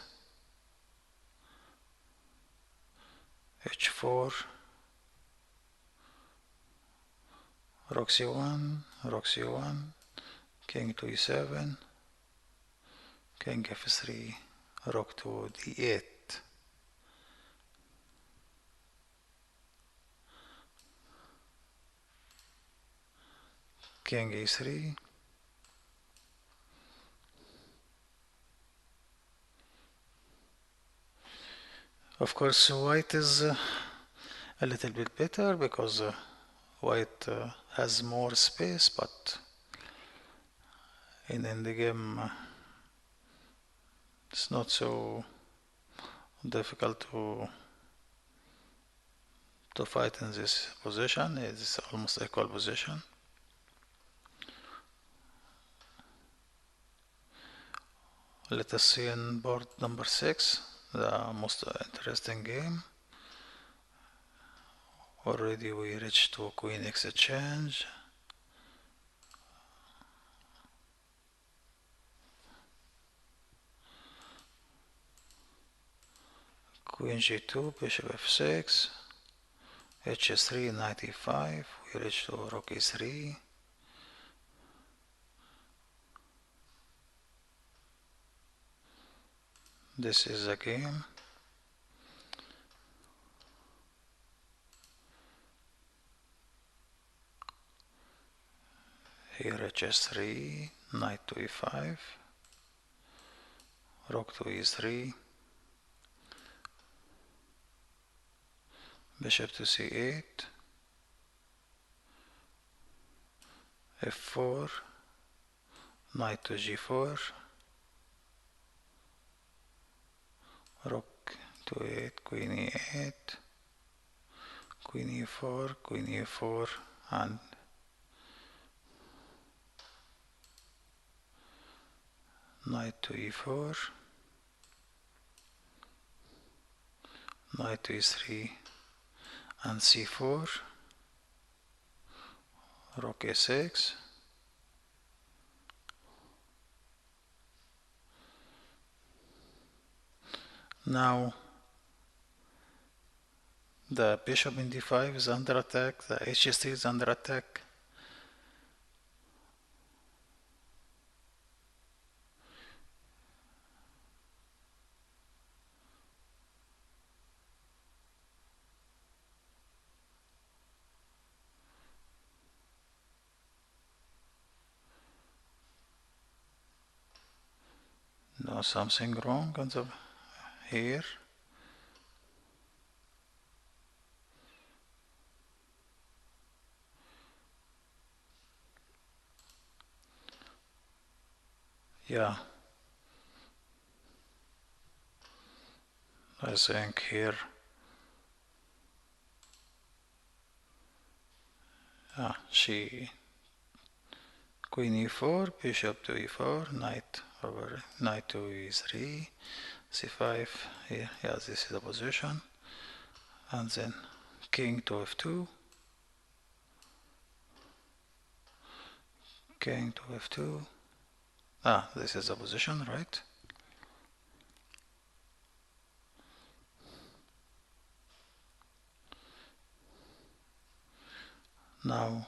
h4, rook c1, rook c1, king to e7, king f3, rook to d8. King e3, of course white is a little bit better because white has more space, but in the game it's not so difficult to fight in this position. It's almost equal position. Let us see in board number 6, the most interesting game. Already we reached to queen exchange. Queen g2, bishop f6, h3, knight e5, we reach to rook e3. This is the game. Here h3, knight to e5, rook to e3, bishop to c8, f4, knight to g4, rook to 8, queen e8, queen e4, queen e4, and knight to e4, knight to e3, and c4, rook a6, now the bishop in d5 is under attack, the h3 is under attack. No, something wrong on the here. Yeah, I think here. She queen e4, bishop to e4, knight over knight to e3, c5 here. Yeah, this is the position, and then king to f2, king to f2. This is the position, right? Now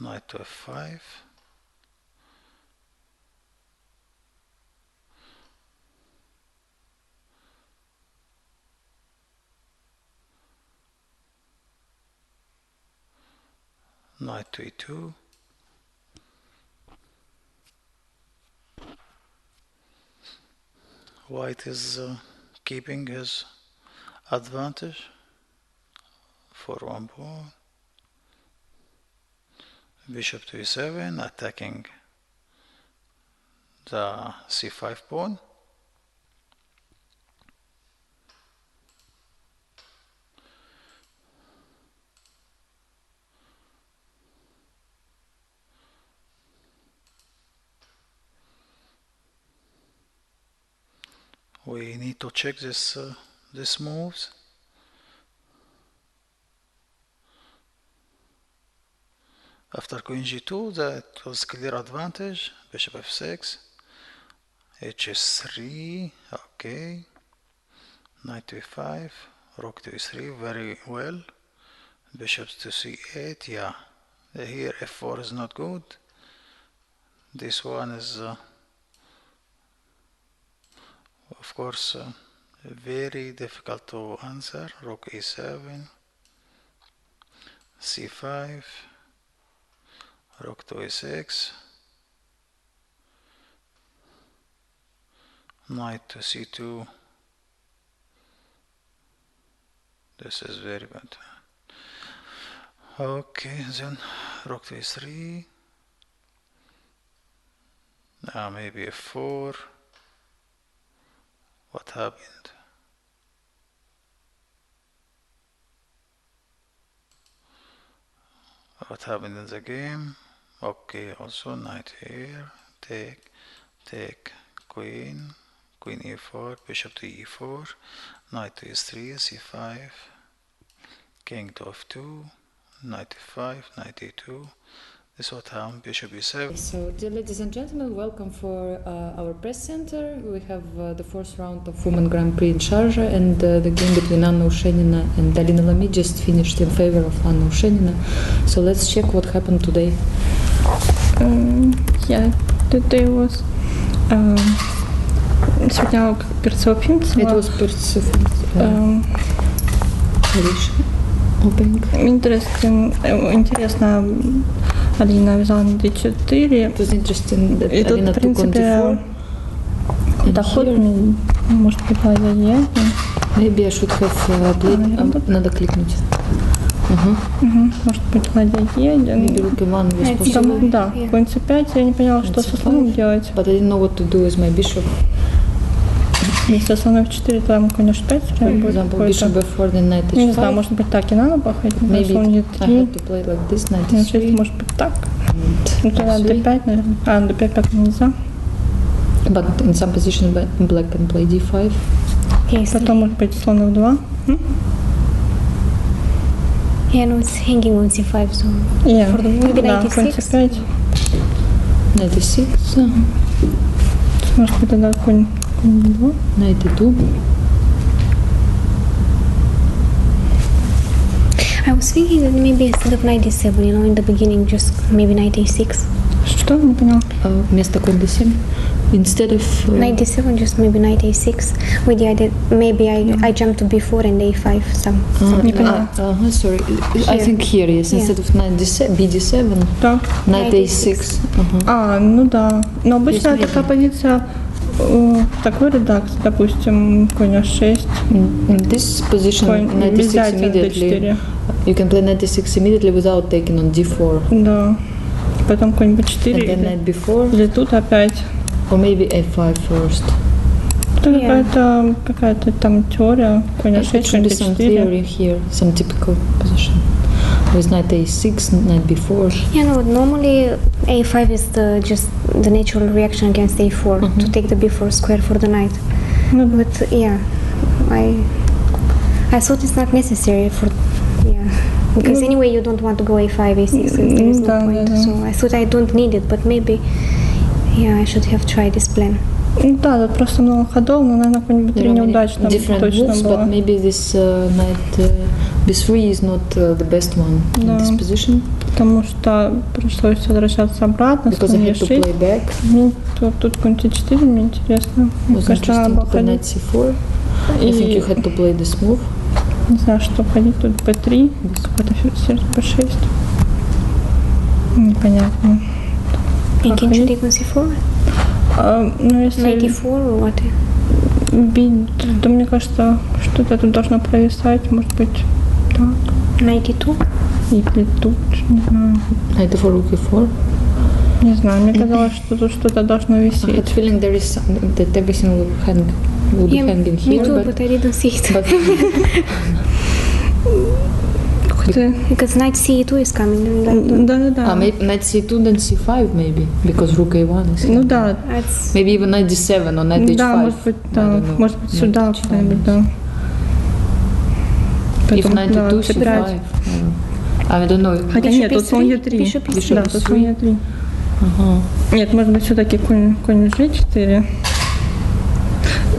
knight to f5, knight to e2, white is keeping his advantage for one pawn, bishop to e7, attacking the c5 pawn. We need to check this moves. After queen g2, that was clear advantage. Bishop f6, h3, okay. Knight to e5, rook to e3, very well. Bishop to c8, yeah. Here f4 is not good. This one is, of course, very difficult to answer. Rook e7, c5, rook to a6, knight to c2. This is very bad. Okay, then rook to a3. Now maybe f4. What happened? What happened in the game? Okay, also knight here. Take, queen e4, bishop to e4, knight to e3, c5, king to f2, knight e5, knight e2. This is what happened, bishop e7. So, dear ladies and gentlemen, welcome for our press center. We have the fourth round of Women Grand Prix in Sharjah, and the game between Anna Ushenina and Alina Lamy just finished in favor of Anna Ushenina. So let's check what happened today. Today was сегодня перцовпинц. It was Интересно, Алина взяла на d4. It was interesting that И тут, Alina в took on принципе, d4. доход может быть ладья. Maybe I should have played. Надо кликнуть. Может быть ладья Maybe rook e1 was possible. Да, конь c5, я не поняла, что со слоном делать. But I didn't know what to do with my bishop. Если слон f4, то ему конь h5 For example, bishop f4, then knight h5. Не знаю, может быть так и надо походить. Maybe слон I e3. had to play like this, knight h3. Может быть так. Ну тогда d5, наверное. d5 так нельзя. But in some position black can play d5. Потом может быть слон f2. Yeah, no, it's hanging on c5, so Yeah. for the maybe Да, конь 96. c5. Knight e6. Может быть тогда конь e2. Knight e2. I was thinking that maybe instead of knight d7, in the beginning, just maybe knight a6. Что? Не поняла. Вместо конь d7. Instead of Knight d7, just maybe knight a6, with the idea maybe I jump to b4 and a5, something like that. Sorry. I think here, yes. Instead of knight d7, bd7, Да. knight a6. Ну да. Но обычно Yes, такая maybe. позиция в такой редакции, допустим, конь h6, In this position, конь knight без d6 взятия immediately. d4. You can play knight d6 immediately without taking on d4. Да. Потом конь And b4 then knight b4, или тут опять. or maybe a5 first. Это Yeah. какая-то там теория. Конь It h6, should конь be some b4. theory here, some typical position. With knight a6, knight b4. Yeah, no, normally a5 is just the natural reaction against a4 to take the b4 square for the knight. Ну, But yeah, I thought it's not necessary because anyway you don't want to go a5, a6, there is no Да, point. да, да. So I thought I don't need it, but maybe I should have tried this plan. да, тут просто много ходов, но, наверное, конь b3 There are many неудачно different точно moves, было. but maybe this knight b3 is not the best one in Да. this position, Потому что пришлось возвращаться обратно, с because I конь had to e6. play back. Мне тут конь c4, мне интересно. Мне Was кажется, надо interesting было to play knight ходить. c4. I think you had to play this move. Не знаю, что ходить. Тут b3, какой-то ферзь b6. Непонятно. And king should ходить? take on c4? Ну, если Knight e4 or what? бить, то мне кажется, что-то тут должно провисать. Может быть, так. Knight e2? Или тут, не знаю. Knight e4, rook e4. Не знаю, мне казалось, что тут что-то должно I висеть. had feeling there is something that everything would be hanging Me here, too, but I didn't see it. but Ух ты. Because knight c2 is coming. And Да-да-да. maybe knight c2 then c5 maybe, because rook a1 is Ну here. да. that's Maybe even knight d7 or knight h5. Да, может быть, I да. don't know. Может быть, Knight сюда h5. куда-нибудь, да. If Потом, knight да, e2, c5. c5. I don't know. Хотя Bishop нет, тут слон e3. e3. Bishop e3. Да, тут слон e3. Ага. Нет, может быть, все-таки конь g4.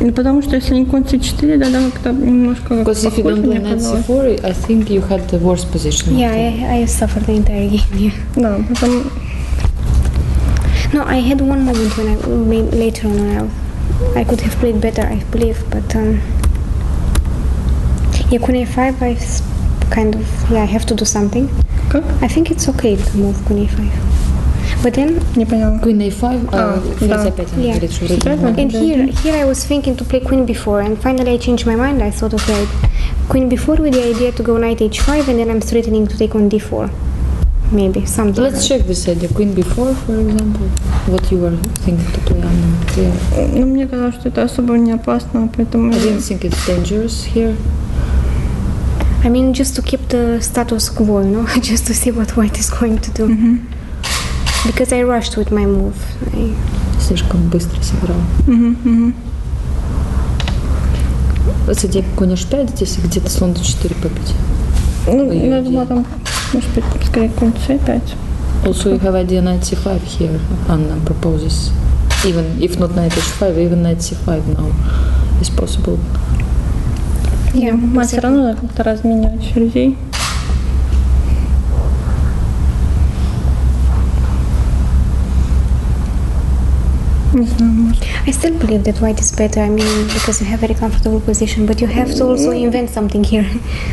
Ну, потому что если не конь c4, да, как-то немножко Because if you похоже, don't play мне knight казалось. c4, I think you had the worst position. I suffered the entire game. Yeah. Да, потом No, I had one moment when maybe later on I could have played better, I believe, but queen a5, I have to do something. как? I think it's okay to move queen a5. But then, Не поняла. Queen a5, ферзь да. опять она Yeah. говорит, что Опять вроде надо? and here I was thinking to play queen b4, and finally I changed my mind. I thought, okay, queen b4 with the idea to go knight h5, and then I'm threatening to take on d4. Maybe something. Let's check this idea. Queen b4, for example. What you were thinking to play on here. Ну, мне казалось, что это особо не опасно, поэтому... I didn't think it's dangerous here. I mean, just to keep the status quo, just to see what white is going to do. because I rushed with my move. Слишком быстро сыграл. Где конь h5, здесь где-то слон d4 победить. Ну, Ой, я думала, там, может быть, скорее конь c5. Also, you have idea knight c5 here. Anna proposes, even if not knight h5, even knight c5 now is possible. Yeah, Мать все равно надо как-то разменивать ферзей. Не знаю, может. I still believe that white is better. I mean, because you have a very comfortable position, but you have to also invent something here.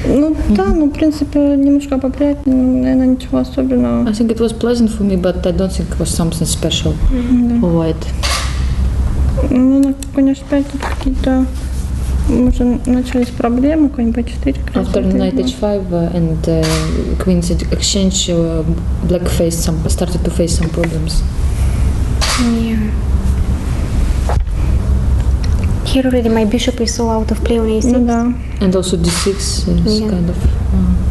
Ну да, ну в принципе немножко попрять, наверное, ничего особенного. I think it was pleasant for me, but I don't think it was something special for white. Ну, на конь h5 тут какие-то уже начались проблемы, конь b4. After knight h5 and queen's exchange, black started to face some problems. Yeah. Here already my bishop is so out of play on a6. Ну да. And also d6 is Yeah. kind of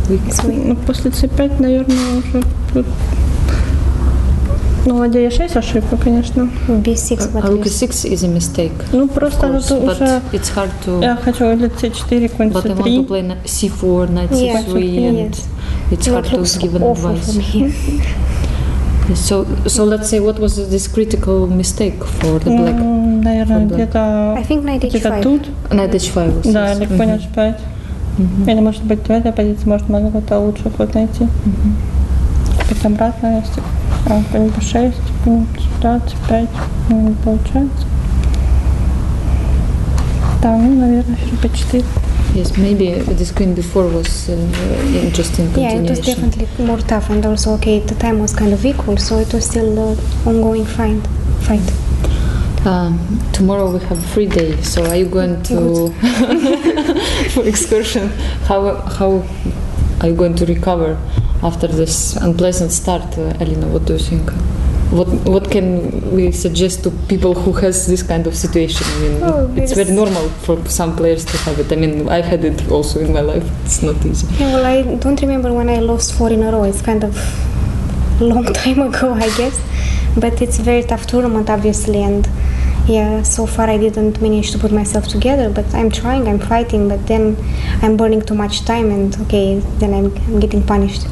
weak. It's weak. Ну, после c5, наверное, уже тут... Ну, ладья e6 ошибка, конечно. B6, but Rook with- e6 is a mistake, Ну, of просто course, тут but уже... it's hard to... Я хочу или c4, конь But I want to c3. play c4, knight Yeah, c3, and yes. it's That hard to looks give an awful advice. for me. So let's say, what was this critical mistake for the black? Наверное, for black. где-то... I think knight Где-то h5. тут. Knight h5 was Да, this. или конь h5. Или, может быть, в этой позиции, может, могу какой-то лучший ход найти. Теперь обратно, если... конь b6, конь сюда, c5. Ну, не получается. Да, ну, наверное, ферзь b4. Yes, maybe this queen before was interesting Yeah, it was continuation. definitely more tough, and also okay, the time was kind of equal, so it was still ongoing fight. Tomorrow we have a free day, so are you going to for excursion? How are you going to recover after this unpleasant start, Alina? What do you think? What can we suggest to people who has this kind of situation? I mean, Oh, it's yes. very normal for some players to have it. I mean, I had it also in my life. It's not easy. Yeah, well, I don't remember when I lost 4 in a row. It's kind of long time ago, I guess. But it's a very tough tournament, obviously, and yeah, so far I didn't manage to put myself together. But I'm trying, I'm fighting, but then I'm burning too much time, and okay, then I'm getting punished.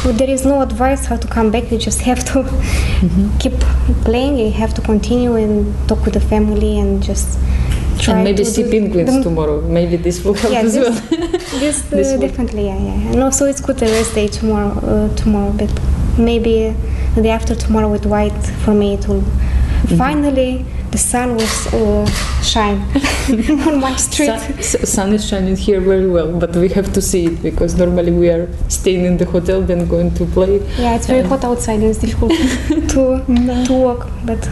But there is no advice how to come back. You just have to keep playing. You have to continue and talk with the family and just try And maybe to see do penguins the- tomorrow. Maybe this will help Yeah, as well. this This will- definitely, yeah. And also it's good a rest day tomorrow, but maybe the day after tomorrow with white, for me it will finally the sun will shine on my street. Sun is shining here very well, but we have to see it because normally we are staying in the hotel, then going to play. Yeah, it's very hot outside and it's difficult to walk, but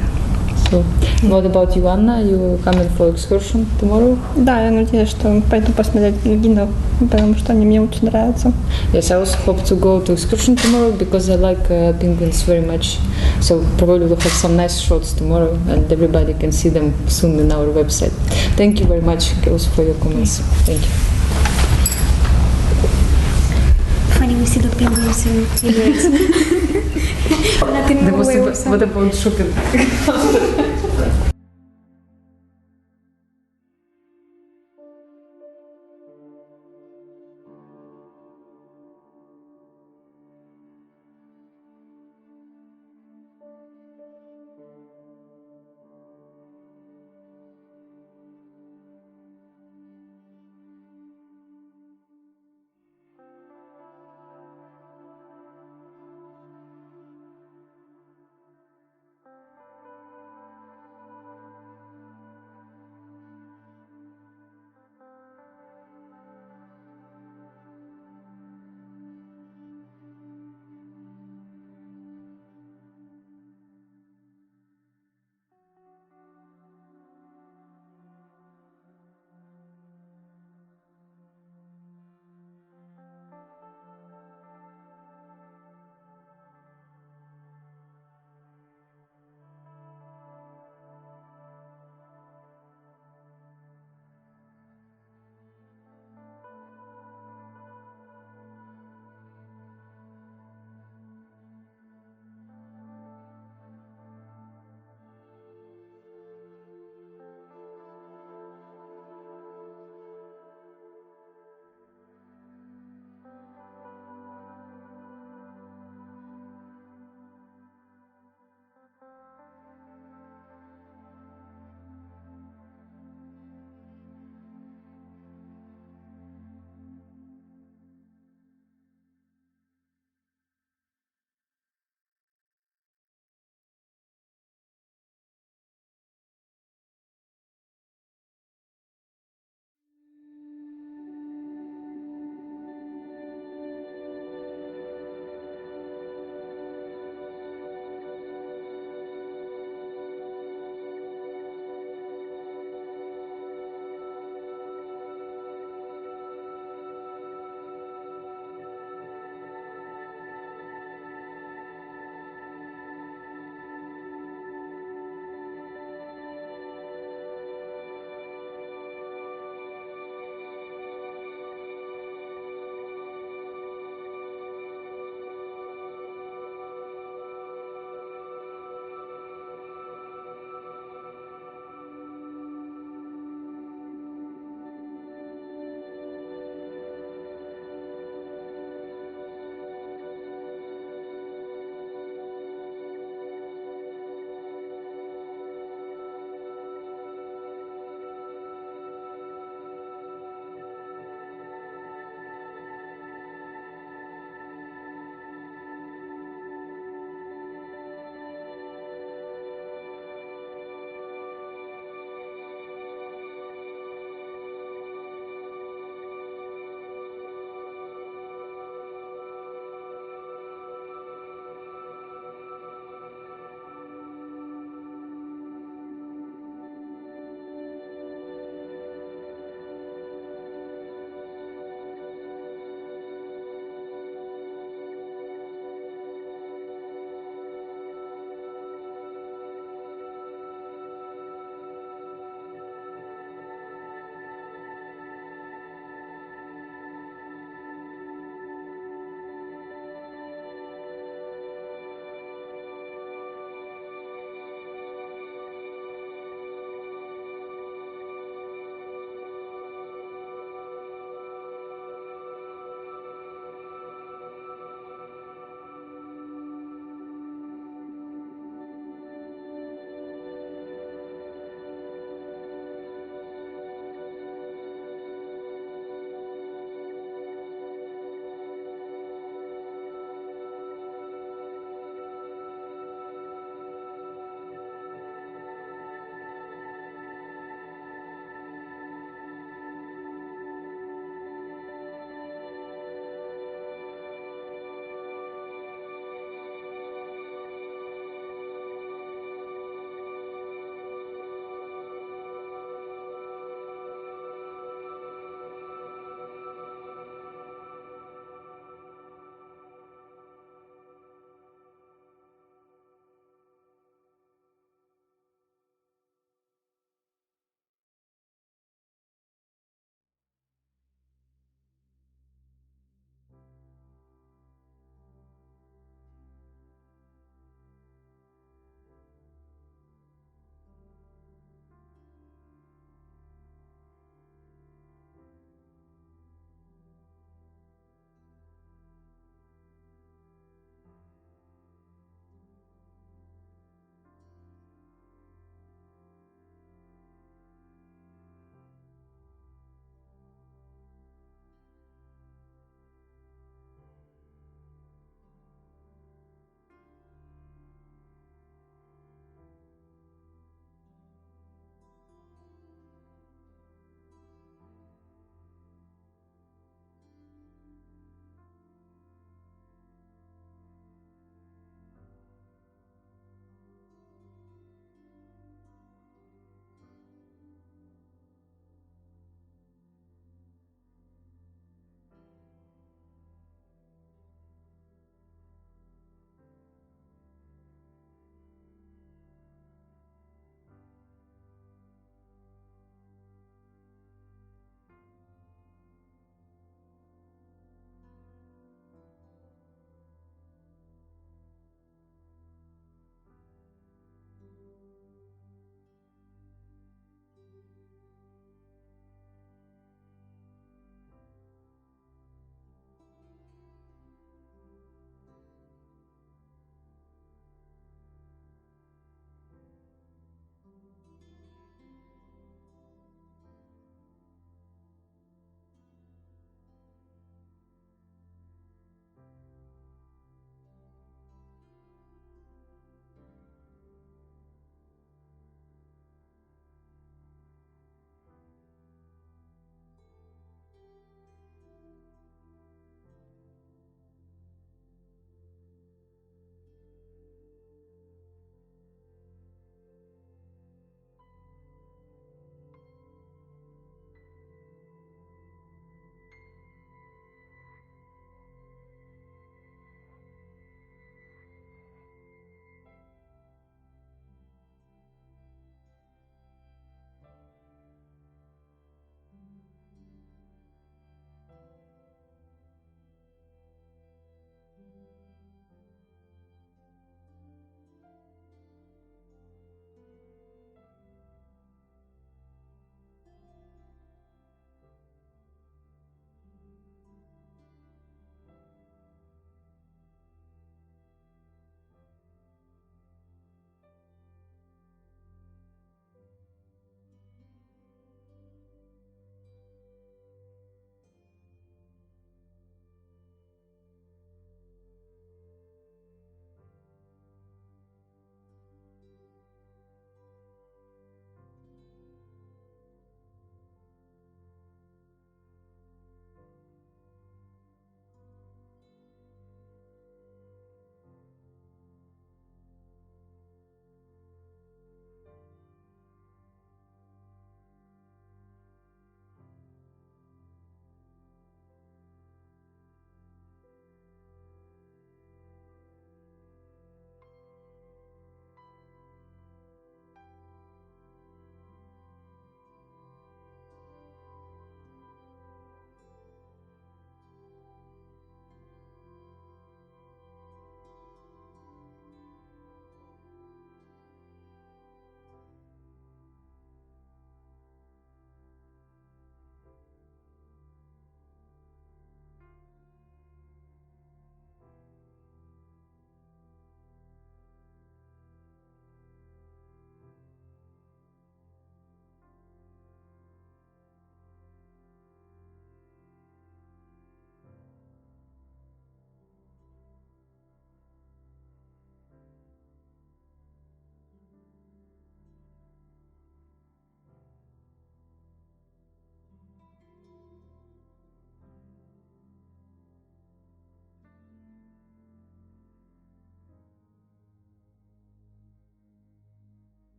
So, what about you, Anna? You coming for excursion tomorrow? Да, я надеюсь, что пойду посмотреть пингвинов, потому что они мне очень нравятся. Yes, I also hope to go to excursion tomorrow because I like penguins very much. So probably we'll have some nice shots tomorrow, and everybody can see them soon in our website. Thank you very much, girls, for your comments. Thank you. funny we see the penguins in Emirates. Not in Norway or something. What about shopping?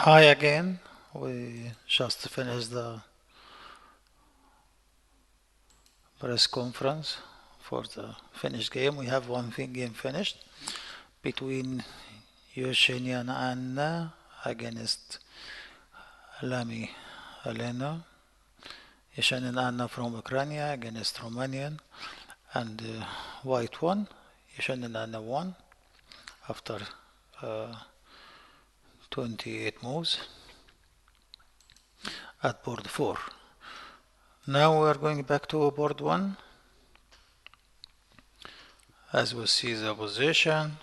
Hi again. We just finished the press conference for the finished game. We have one game finished between Yevgenia and Anna against Lami Elena. Yevgenia and Anna from Ukraine against Romanian, and white won. Yevgenia and Anna won after 28 moves at board 4. Now we are going back to board 1. As we see the position,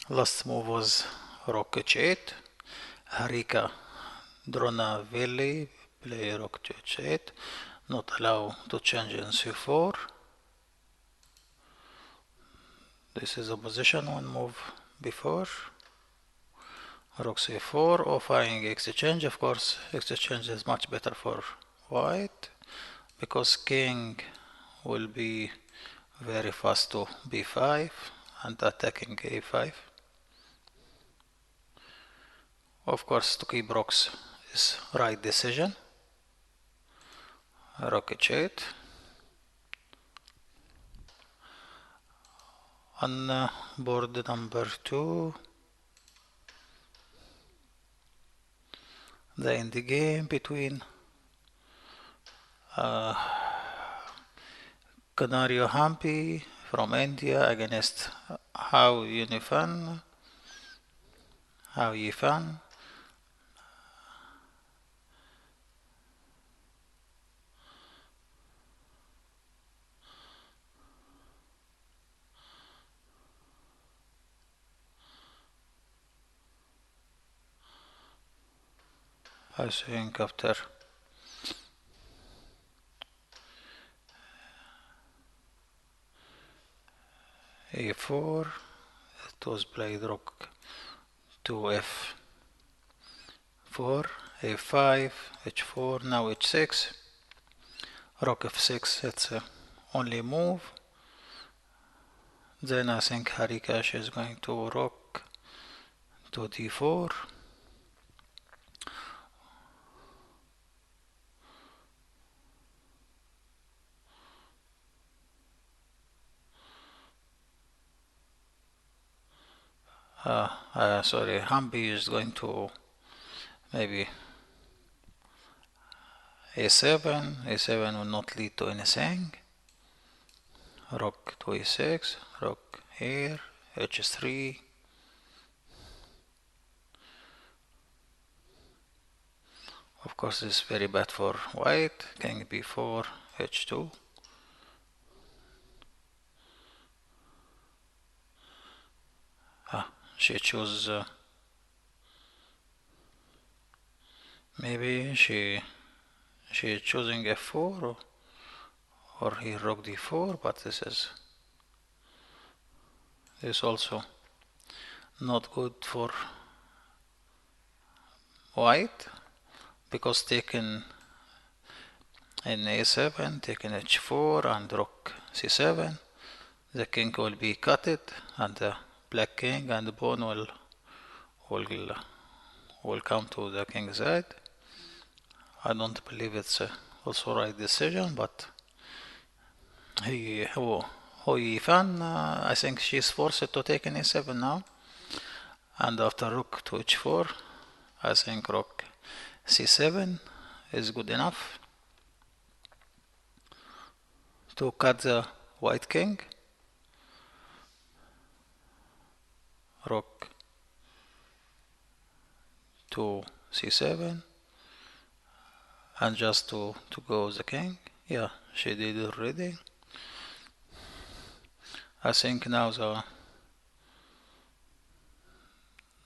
last move was rook h8. Harika Dronavelli play rook to h8, not allow to change in c4. This is a position one move before. Rook c4, offering exchange. Of course, exchange is much better for white because king will be very fast to b5 and attacking a5. Of course, to keep rooks is right decision. Rook h8. On board number 2, the end game between Canario Hampi from India against Hao Yifan. I think after a4 it was played rook to f4, a5, h4, now h6, rook f6, it's the only move. Then I think Harikash is going to rook to d4. Sorry, Hampi is going to maybe a7. a7 will not lead to anything. Rook to e6, rook here, h3. Of course, this is very bad for white. King b4, h2. She chose maybe she is choosing f4 or he rook d4, but this is also not good for white because taken in a7, taken h4 and rook c7, the king will be cutted and the black king and the pawn will come to the king's side. I don't believe it's also right decision, but Hou Yifan, I think she's forced to take an a7 now, and after rook to h4, I think rook c7 is good enough to cut the white king. Rook to c7 and just to go the king. Yeah, she did it already. I think now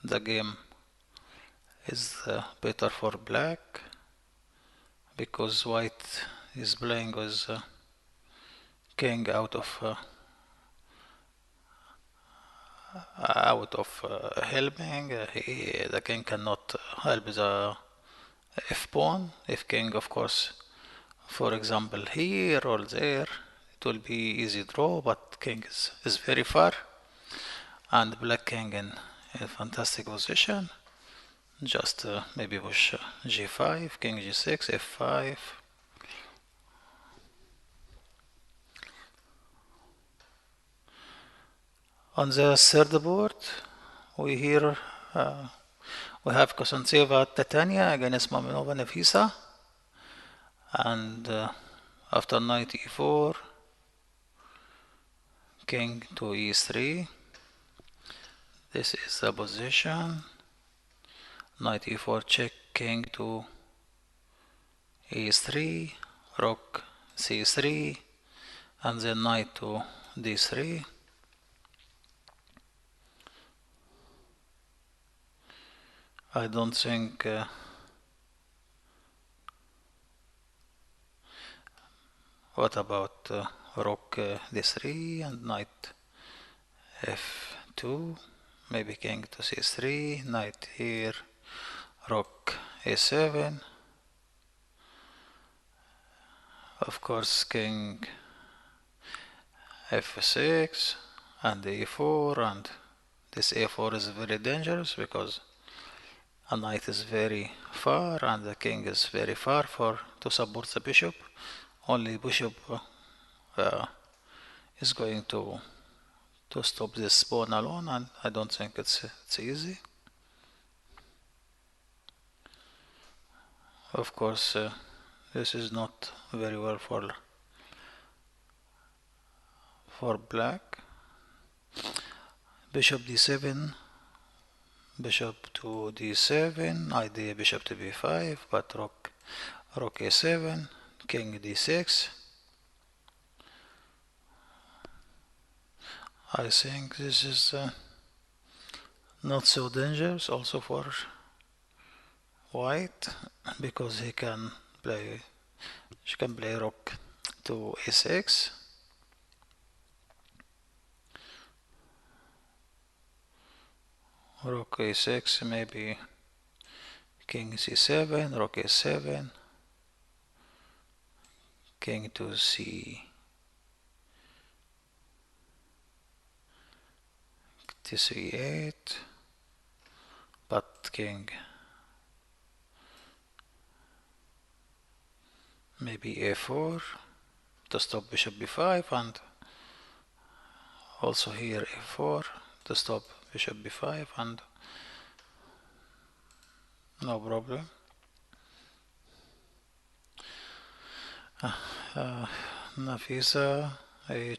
the game is better for black because white is playing with king out of helping. The king cannot help the f pawn. If king, of course, for example here or there, it will be easy draw, but king is very far. and black king in a fantastic position. Just maybe push g5, king g6, f5. On the third board, we here we have Kosantseva Titania against Maminova Nafisa, and after knight e4, king to e3. This is the position. Knight e4 check, king to e3, rook c3, and then knight to d3. I don't think what about rook d3 and knight f2, maybe king to c3, knight here, rook a7, of course king f6 and e4, and this a4 is very dangerous because a knight is very far and the king is very far to support the bishop. Only bishop is going to stop this pawn alone, and I don't think it's easy. Of course, this is not very well for black. Bishop d7, bishop to d7, idea bishop to b5, but rook a7, king d6. I think this is not so dangerous also for white, because she can play rook to a6. Rook a6, maybe king c7, rook a7, king to c8, but king maybe a4 to stop bishop b5, and also here a4 to stop bishop b5, and no problem. Nafisa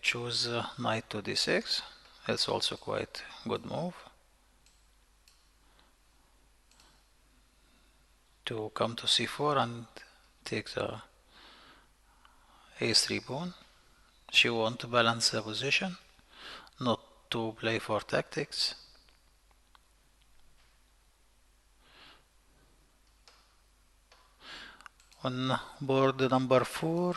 choose knight to d6. It's also quite good move to come to c4 and take the a3 pawn. She wants to balance the position, not to play for tactics. On board number 4,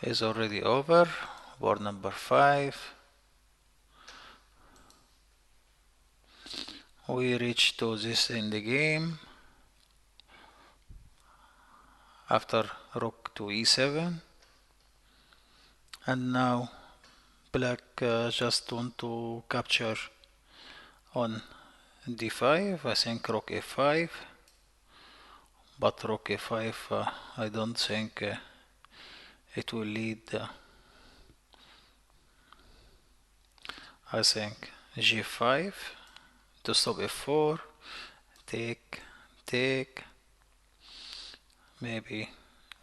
is already over. Board number 5, we reach to this in the game after rook to e7, and now black just want to capture on d5. I think rook a5, but rook a5 I don't think it will lead. I think g5 to stop f4, take, maybe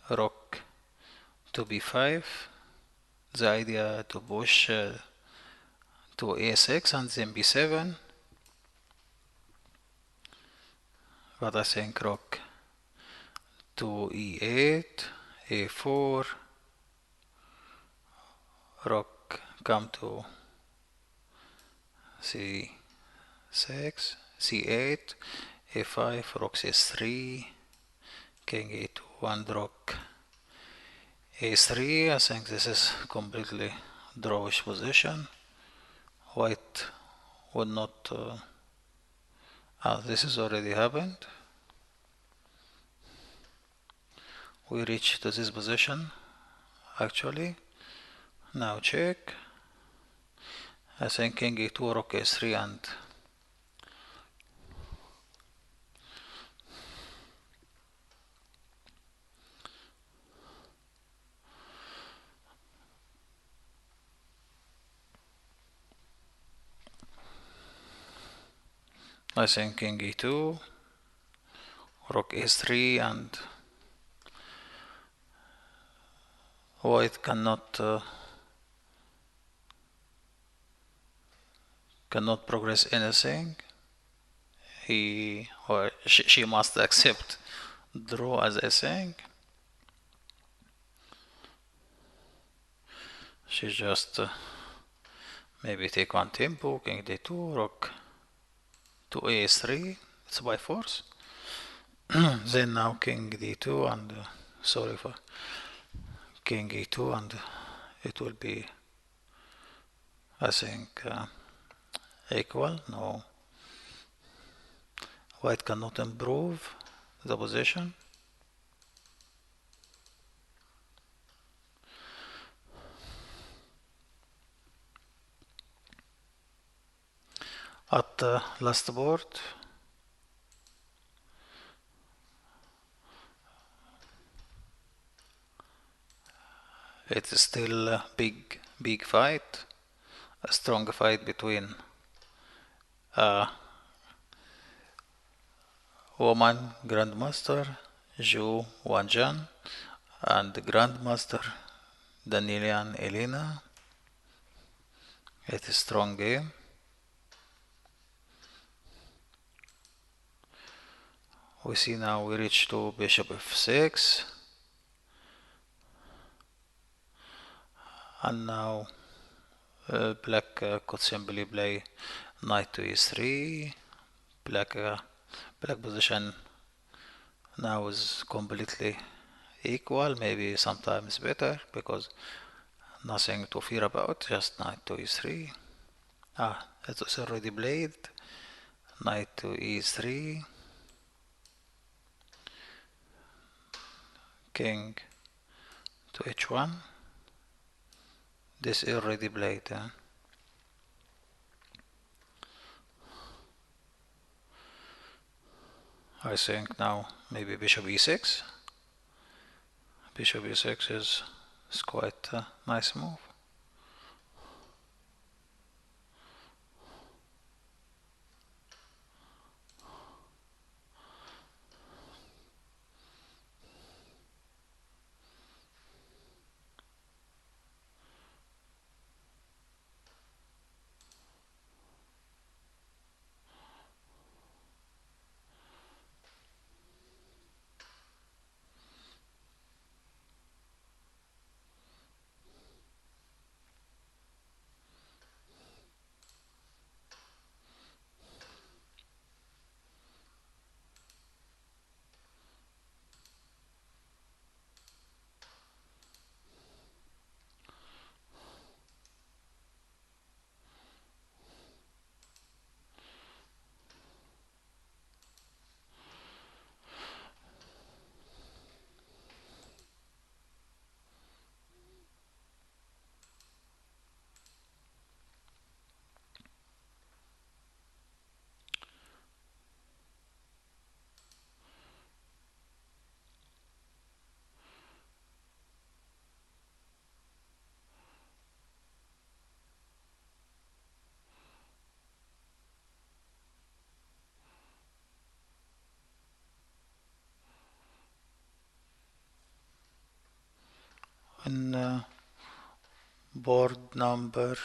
rook to b5. The idea to push to a6 and then b7, but I think rook to e8, a4, rook come to c6, c8, a5, rook c3, king e2, and rook a3. I think this is completely drawish position. White would not this is already happened. We reach to this position actually, Now check. I think king e2, rook a3, and I think king e2, rook a3, and white cannot progress anything. He or she must accept draw, as I think. She just maybe take one tempo, king d2, rook to a3. It's by force. Then now king d2 and sorry for king e2, and it will be, I think, equal. No, white cannot improve the position. At the last board, it is still a big fight, a strong fight between woman grandmaster Zhu Wanzhan and the grandmaster Danilian Elena. It is a strong game. We see now we reach to bishop f6, and now black could simply play knight to e3. Black position now is completely equal, maybe sometimes better, because nothing to fear about, just knight to e3. It was already played. Knight to e3, king to h1. This is already played. I think now maybe bishop e6. Bishop e6 is quite a nice move. In board number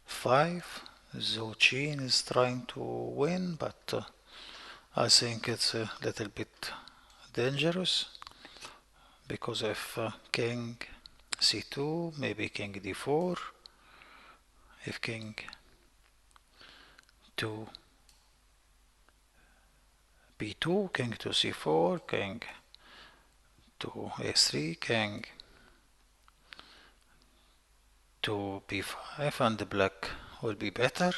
5, Zhou Qin is trying to win, but I think it's a little bit dangerous, because if king c2, maybe king d4, if king to b2, king to c4, king to a3, king to b5, and the black will be better.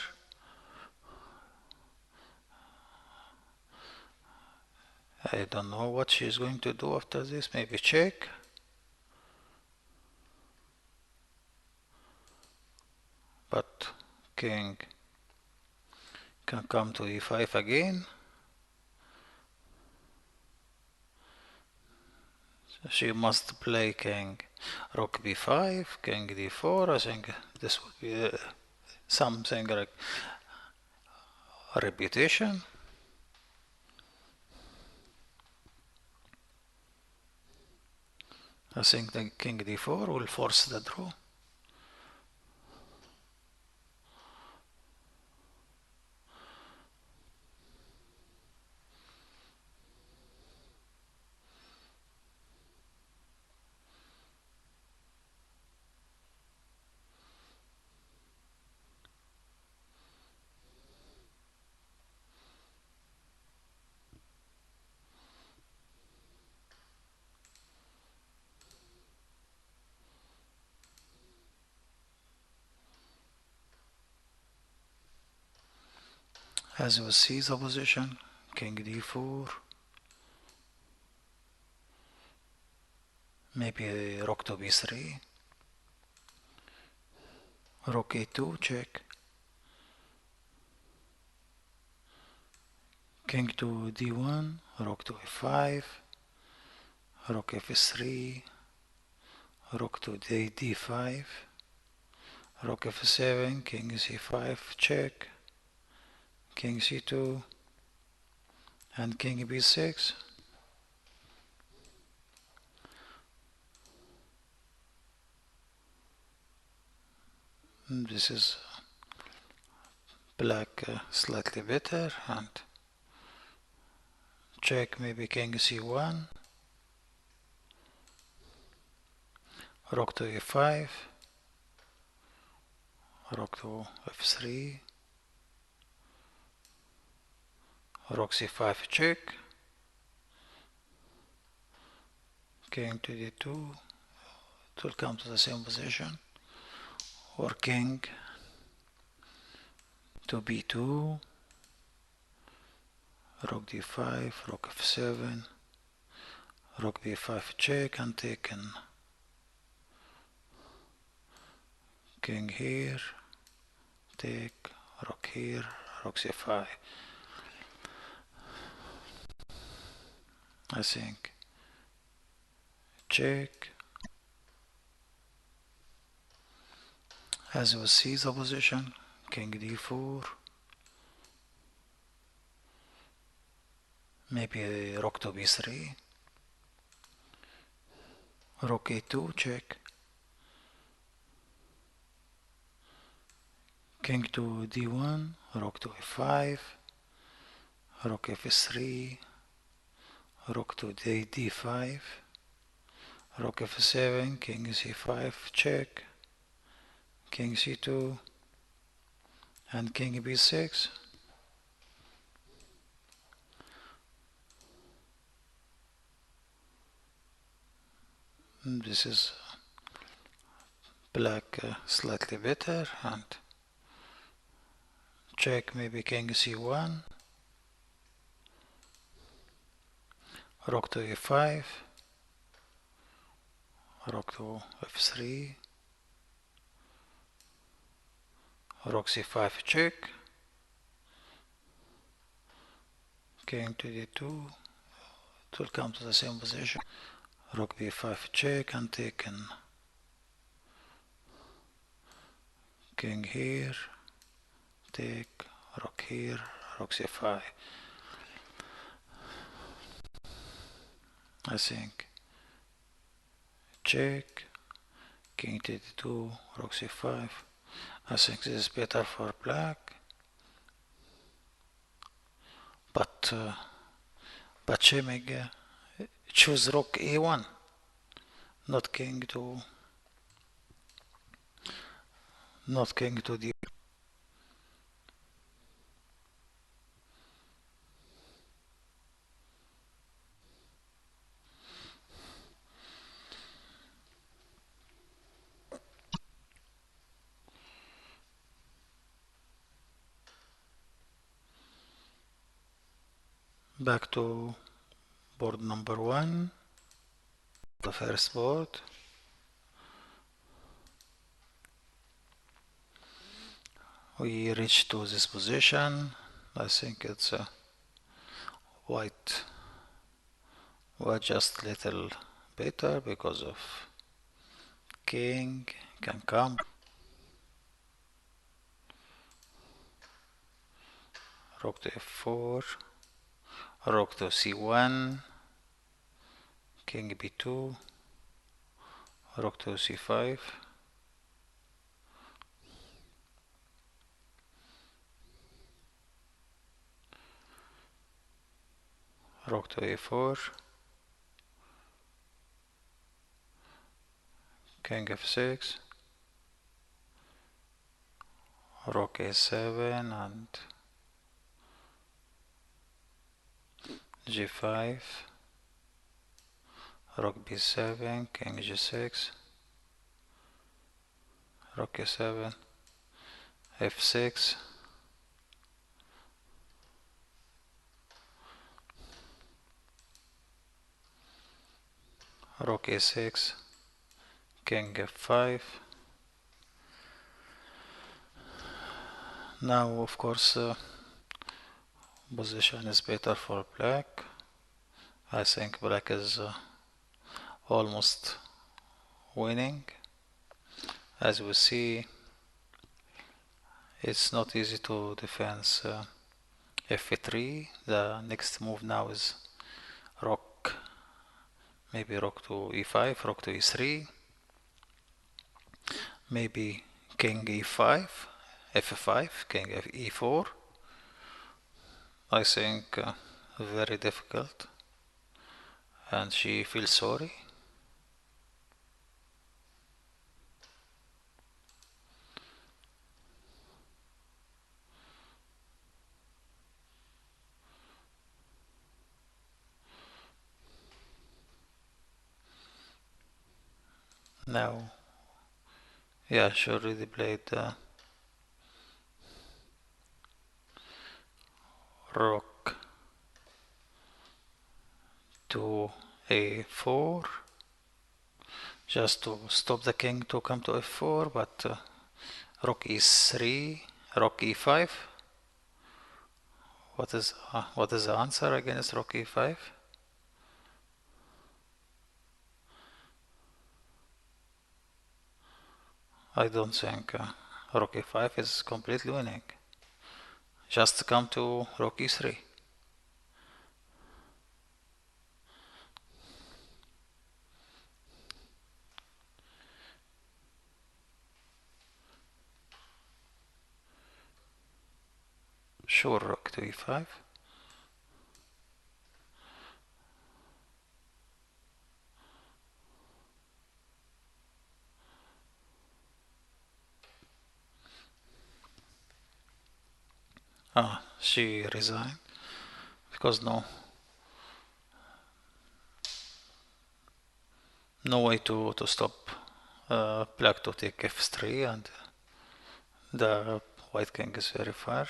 I don't know what she's going to do after this. Maybe check. but king can come to e5 again. So she must play king rook b5, king d4. I think this would be something like a repetition. I think the king d4 will force the draw. As you see the position, king d4, maybe rook to b3, rook a2, check, king to d1, rook to a5, rook f3, rook to d5, rook f7, king c5, check, king c2, and king b6. This is black slightly better, and check, maybe king c1, rook to e5, rook to f3, rook c5, check, king to d2, it will come to the same position, or king to b2, rook d5, rook f7, rook b5, check, and taken, king here, take, rook here, rook c5. I think check. As you see the position, king d4, maybe rook to b3, rook a2, check, king to d1, rook to a5, rook f3, rook to d5, rook f7, king c5, check, king c2, and king b6. This is black slightly better, and check, maybe king c1, rook to e5, rook to f3, rook c5, check, king to d2, it will come to the same position, rook b5, check, and taken, king here, take, rook here, rook c5. I think check, king to d2, rook c5. I think this is better for black, but Chemig choose rook a1, not king to d. Back to board number 1, the first board. we reach to this position. I think it's white were just little better because of king can come. Rook to f4, rook to c1, king b2, rook to c5, rook to a4, king f6, rook a7 and g5, rook b7, king g6, rook a7, f6, rook a6, king f5. Now of course position is better for black. I think black is almost winning. As we see, it's not easy to defend f3. The next move now is rook, maybe rook to e5, rook to e3, maybe king e5, f5, king e4. I think very difficult, and she feels sorry. Now, yeah, she already played rook to a4 just to stop the king to come to f4, but rook e3, rook e5. What is the answer against rook e5? I don't think rook e5 is completely winning. Just come to rook e3. Sure, rook to e5. She resigned because no way to stop black to take f3, and the white king is very far.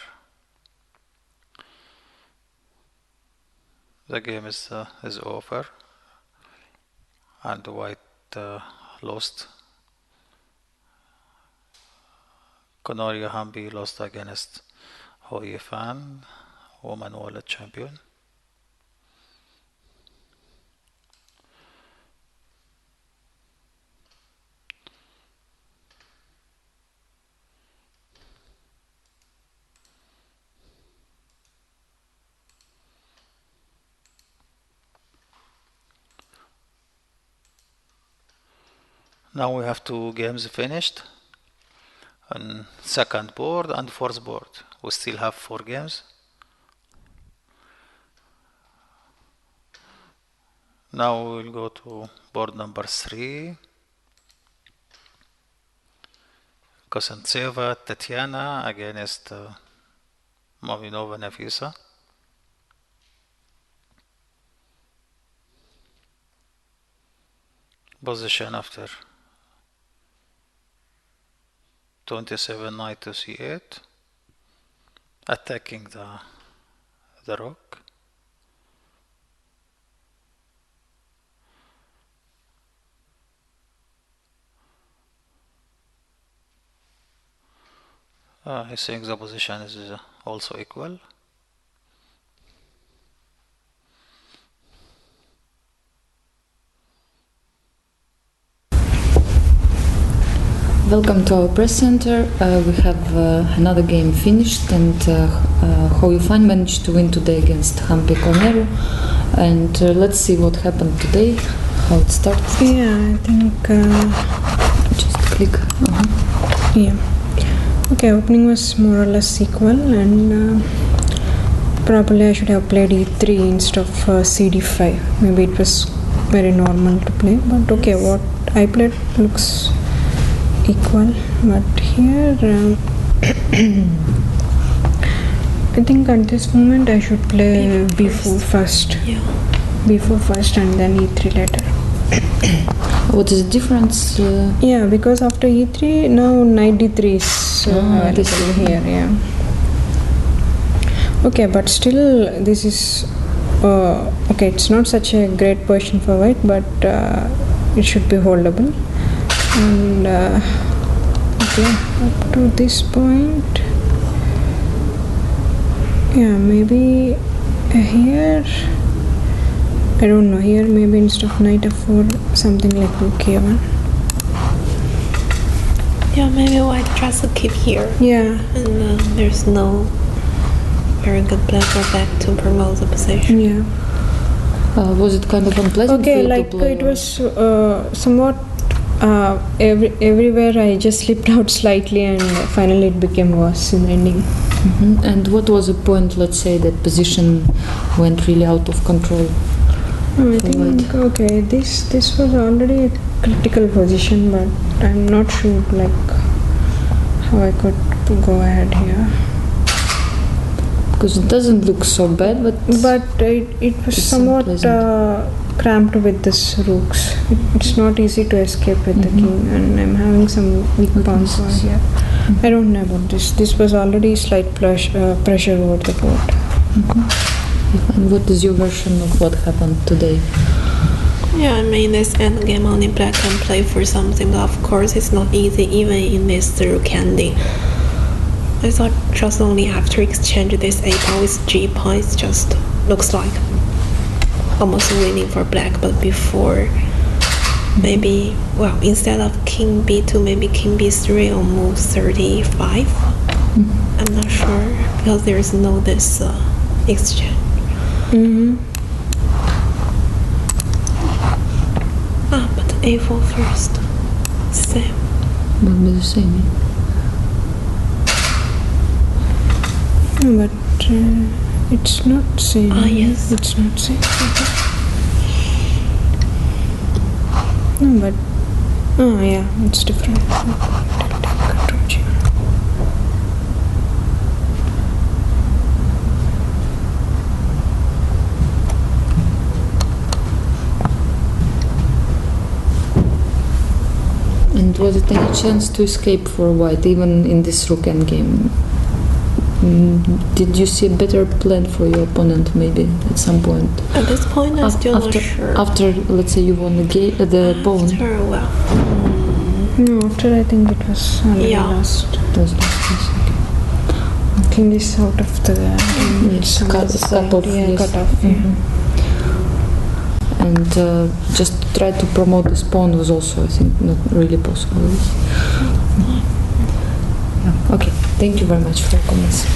The game is over, and white lost. Konoria Hambi lost against Hou Yifan, woman world champion. Now we have 2 games finished on second board and fourth board. We still have 4 games. Now we will go to board number 3. Kosentseva Tatiana against Mavinova Nafisa. Position after 27 knight to c8, attacking the rook. I think the position is also equal. Welcome to our press center. We have another game finished, and Hoyufan managed to win today against Hampi Koneru. And let's see what happened today, how it started. Yeah, I think. Just click. Yeah. Okay, opening was more or less equal, and probably I should have played e3 instead of cd5. Maybe it was very normal to play, but okay, what I played looks equal. But here, I think at this moment I should play b4 first. Yeah. b4 first and then e3 later. What is the difference? Yeah, because after e3 now knight d3 is this available here. Yeah. Okay, but still this is okay. It's not such a great position for white, but it should be holdable. And okay, up to this point, yeah, maybe here. I don't know, here maybe instead of knight f4 something like rook a1. Yeah, maybe white tries to keep here. Yeah. And there's no very good plan for black to promote the position. Yeah. Was it kind of unpleasant for Okay, you like to play? it was somewhat everywhere I just slipped out slightly, and finally it became worse in the ending. And what was the point, let's say, that position went really out of control? I think okay, this was already a critical position, but I'm not sure like how I could go ahead here. Because it doesn't look so bad, but it was it's somewhat unpleasant. cramped with this rooks. It's not easy to escape with the king, and I'm having some weak pawns over here. I don't know about this. This was already slight pressure over the board. And what is your version of what happened today? Yeah, I mean, this endgame only black can play for something, but of course it's not easy even in this rook ending. I thought just only after exchange this a pawn with g pawn, it just looks like almost winning for black, but before maybe, well, instead of king b2, maybe king b3 or move 35. I'm not sure because there is no this exchange. But a4 first. Same. Would be the same. But it's not same. Yes. It's not same. No, but yeah, it's different. Control G. And was it any chance to escape for white, even in this rook endgame? Did you see a better plan for your opponent, maybe at some point? At this point, I'm still not sure. After, let's say, you won the pawn. After, well, No, after I think it was already lost. It was lost, yes, okay. King is out of the game. Yes, It's cut off. Yeah, Yes. cut off. And just to try to promote this pawn was also, I think, not really possible. Yeah. Okay, thank you very much for your comments.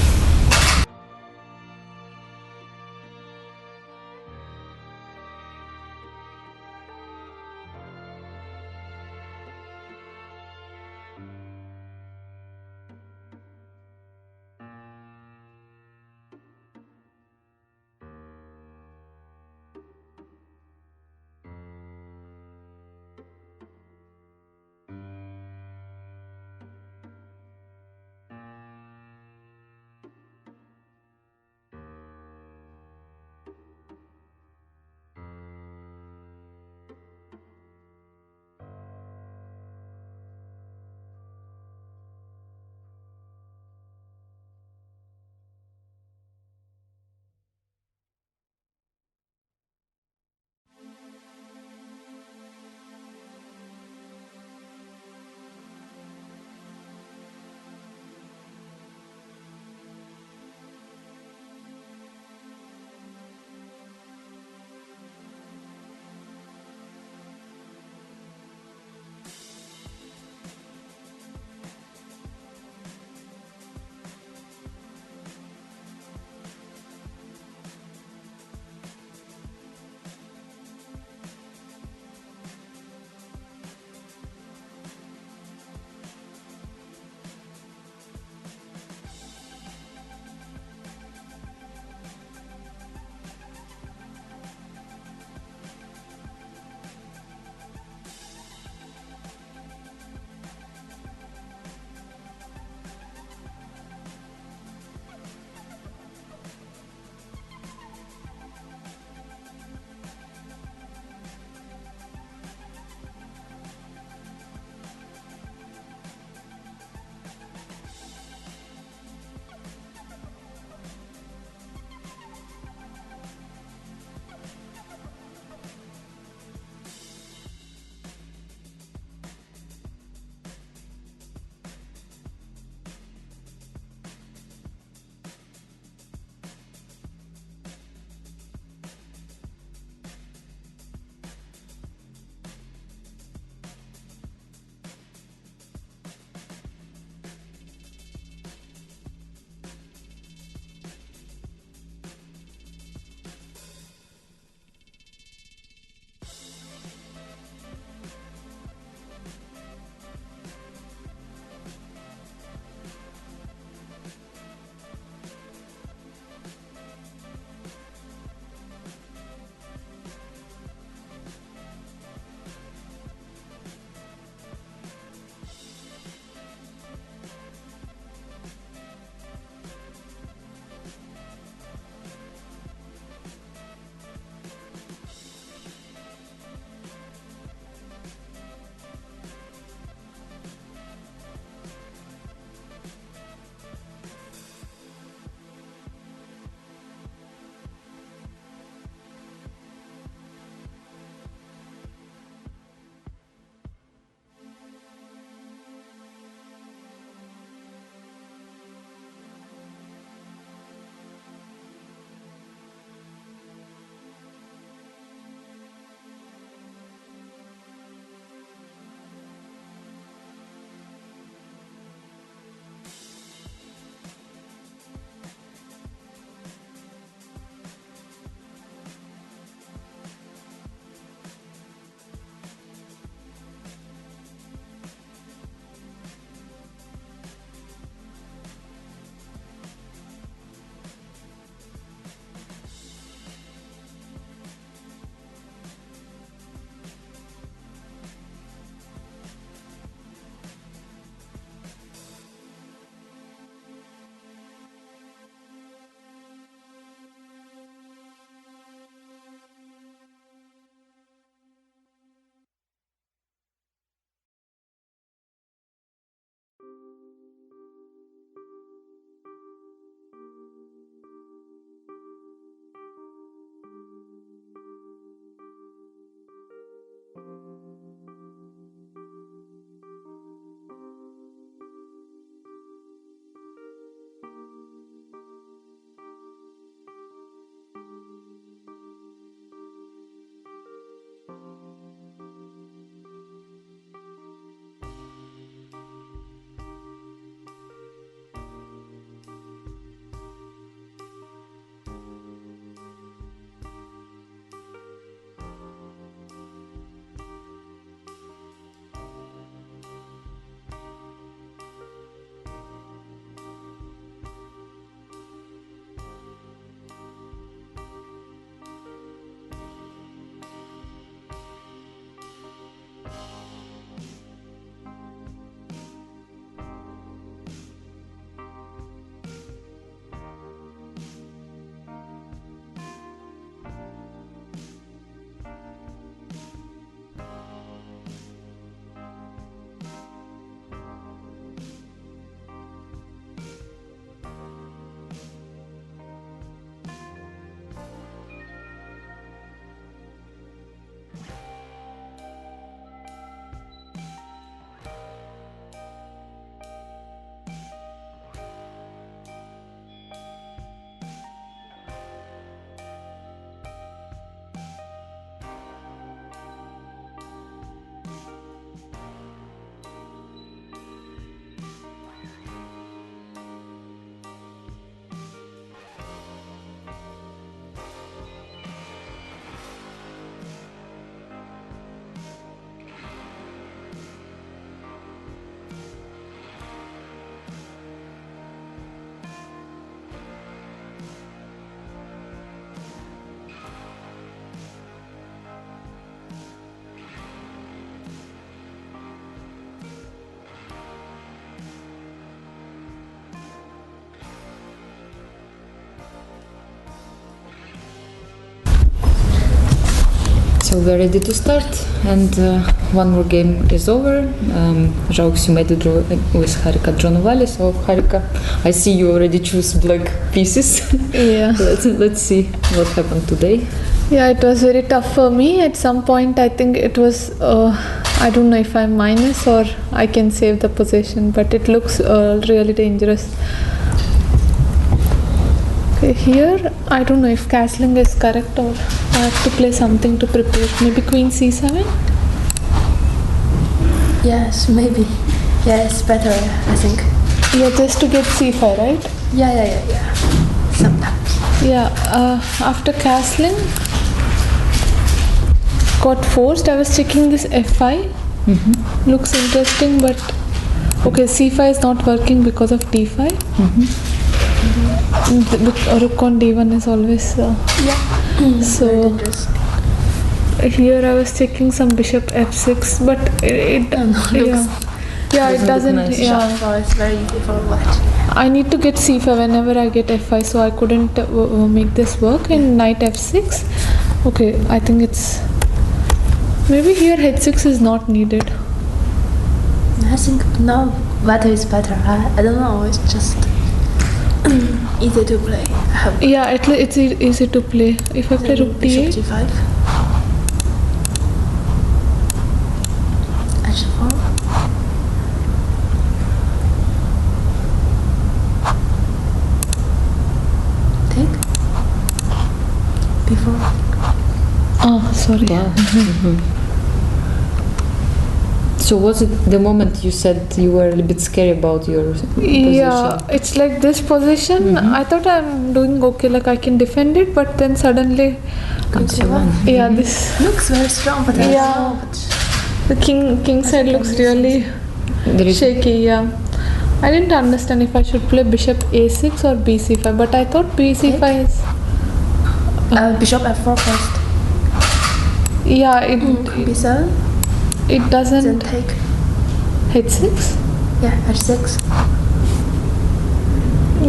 so we're ready to start, and one more game is over. Zhao Xu made a draw with Harika Dronovali. So Harika, I see you already choose black pieces. Yeah. Let's see what happened today. Yeah, it was very tough for me. At some point, I think it was, I don't know if I'm minus or I can save the position, but it looks really dangerous. Okay, here, I don't know if castling is correct or I have to play something to prepare. Maybe queen c7? Yes, maybe. Yeah, it's better, I think. Yeah, just to get c5, right? Yeah. Sometimes. Yeah, after castling, got forced. I was checking this f5. Looks interesting, but okay, c5 is not working because of d5. Rook on d1 is always so. Here I was checking some bishop f6, but it doesn't. Nice. Yeah, So it's very easy for white. I need to get c5 whenever I get f5, so I couldn't make this work. And knight f6. Okay, I think it's maybe here h6 is not needed. I think now white is better. I don't know. It's just easy to play. I have Yeah, it's easy to play. If I play rook bishop d8, g5. h4. Take. Before. sorry. So was it the moment you said you were a little bit scary about your position? Yeah, it's like this position. I thought I'm doing okay, like I can defend it, but then suddenly, yeah, this Looks very strong, but I Yeah. don't know. But the king side looks really There is shaky. Yeah, I didn't understand if I should play bishop a6 or bc5, but I thought bc5 is bishop f4 first. yeah. b7. It Then doesn't take. h6. Yeah, h6.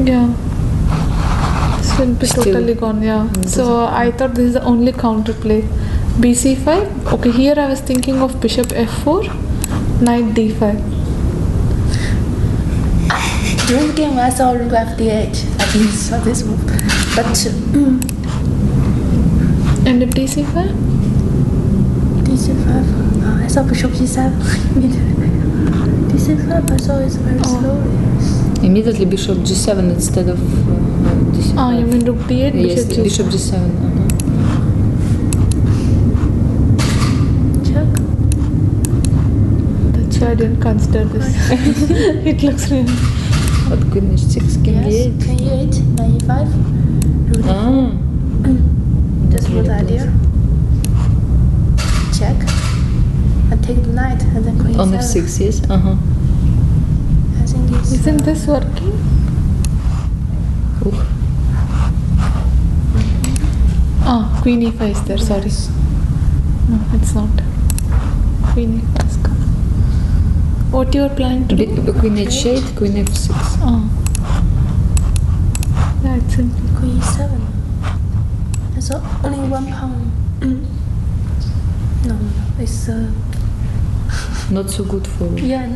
Yeah. This will be Still totally gone, yeah. So I thought this is the only counterplay. bc5. Okay, here I was thinking of bishop f4, knight d5. During the game, I saw rook f8. I think saw this move, but And if dc5? d5. I saw bishop g7. d5. I saw it's very slowly. immediately bishop g7 instead of d5. You mean rook d8, Yes, bishop g7? bishop g7. Check. That's why I didn't consider this. It looks really... But queen h6, king Yes. e8. King e8. Knight e5. Rook Ah, That's good really idea. Check. And take the knight and then queen on e7. f6, yes. I think it's. Isn't this working? Ooh. Queen e5 is there, sorry. No, it's not. Queen e5 is gone. What you are planning to do? Queen h8, queen f6. Yeah, it's simple. Queen e7. There's only one pawn. No. It's Not so good for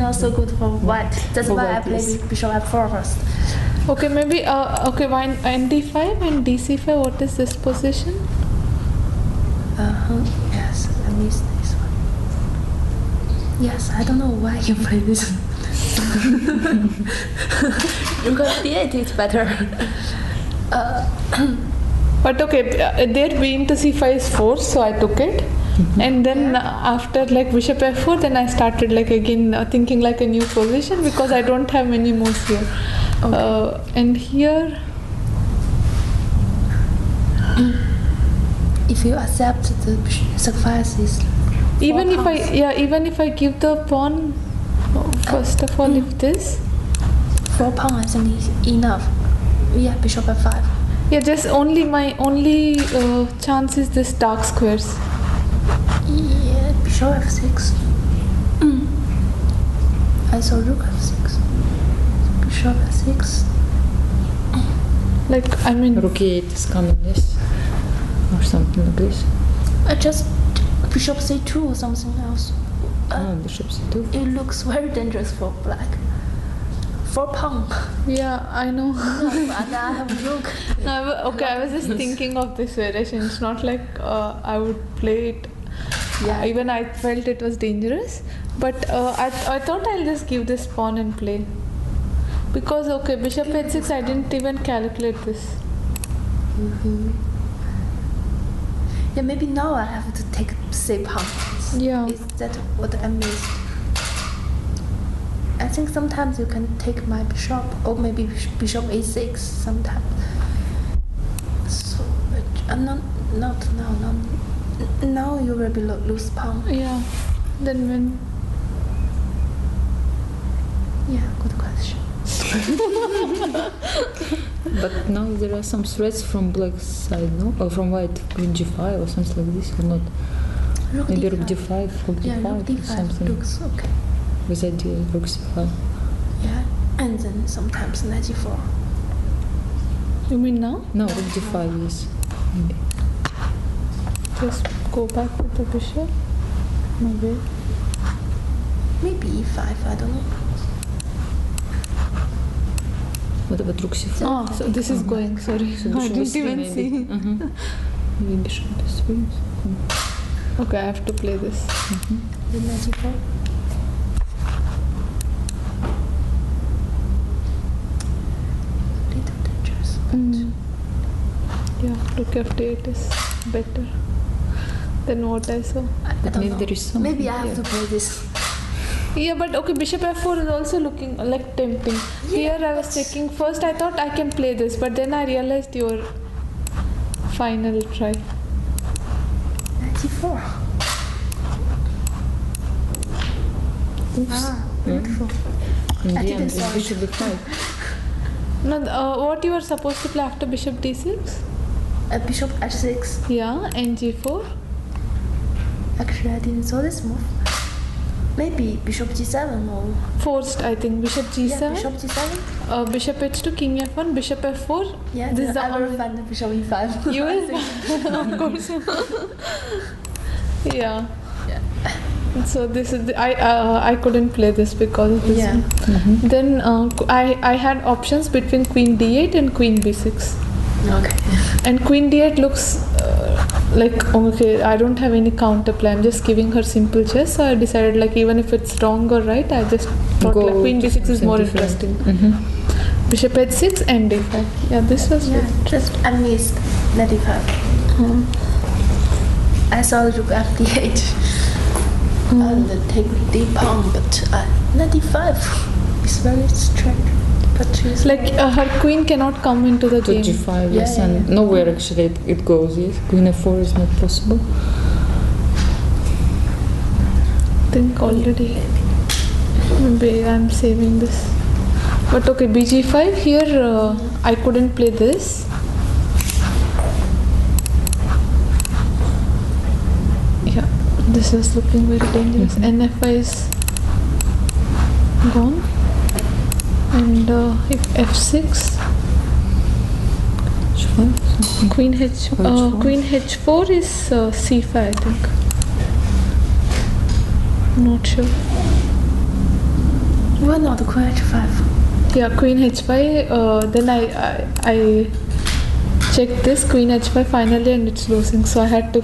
not so good for white. That's For why I white, play yes. bishop f4 first. Okay, maybe, why nd5 and dc5, what is this position? Yes, I missed this one. Yes, I don't know why you play this. Rook d8 is better. But okay, there b into c5 is forced, so I took it. And then after like bishop f4, then I started like again thinking like a new position because I don't have many moves here. And here, If you accept the sacrifices, even if I give the pawn, first of all, if this, 4 pawn I think is enough. Yeah, bishop f5. yeah, just my only chance is this dark squares. Yeah, bishop f6. I saw rook f6. Bishop f6. Like, I mean, rook e8 is coming, yes, or something like this. I just bishop c2 or something else. Oh, bishop c2. It looks very dangerous for black. 4 pawn. Yeah, I know. And I have rook. No, okay, I was just thinking of this variation. It's not like I would play it. Yeah. Even I felt it was dangerous. But I thought I'll just give this pawn and play. Because, okay, bishop h6, I didn't even calculate this. Yeah, maybe now I have to take c pawn. Yeah. Is that what I missed? I think sometimes you can take my bishop, or maybe bishop a6 sometimes. So, not now. Now you will be lose pawn. Yeah. Then when... Yeah, good question. But now there are some threats from black side, no? Or from white, queen g5 or something like this, or not? Rook Maybe d5. rook d5, rook Yeah, d5 rook or d5 something. looks okay. With idea, rook c5. Yeah, and then sometimes knight g4. You mean now? No, rook d5, yes. Maybe. Just go back with the bishop. Maybe. Maybe e5, I don't know. What about rook c4? Ah, so this is going, sorry. So I bishop didn't s3 even maybe. see. Maybe bishop s3. Okay, I have to play this. Then knight g4. Little dangerous. Yeah, rook f8 is better than what I saw. I But don't maybe know. there is something Maybe I have here. to play this. Yeah, but okay, bishop f4 is also looking like tempting. Here I was checking. First I thought I can play this, but then I realized your final try. Knight g4. Ah, beautiful. In I the didn't end, saw it's bishop b5. No, what you were supposed to play after bishop d6? Bishop h6. Yeah, and g4. Actually, I didn't saw this move. Maybe bishop g7 or Forced, I think. Bishop g7. yeah, bishop g7. Bishop h2, king f1, bishop f4. Yeah, This is the I will only- find the bishop e5. You will? Of course. Yeah. So this is I couldn't play this because of this. Yeah. one. Then I had options between queen d8 and queen b6. Okay. And queen d8 looks like okay, I don't have any counter play. I'm just giving her simple chess. So I decided like even if it's wrong or right, I just thought Go like queen to b6 is something more different. interesting. Bishop h6 and d5. Yeah, this was Yeah, good. just I missed knight e5. I saw rook f8 and take d pawn, but knight e5 is very strange. But she's Like her queen cannot come into the To game. g5, Yeah, yes, yeah, and yeah. nowhere actually it goes, yes. Queen f4 is not possible. I think already. Maybe I'm saving this. But okay, bg5 here I couldn't play this. Yeah, this is looking very dangerous. NFI is gone. And if f6, h5, something. queen H4. queen h4 is c5, I think. Not sure. why not queen h5? Yeah, queen h5. Then I checked this queen h5 finally, and it's losing. So I had to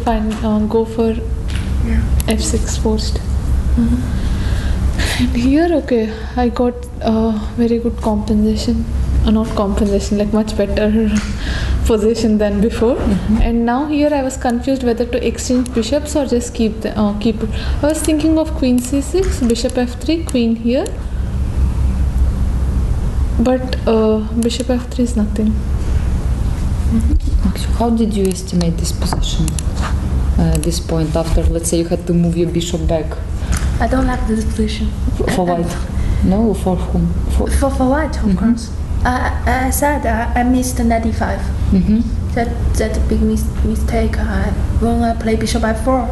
go for Yeah. f6 forced. And here, okay, I got very good compensation. Not compensation, like much better position than before. And now here I was confused whether to exchange bishops or just keep it. I was thinking of queen c6, bishop f3, queen here. But bishop f3 is nothing. Actually, how did you estimate this position at this point after, let's say, you had to move your bishop back? I don't like this position. For white? No, for whom? For white, of course. I said I missed knight e5. That big mistake. When I play bishop f4,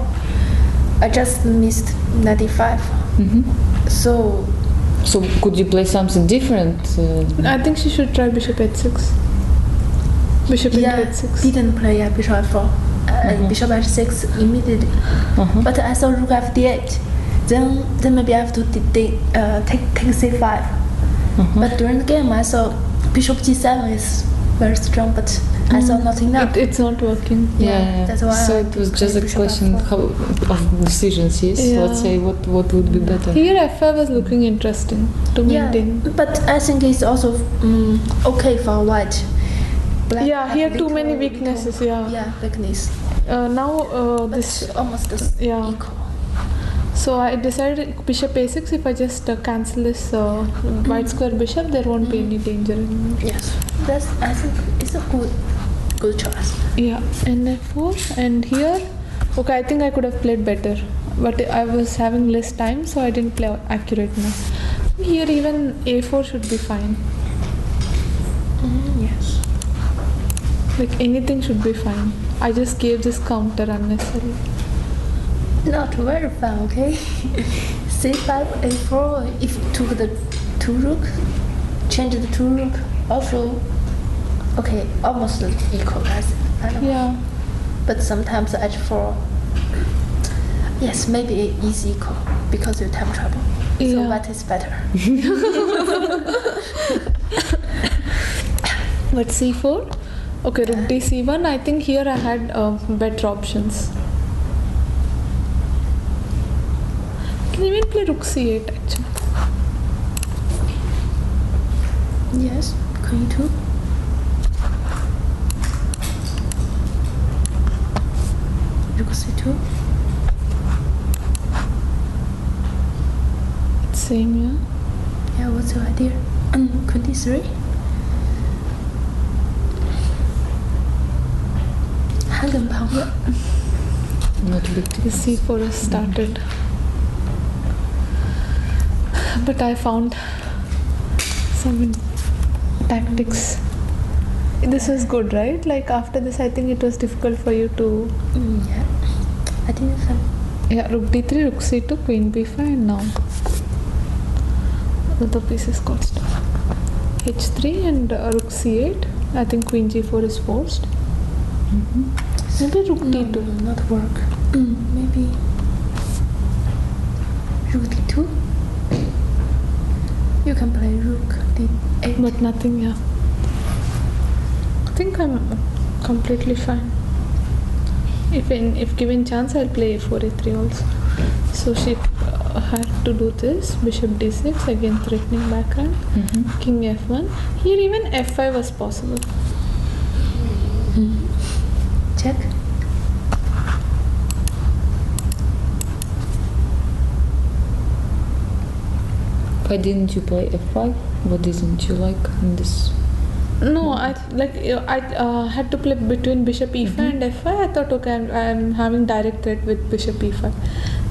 I just missed knight e5. So So could you play something different? I think she should try bishop h6. Bishop into yeah, h6. didn't play bishop f4. bishop h6 immediately. But I saw rook f8. Then maybe I have to take c5. But during the game, I saw bishop g7 is very strong, but I saw not enough. It's not working. Yeah, that's why so I it was took just a bishop question f4. of decisions, yes? Yeah. Let's say what would be better. Here f5 was looking interesting to maintain. But I think it's also okay for white. Black Yeah, have here too little- many weaknesses, little- yeah. Yeah, weakness. Now But this, almost yeah. equal. so I decided bishop a6. If I just cancel this white square bishop, there won't be any danger anymore. Yes, I think it's a good choice. Yeah, and f4, and here, okay, I think I could have played better, but I was having less time, so I didn't play accurate enough. Here even a4 should be fine. Yes. Like anything should be fine. I just gave this counter unnecessarily. Not very fun, okay? c5, a4, if you took the 2 rook, change the 2 rook, also, okay, almost equal, I don't know. Yeah. But sometimes h4, yes, maybe it is equal because you time trouble. So Yeah. what is better? But c4, okay, rook d c1. I think here I had better options. Can even play rook c8 actually. Yes, queen 2. Rook c2. It's same, yeah. Yeah, what's your idea? Queen d3. Hanging power. Not big The c4 has started. But I found some tactics. This was good, right? Like after this, I think it was difficult for you to. Yeah, I think so. Yeah, rook d3, rook c2, queen b5, and now the pieces got stuck. h3 and rook c8. I think queen g4 is forced. Maybe rook d2. No, not work. Maybe rook d2. You can play rook d8. But nothing, yeah. I think I'm completely fine. If given chance, I'll play a4, a3 also. So she had to do this, bishop d6, again threatening background, king f1. Here even f5 was possible. Check. Why didn't you play f5? What didn't you like in this? No, I had to play between bishop e5 and f5. I thought, okay, I'm having direct threat with bishop e5.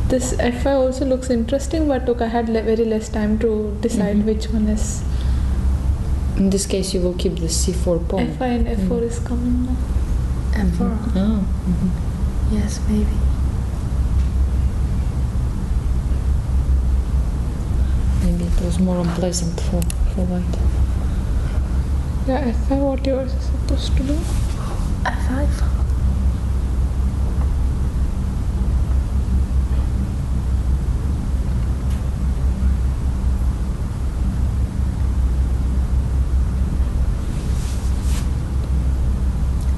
This f5 also looks interesting, but okay, I had very less time to decide which one is. In this case, you will keep the c4 pawn. f5 and f4 is coming now. f4. Oh. Yes, maybe. Maybe it was more unpleasant for white. Yeah, f5, what you are supposed to do? f5.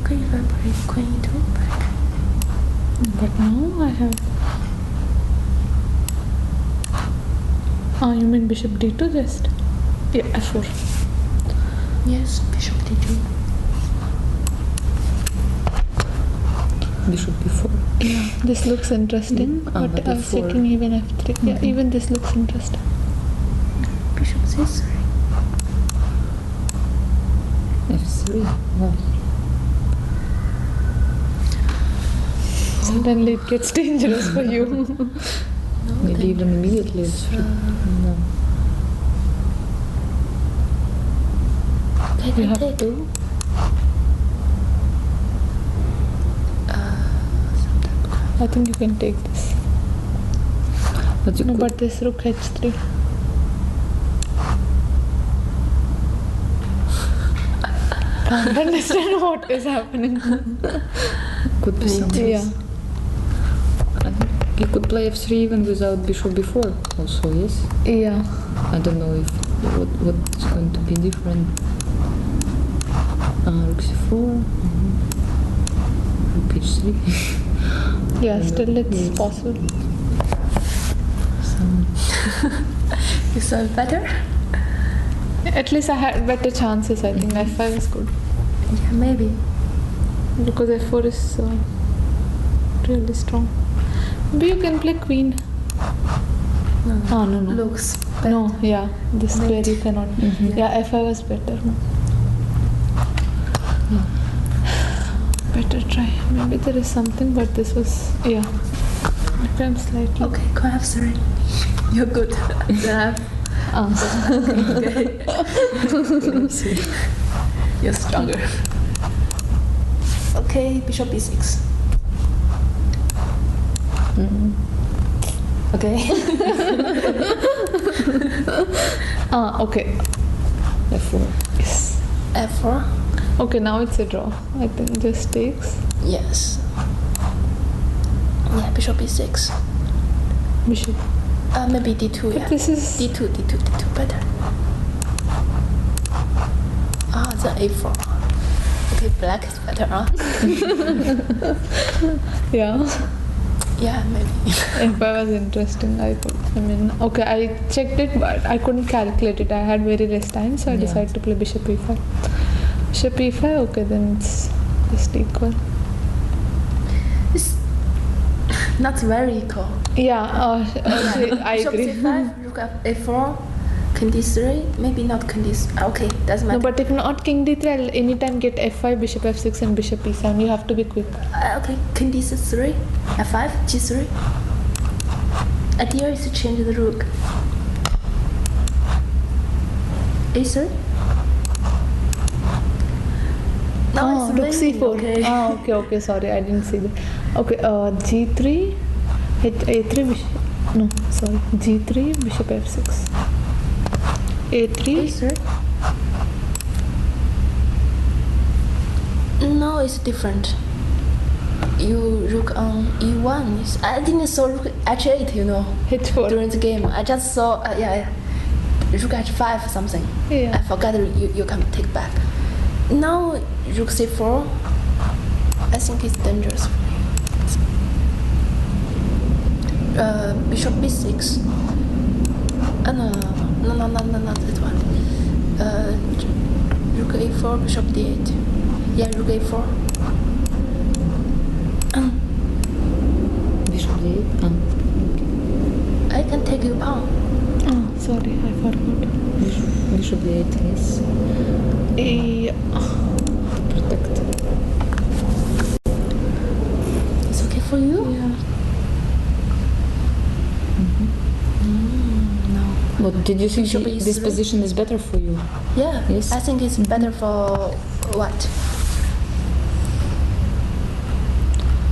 Okay, if I play queen 2 back. But now I have. You mean bishop d2 just? Yeah, f4. Yes, bishop d2. Bishop b4. Yeah, this looks interesting. but But I was f4. checking even f3. Yeah, even this looks interesting. Bishop c3. f3. Wow. Suddenly it gets dangerous for you. Maybe even immediately f3. No. Okay, You have take. to. I think you can take this. But you No, could, but this rook h3. I don't understand what is happening. Could be something. Yeah. You could play f3 even without bishop b4 also, yes? Yeah. I don't know if what's going to be different. Rook c4, rook h3. Yeah, still it's Yes. possible. You saw it better? At least I had better chances, I think. f5 is good. Yeah, maybe. Because f4 is really strong. Maybe you can play queen. No. Oh, no. Looks No, yeah. This Mate. square you cannot. Yeah, f5 was better. Better try. Maybe there is something, but this was, yeah. I'm slightly. okay. Queen f3. You're good. Then okay. You're stronger. Okay, bishop b6. Okay. Okay. f4. Yes. f4. Okay, now it's a draw. I think just takes. Yes. Yeah, bishop b6. Bishop. Maybe d2. Yeah. This is. d2 better. Then a4. Okay, black is better, huh? Yeah. Yeah, maybe. F5 was interesting. Okay, I checked it, but I couldn't calculate it. I had very less time, so I decided to play bishop e5. Bishop e5, okay, then it's just equal. It's not very equal. Yeah, I Bishop agree. c5, rook a4, king d3, maybe not king d3. Okay, doesn't No, matter. but if not king d3, I'll anytime get f5, bishop f6, and bishop e7. You have to be quick. Okay, king d3, f5, g3. Idea is to change the rook. a3. No, Rook it's winning. c4. Okay. Okay, sorry, I didn't see that. Okay, g3, a3, bishop. No, sorry, g3, bishop f6. a3. a3. No, it's different. You rook on e1. I didn't saw rook h8, h4. during the game. I just saw, rook h5 something. Yeah. I forgot you can take back. Now rook c4, I think it's dangerous for you. Bishop b6. No, not that one. Rook a4, bishop d8. Yeah, rook a4. Bishop d8. I can take you pawn. Oh, sorry, I forgot. Bishop d8, yes. Protect. It's okay for you? Yeah. No. But did you think Bishop this e3? position is better for you? Yeah. Yes. I think it's better for what?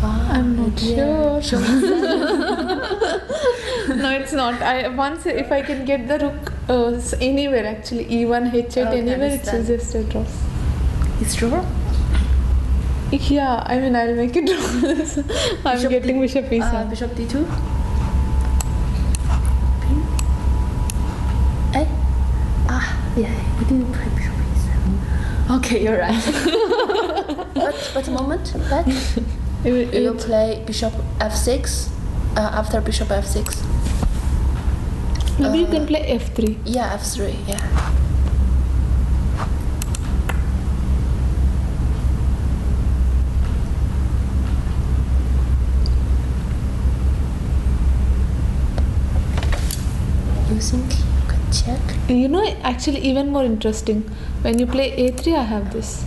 I'm not yeah. sure. No, it's not. If I can get the rook anywhere actually, e1, h8, Okay, anywhere, it's understand. just a draw. It's sure? Yeah, I'll make it draw. I'm Bishop getting D- bishop e7. Bishop d2. Yeah, we didn't play bishop e7. Okay, you're right. But a moment, but you play bishop f6 after bishop f6. Maybe you can play f3. Yeah, f3, yeah. You think you can check? Actually even more interesting. When you play a3, I have this.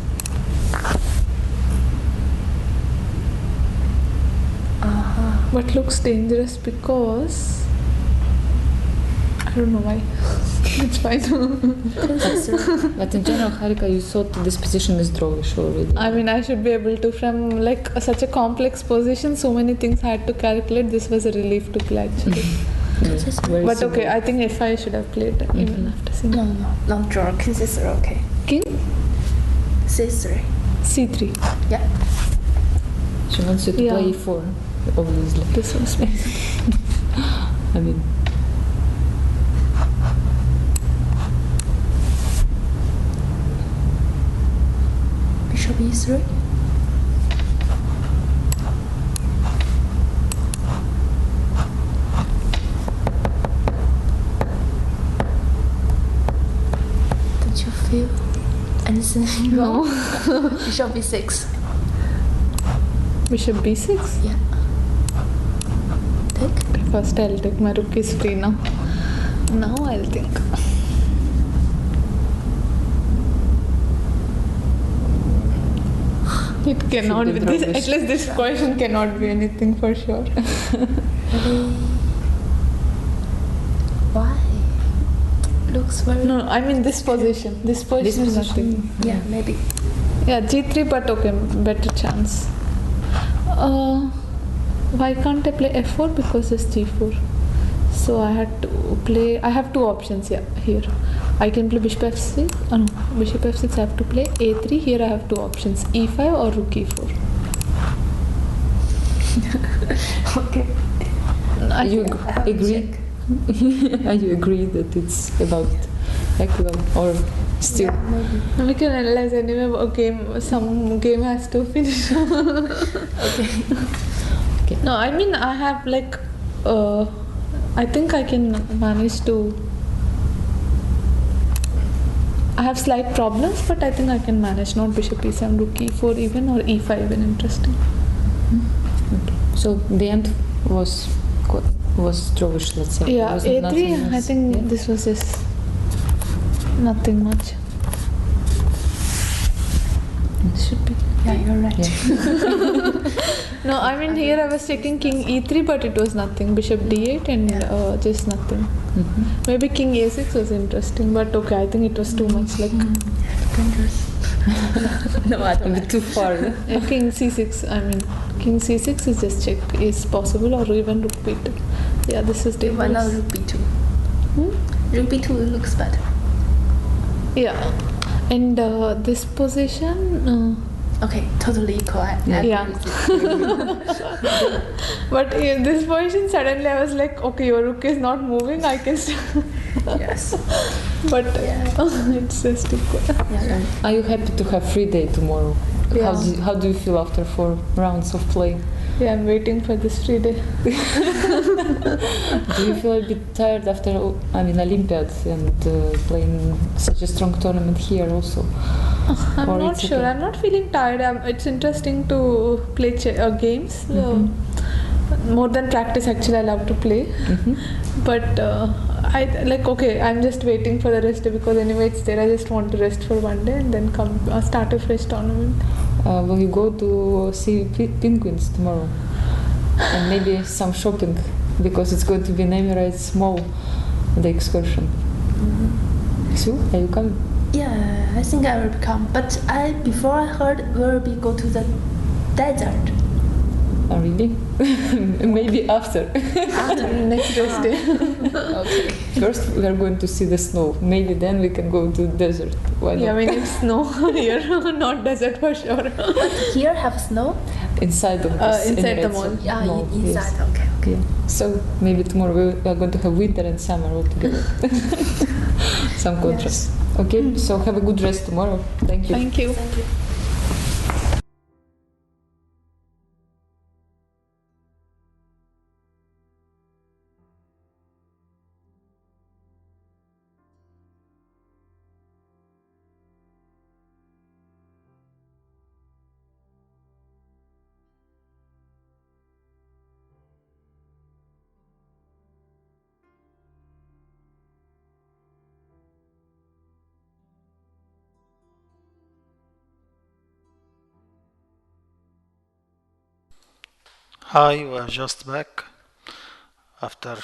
But looks dangerous because I don't know why. It's fine. But in general, Harika, you thought this position is drawish already. I should be able to, from such a complex position, so many things I had to calculate. This was a relief to play actually. Yes, very But simple. okay, I think f5 I should have played even after seeing. No, not draw. King c3, okay. King c3. c3. Yeah. She wants you to Yeah. play e4, obviously. This was me. I mean, Bishop e3. Don't you feel anything wrong? Bishop b6. Bishop b6. Yeah. Take. First I'll take my rook is free now. Now I'll think. It cannot be this, at least this question cannot be anything for sure. Why? Looks very. No, I mean this position. This position is nothing. Yeah, maybe. Yeah, g3, but okay, better chance. Why can't I play f4? Because it's g4. So I had to play. I have two options here. I can play bishop f6. No, bishop f6. I have to play a3. Here I have two options: e5 or rook e4. Okay. you I have to agree? You agree that it's about equal or still? Yeah, maybe. We can analyze anyway. A game, some game has to finish. Okay. No, I mean I have like. I think I can manage to. I have slight problems, but I think I can manage. Not bishop e7, rook e4 even, or e5 even. Interesting. Okay. So the end was drawish, let's say. Yeah, Wasn't nothing a3. I else. think Yeah. this was just nothing much. It should be. Yeah, you're right. No, I mean here I was taking king e3, but it was nothing. Bishop d8 and just nothing. Mhm. Maybe king a6 was interesting, but okay, I think it was too much. Like Dangerous. No, I A don't bit like. too far. Yeah? king c6. I mean king c6 is just check is possible, or even rook b2. Yeah, this is Why not dangerous. rook b2? Hmm? Rook b2 looks better. Yeah, and this position. Okay, totally equal. I Yeah. agree Yeah. with you. But in this position, suddenly I was like, okay, your rook is not moving. I can. Yes. But Yeah. it's just equal. Yeah. Are you happy to have free day tomorrow? Yeah. How do you feel after 4 rounds of play? Yeah, I'm waiting for this free day. Do you feel a bit tired after, Olympiad and playing such a strong tournament here also? I'm Or not it's sure. okay? I'm not feeling tired. It's interesting to play games. More than practice, actually, I love to play. Mhm. But I like okay. I'm just waiting for the rest day because anyway it's there. I just want to rest for one day and then come start a fresh tournament. Will you go to see penguins tomorrow? And maybe some shopping, because it's going to be in Emirates Mall, the excursion. So, are you coming? Yeah, I think I will come. But before I heard where we go to the desert. Oh, really? Maybe after. Next rest day. Okay. First, we are going to see the snow. Maybe then we can go to the desert. Why not? Yeah, we need snow here, not desert for sure. Here have snow? Inside of this Inside the Emirates mall. Yeah, mall, inside. yes. Okay. Okay. So maybe tomorrow we are going to have winter and summer all together. Some contrast. Okay. So have a good rest tomorrow. Thank you. Thank you. Thank you. Hi, we are just back after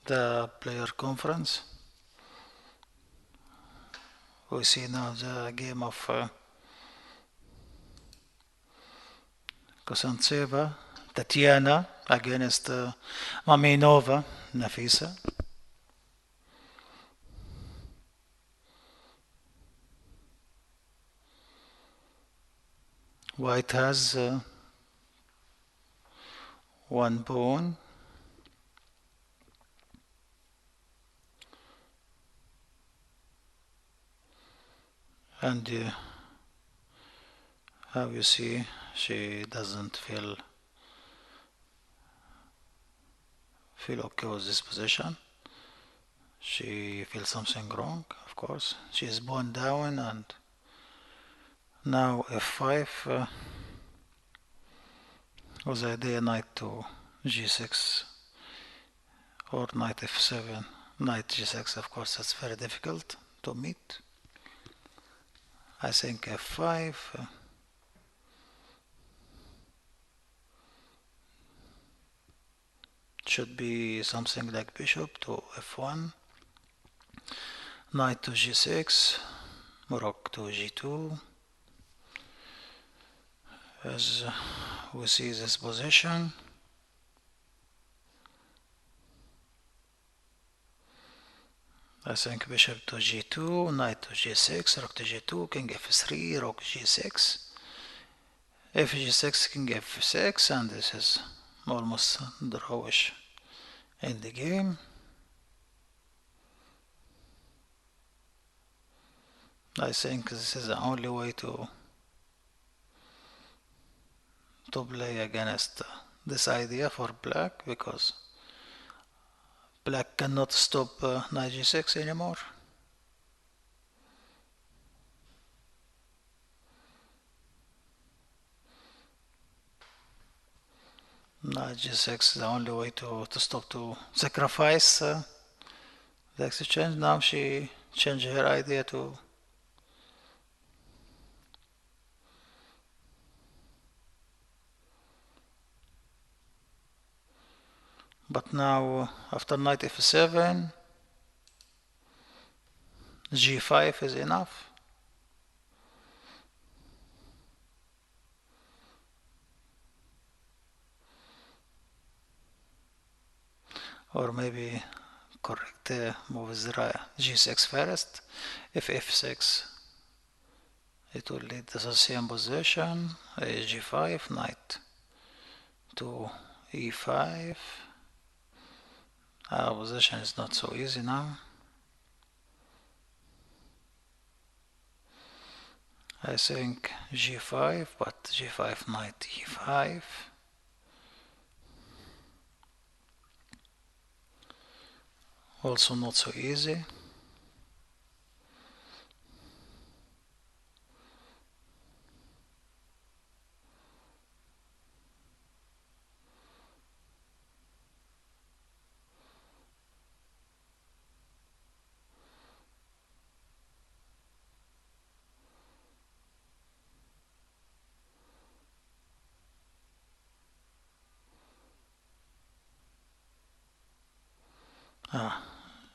the player conference. We see now the game of Kosantseva, Tatiana against Maminova, Nafisa. White has one pawn, and how you see she doesn't feel okay with this position. She feels something wrong, of course. She is pawn down, and now f5 with the idea knight to g6 or knight f7, knight g6. Of course, that's very difficult to meet. I think f5 should be something like bishop to f1, knight to g6, rook to g2. As we see this position, I think bishop to g2, knight to g6, rook to g2, king f3, rook g6, f g6, king f6, and this is almost drawish in the game. I think this is the only way to play against this idea for black, because black cannot stop knight g6 anymore. Knight g6 is the only way to stop, to sacrifice the exchange. Now she changed her idea to but now after knight f7, g5 is enough. Or maybe correct move is g6 first. If f6, it will lead to the same position. G5, knight to e5. Our position is not so easy now. I think g5, but g5, knight e5. Also not so easy.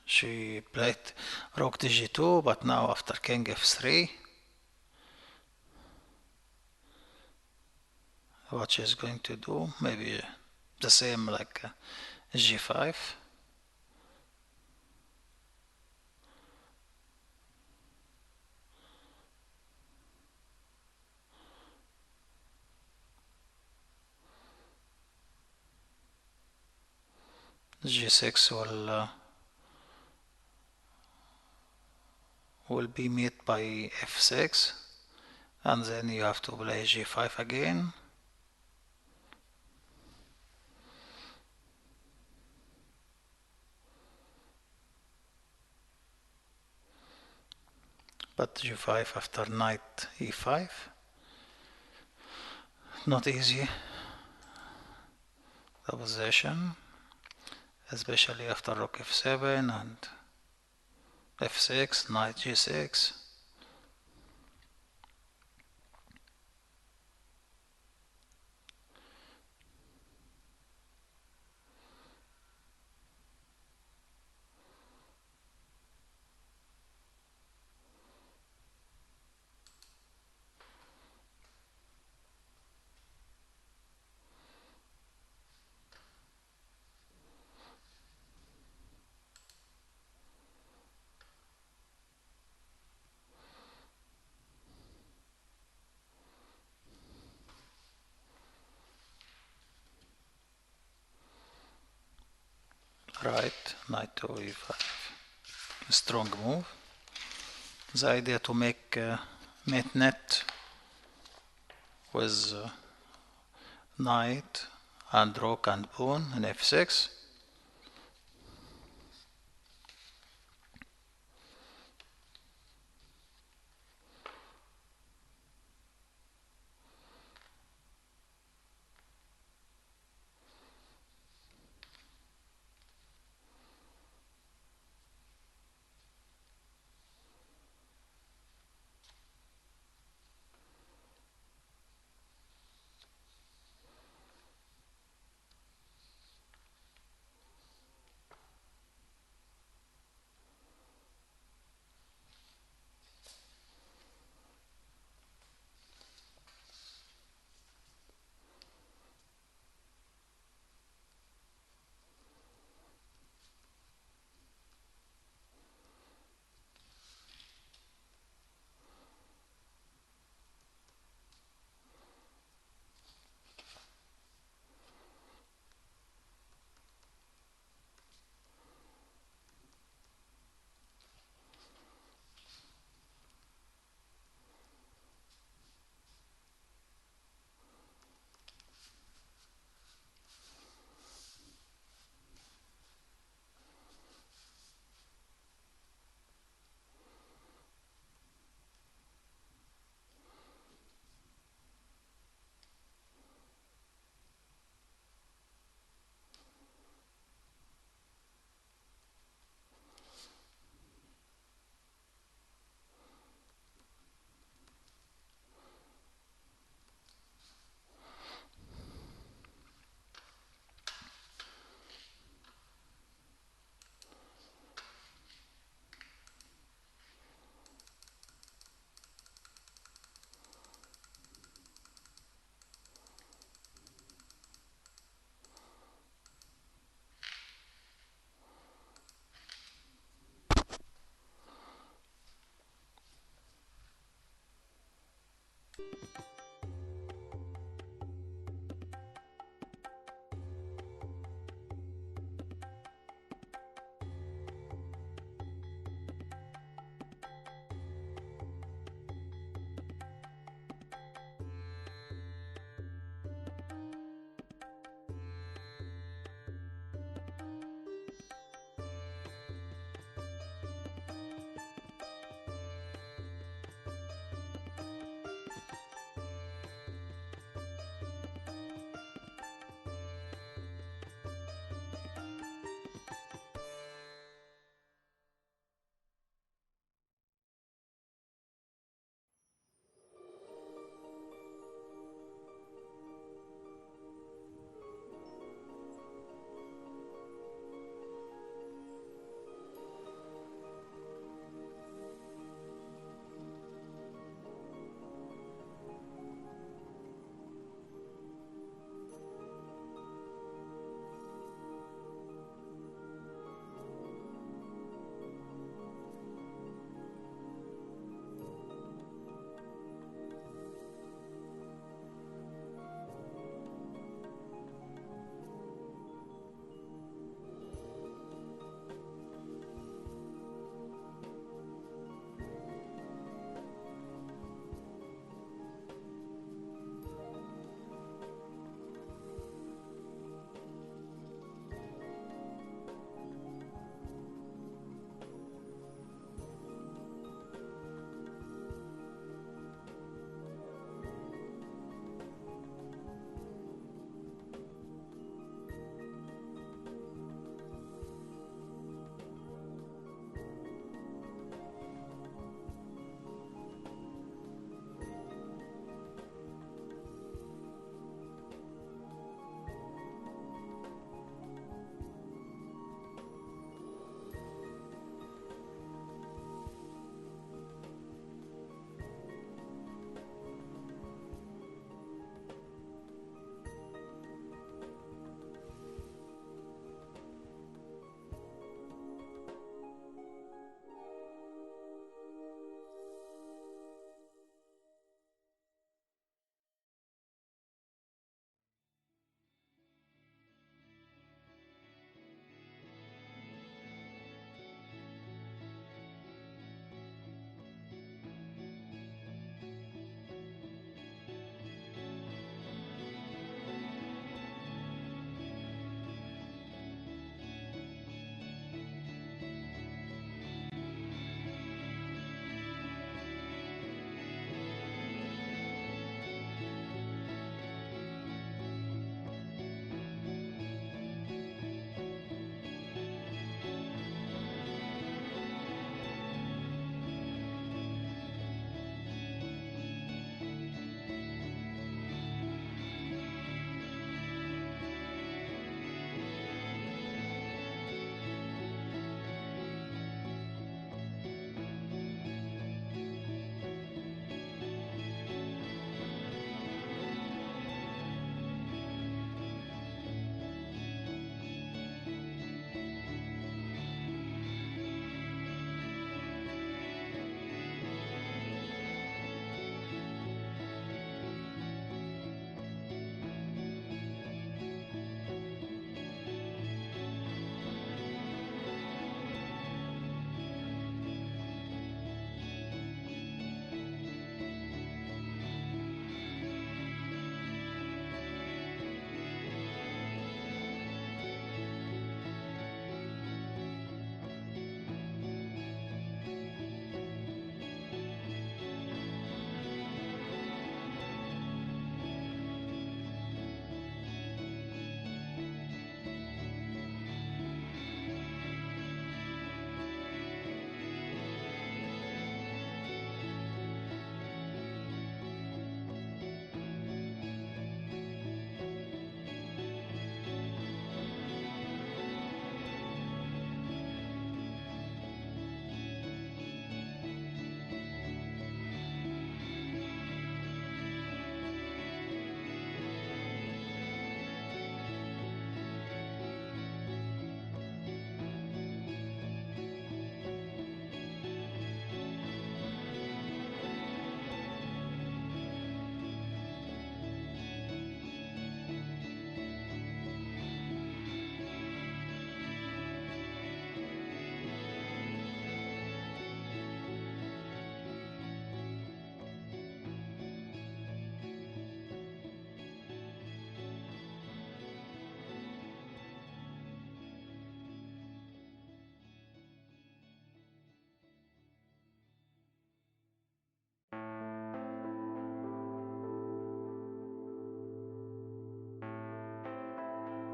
She played rook to g2, but now after king f3, what she's going to do, maybe the same like g5. G6 will be met by f6, and then you have to play g5 again. But g5 after knight e5, not easy, the position, especially after rook f7 and f6, knight g6. right, knight to e5. Strong move. The idea to make net with knight and rook and pawn in f6.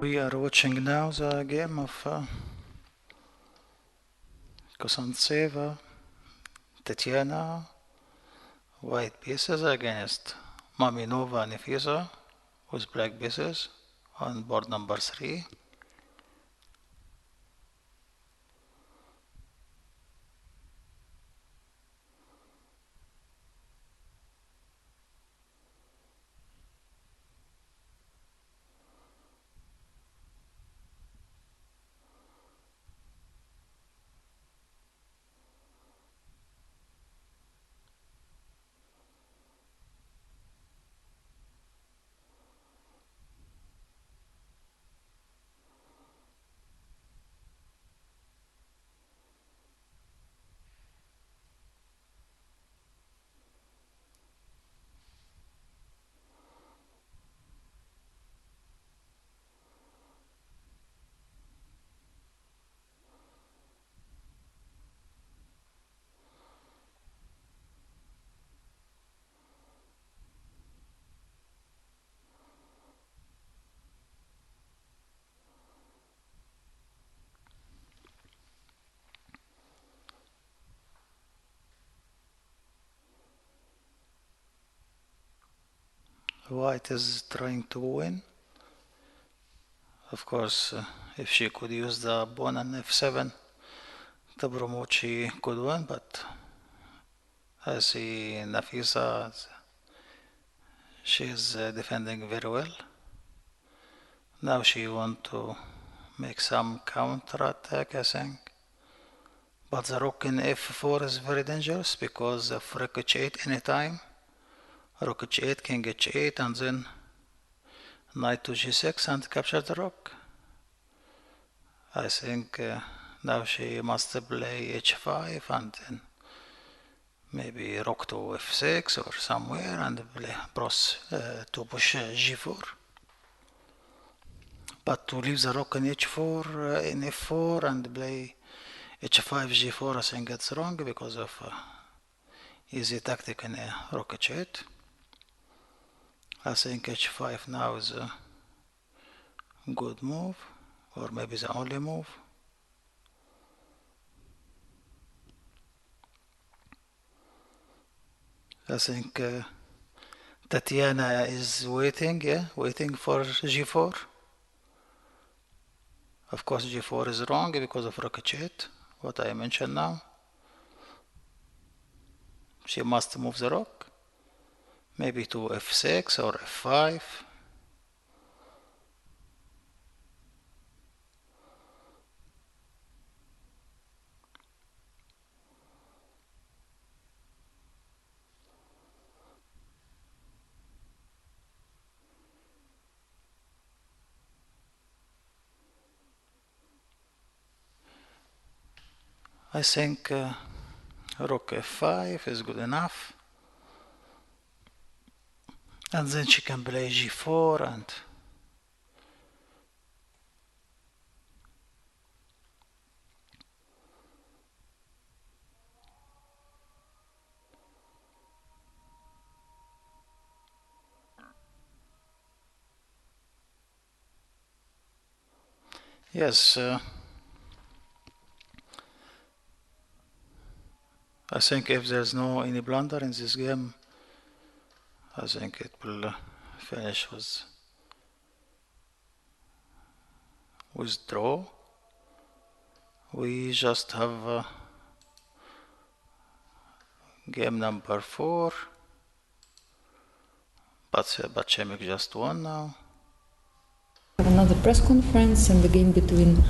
We are watching now the game of Kosantseva, Tatiana, white pieces against Maminova Nefisa with black pieces on board number 3. White is trying to win. Of course, if she could use the pawn and f7 to promote, she could win, but I see Nafisa, she is defending very well. Now she wants to make some counter attack, I think. But the rook in f4 is very dangerous because of rook h8 anytime. Rook h8, king h8, and then knight to g6 and capture the rook. I think now she must play h5 and then maybe rook to f6 or somewhere and play to push g4. But to leave the rook in h4 in f4 and play h5 g4, I think it's wrong because of easy tactic in rook h8. I think h5 now is a good move, or maybe the only move. I think Tatiana is waiting for g4. Of course g4 is wrong because of rook h8, what I mentioned now. She must move the rook, maybe to f6 or f5. I think rook f5 is good enough. And then she can play g4 and yes, I think if there's no any blunder in this game, I think it will finish with draw. We just have game number 4, but Chemik just won now. Another press conference, and the game between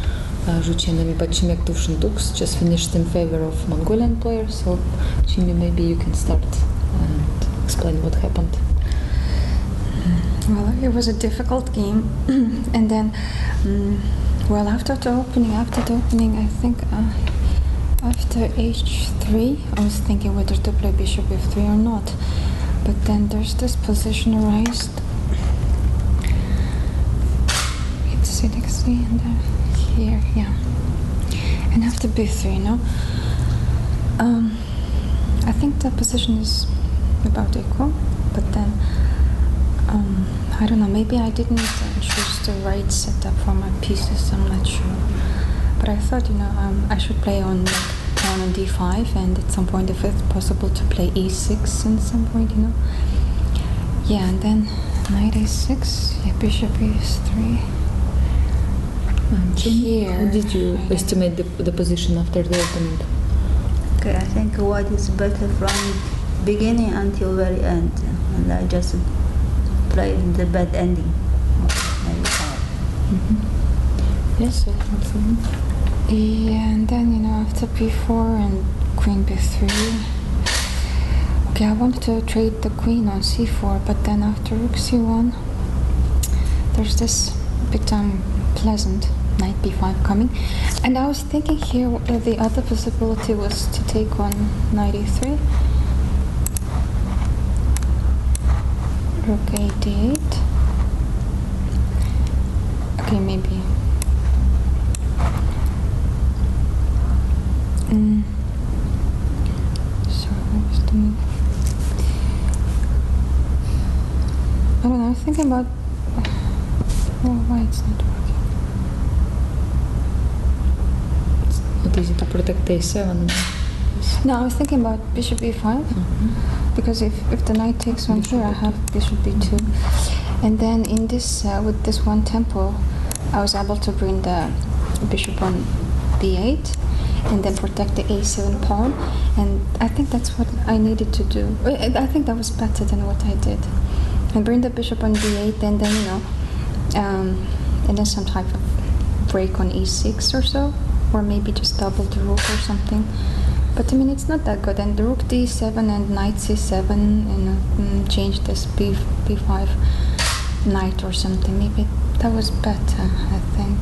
Zhuchen and Bachimik Tushin-Duk just finished in favor of Mongolian players. So, Chimi, maybe you can start and explain what happened. Well, it was a difficult game, and then, well, after the opening, I think after h3, I was thinking whether to play bishop f3 or not. But then there's this position raised. It's c3 and then here, yeah. And after b3, no? I think the position is about equal, but then I don't know, maybe I didn't choose the right setup for my pieces. I'm not sure, but I thought I should play on like pawn on d5, and at some point, if it's possible, to play e6 at some point. Yeah, and then knight a6. Yeah, bishop e3. Here, How did you estimate the position after the opening? Okay, I think white is better from beginning until very end, and I just played the bad ending. Yes. yeah, and then after b4 and queen b3. Okay, I wanted to trade the queen on c4, but then after rook c1, there's this bit pleasant knight b5 coming, and I was thinking here the other possibility was to take on knight e3, rook a d8. Okay, maybe. So what was the move? I don't know. I'm thinking about why it's not working. What is it, to protect a7? No, I was thinking about bishop e5, because if the knight takes on here, I have bishop b2, and then in this with this one tempo, I was able to bring the bishop on b8, and then protect the a7 pawn, and I think that's what I needed to do. I think that was better than what I did. And bring the bishop on b8, and then and then some type of break on e6 or so, or maybe just double the rook or something. But I mean, it's not that good. And the rook d7 and knight c7, change this b5 knight or something. Maybe that was better, I think.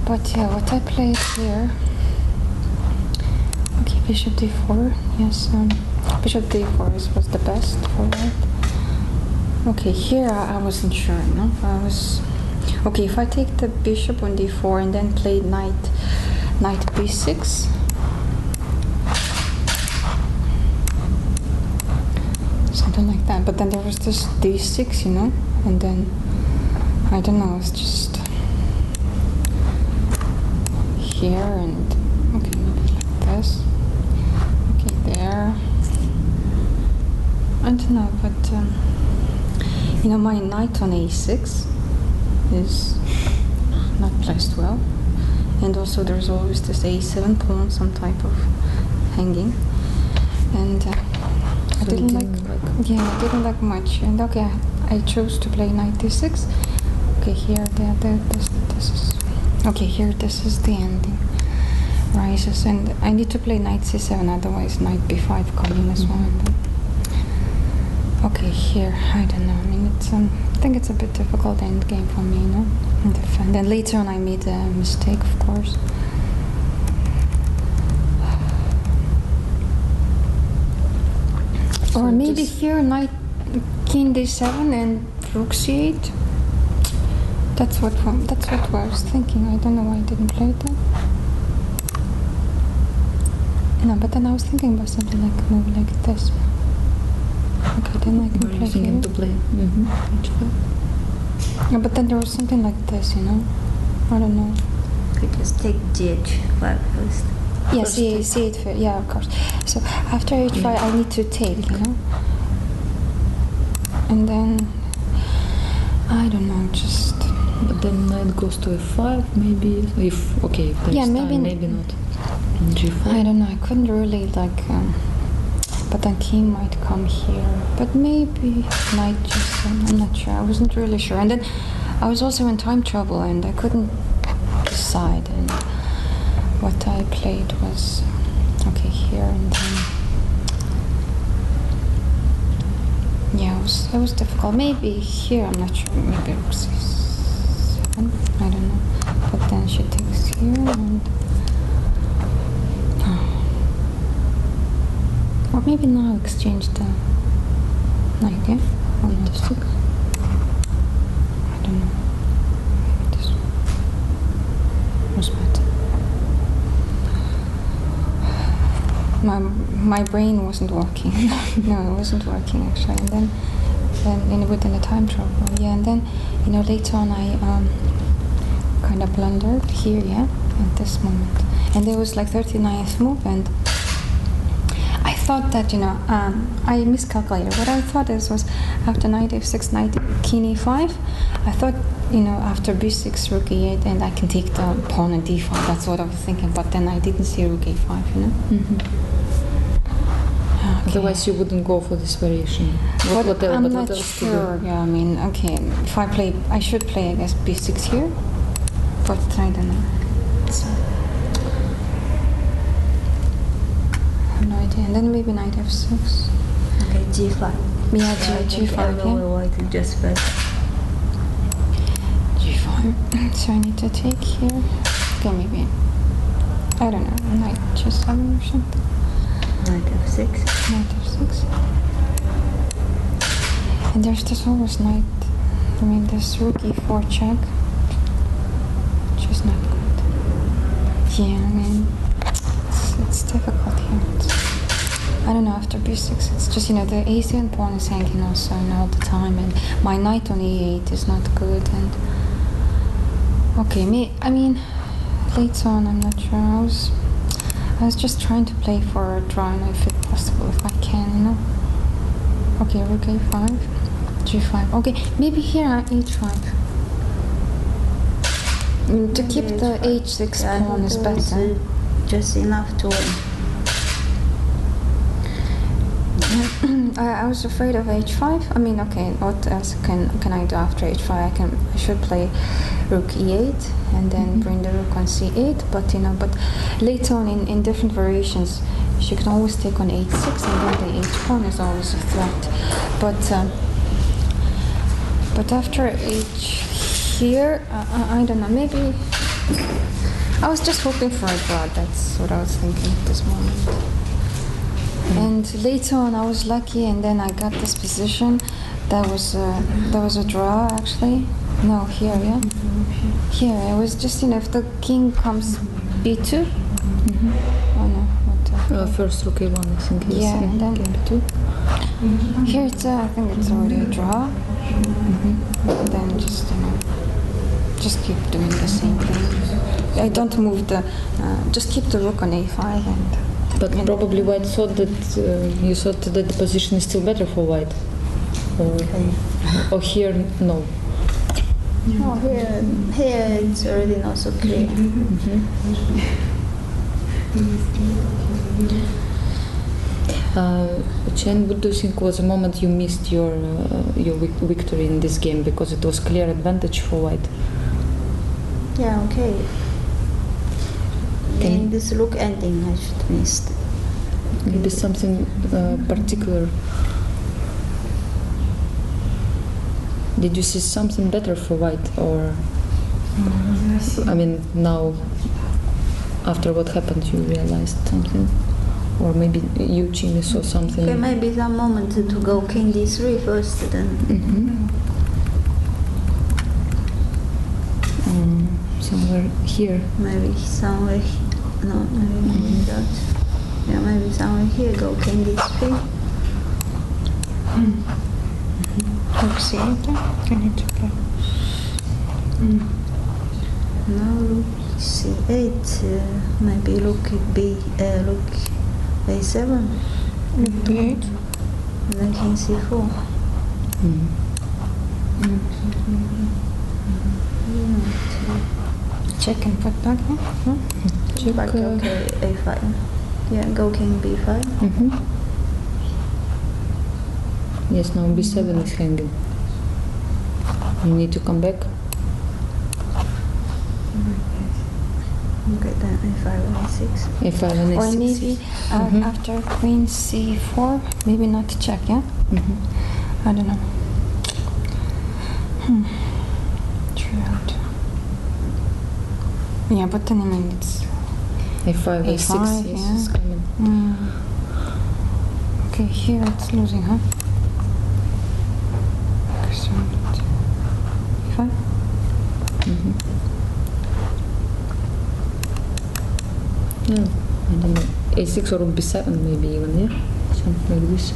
But yeah, what I played here. Okay, bishop d4. Yes, bishop d4 was the best for white. Okay, here I wasn't sure. No, I was. Okay, if I take the bishop on d4 and then play knight b6. Something like that. But then there was this d6, and then I don't know. It's just here and okay, maybe like this. Okay, there. I don't know, but my knight on a6 is not placed well, and also there's always this a7 pawn, some type of hanging, and I didn't like much. And okay, I chose to play knight d6. Okay, here this is okay. Here this is the ending. Rises, and I need to play knight c7, otherwise knight b5 coming as well. Okay, here I don't know. I mean, it's I think it's a bit difficult end game for me, and defend. And later on, I made a mistake, of course. Or maybe here knight king d7 and rook c8. That's what I was thinking. I don't know why I didn't play that. No, but then I was thinking about something like a move like this. Okay, then I can play here. To play. Yeah, but then there was something like this, I don't know. Okay, just take gh5 first. Yeah, c8, yeah, of course. So after h5, I need to take, and then I don't know, just. But then knight goes to f5, maybe. If there's maybe time, maybe not. G4. I don't know. I couldn't really but then king might come here. But maybe knight g7. I'm not sure. I wasn't really sure. And then I was also in time trouble, and I couldn't decide. And what I played was okay here, and then yeah, it was difficult. Maybe here. I'm not sure. Maybe rook c7. I don't know. But then she takes here and. Or maybe now exchange the knight, yeah? Or not? I don't know. Maybe this one was better. My brain wasn't working. No, it wasn't working actually. And then and within the time trouble. Yeah, and then later on I kind of blundered here, yeah, at this moment, and there was like 39th move, and I thought that I miscalculated. What I thought was after knight f6, knight king e5. I thought after b6, rook e8, and I can take the pawn and d5. That's what I was thinking. But then I didn't see rook a5. Mm-hmm. Okay. Otherwise, you wouldn't go for this variation. I'm not sure. Yeah, I mean, okay. If I should play, I guess, b6 here. But I don't know. So, I have no idea. And then maybe knight f6. Okay, g5. Yeah, I g5. will avoid just better. g5. So I need to take here. Okay, maybe. I don't know. Knight g7 or something. Knight f6. Knight f6. And there's this always knight. I mean, this rook e4 check. Which is not good. Yeah, I mean, it's difficult here. I don't know, after b6, it's just, the a7 pawn is hanging also all the time, and my knight on e8 is not good, and... Okay, later on, I'm not sure. I was just trying to play for a draw, if it's possible, if I can, Okay, rook a5, g5. Okay, maybe here h5. To keep the h6 pawn is better. Just enough to win. I was afraid of h5. I mean, okay, what else can I do after h5? I should play rook e8 and then bring the rook on c8. But but later on in different variations, you can always take on h6, and then the h pawn is always a threat. But after h here, I don't know. Maybe I was just hoping for a draw. That's what I was thinking at this moment. And later on, I was lucky, and then I got this position. That was a draw, actually. No, here, yeah. Here, it was just if the king comes b2. Oh no, what? First rook a1, I think. Yeah, and then b2. Here it's I think it's already a draw. And then just keep doing the same thing. I don't move just keep the rook on a5 and. But probably white thought that you thought that the position is still better for white, or here no. No, here it's already not so clear. Chen, what do you think was the moment you missed your victory in this game, because it was clear advantage for white? Yeah, okay. In this rook ending, I should missed. Maybe something particular. Did you see something better for white, or I mean now after what happened you realized something, or maybe you, Jimmy, saw something? Okay, maybe some moment to go king d3 first, then. Somewhere here. Maybe somewhere. No, maybe that. Yeah, maybe somewhere here. Go king d3. Rook c8. I need to play. No, rook c8. Maybe rook rook a7. b8. And then king c4. Check and put back. Check. Back, okay, a5. Yeah, go king b5. Yes, now b7 is hanging. You need to come back. Okay, then a5 and a6. a5 and a6. Or maybe after queen c4, maybe not check, yeah? I don't know. Try out. Yeah, but then I mean it's a5, a6, a5, yes, yeah. it's coming. Okay, here it's losing, huh? Okay, so e5. Yeah, I don't know. a6 or b7 maybe even, yeah? Something like this.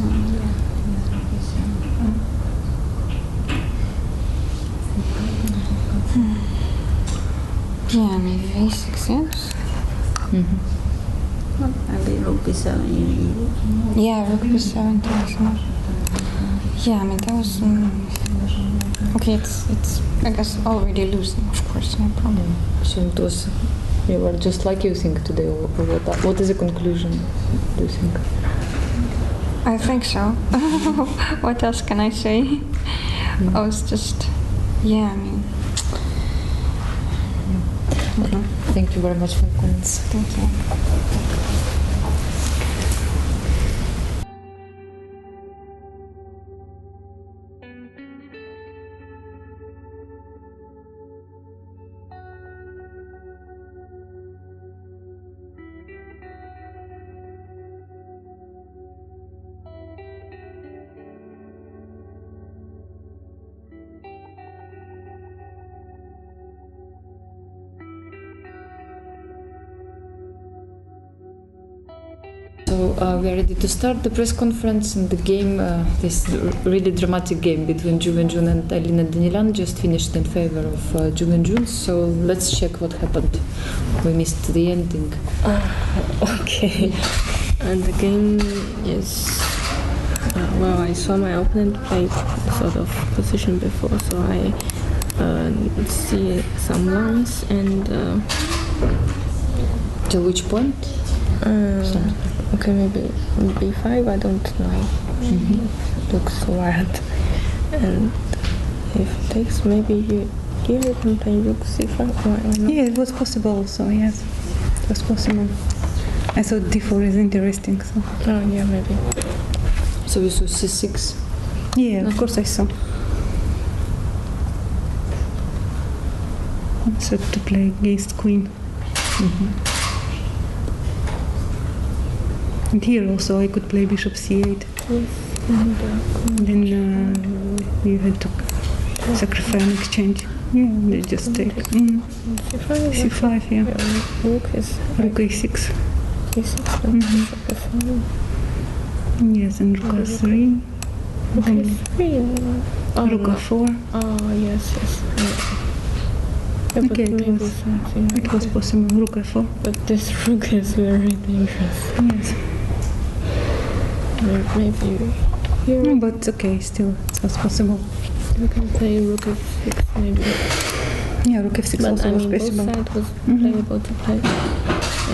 Yeah, maybe a6, yes. Maybe rook b7 you Yeah, rook b7 takes more. Yeah, I mean that was okay. It's I guess already losing, of course, no problem. So it was, you were just like you think today, or what is the conclusion, do you think? I think so. What else can I say? I was just, yeah, I mean. Okay. Thank you very much for your comments. Thank you. So we are ready to start the press conference and the game, this really dramatic game between Ju Wenjun and Alina Danilan just finished in favor of Ju Wenjun. So let's check what happened. We missed the ending. Okay. And the game is, well, I saw my opponent play sort of position before, so I see some lines and... To which point? Okay, maybe b5, I don't know. Looks wild. And if it takes, maybe here you can play rook c5. Why not? Yeah, it was possible also, yes. It was possible. I thought d4 is interesting, so. Oh, yeah, maybe. So you saw c6? Yeah, of course I saw. So to play against queen. And here also I could play bishop c8. Yes. And then you had to sacrifice an exchange. Yeah, they just take. C5, yeah. Rook is Rook a6. a6 and bishop f5. Yes, and rook a3. Rook a3. Rook a4. Oh, yes, yes. Yeah, Okay, but maybe something it was possible. Rook a4. But this rook is very dangerous. Yes. Maybe here No, but okay, still it was possible. we can play rook f6 maybe. Yeah, rook f6 But also I was mean, both possible. sides was playable to play.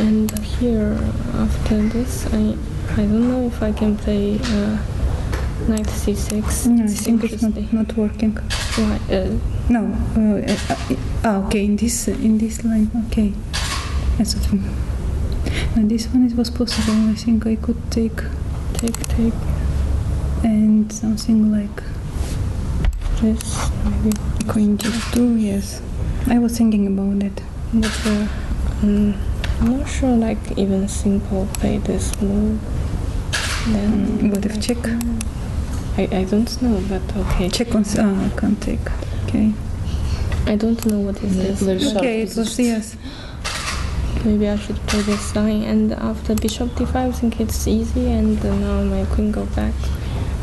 And here, after this, I don't know if I can play knight c6. No, I It's think it's interesting. not working. Why? No. Okay, in this line. Okay. That's what. And this one it was possible. I think I could take Take and something like this maybe. queen g2. Yes, I was thinking about that. But I'm not sure like even simple play this move. Then What if check? I don't know, but okay. Check on. I can't take. Okay. I don't know what is this. very but sharp Okay, it was yes. maybe I should play this line. And after bishop d5, I think it's easy. And now my queen go back.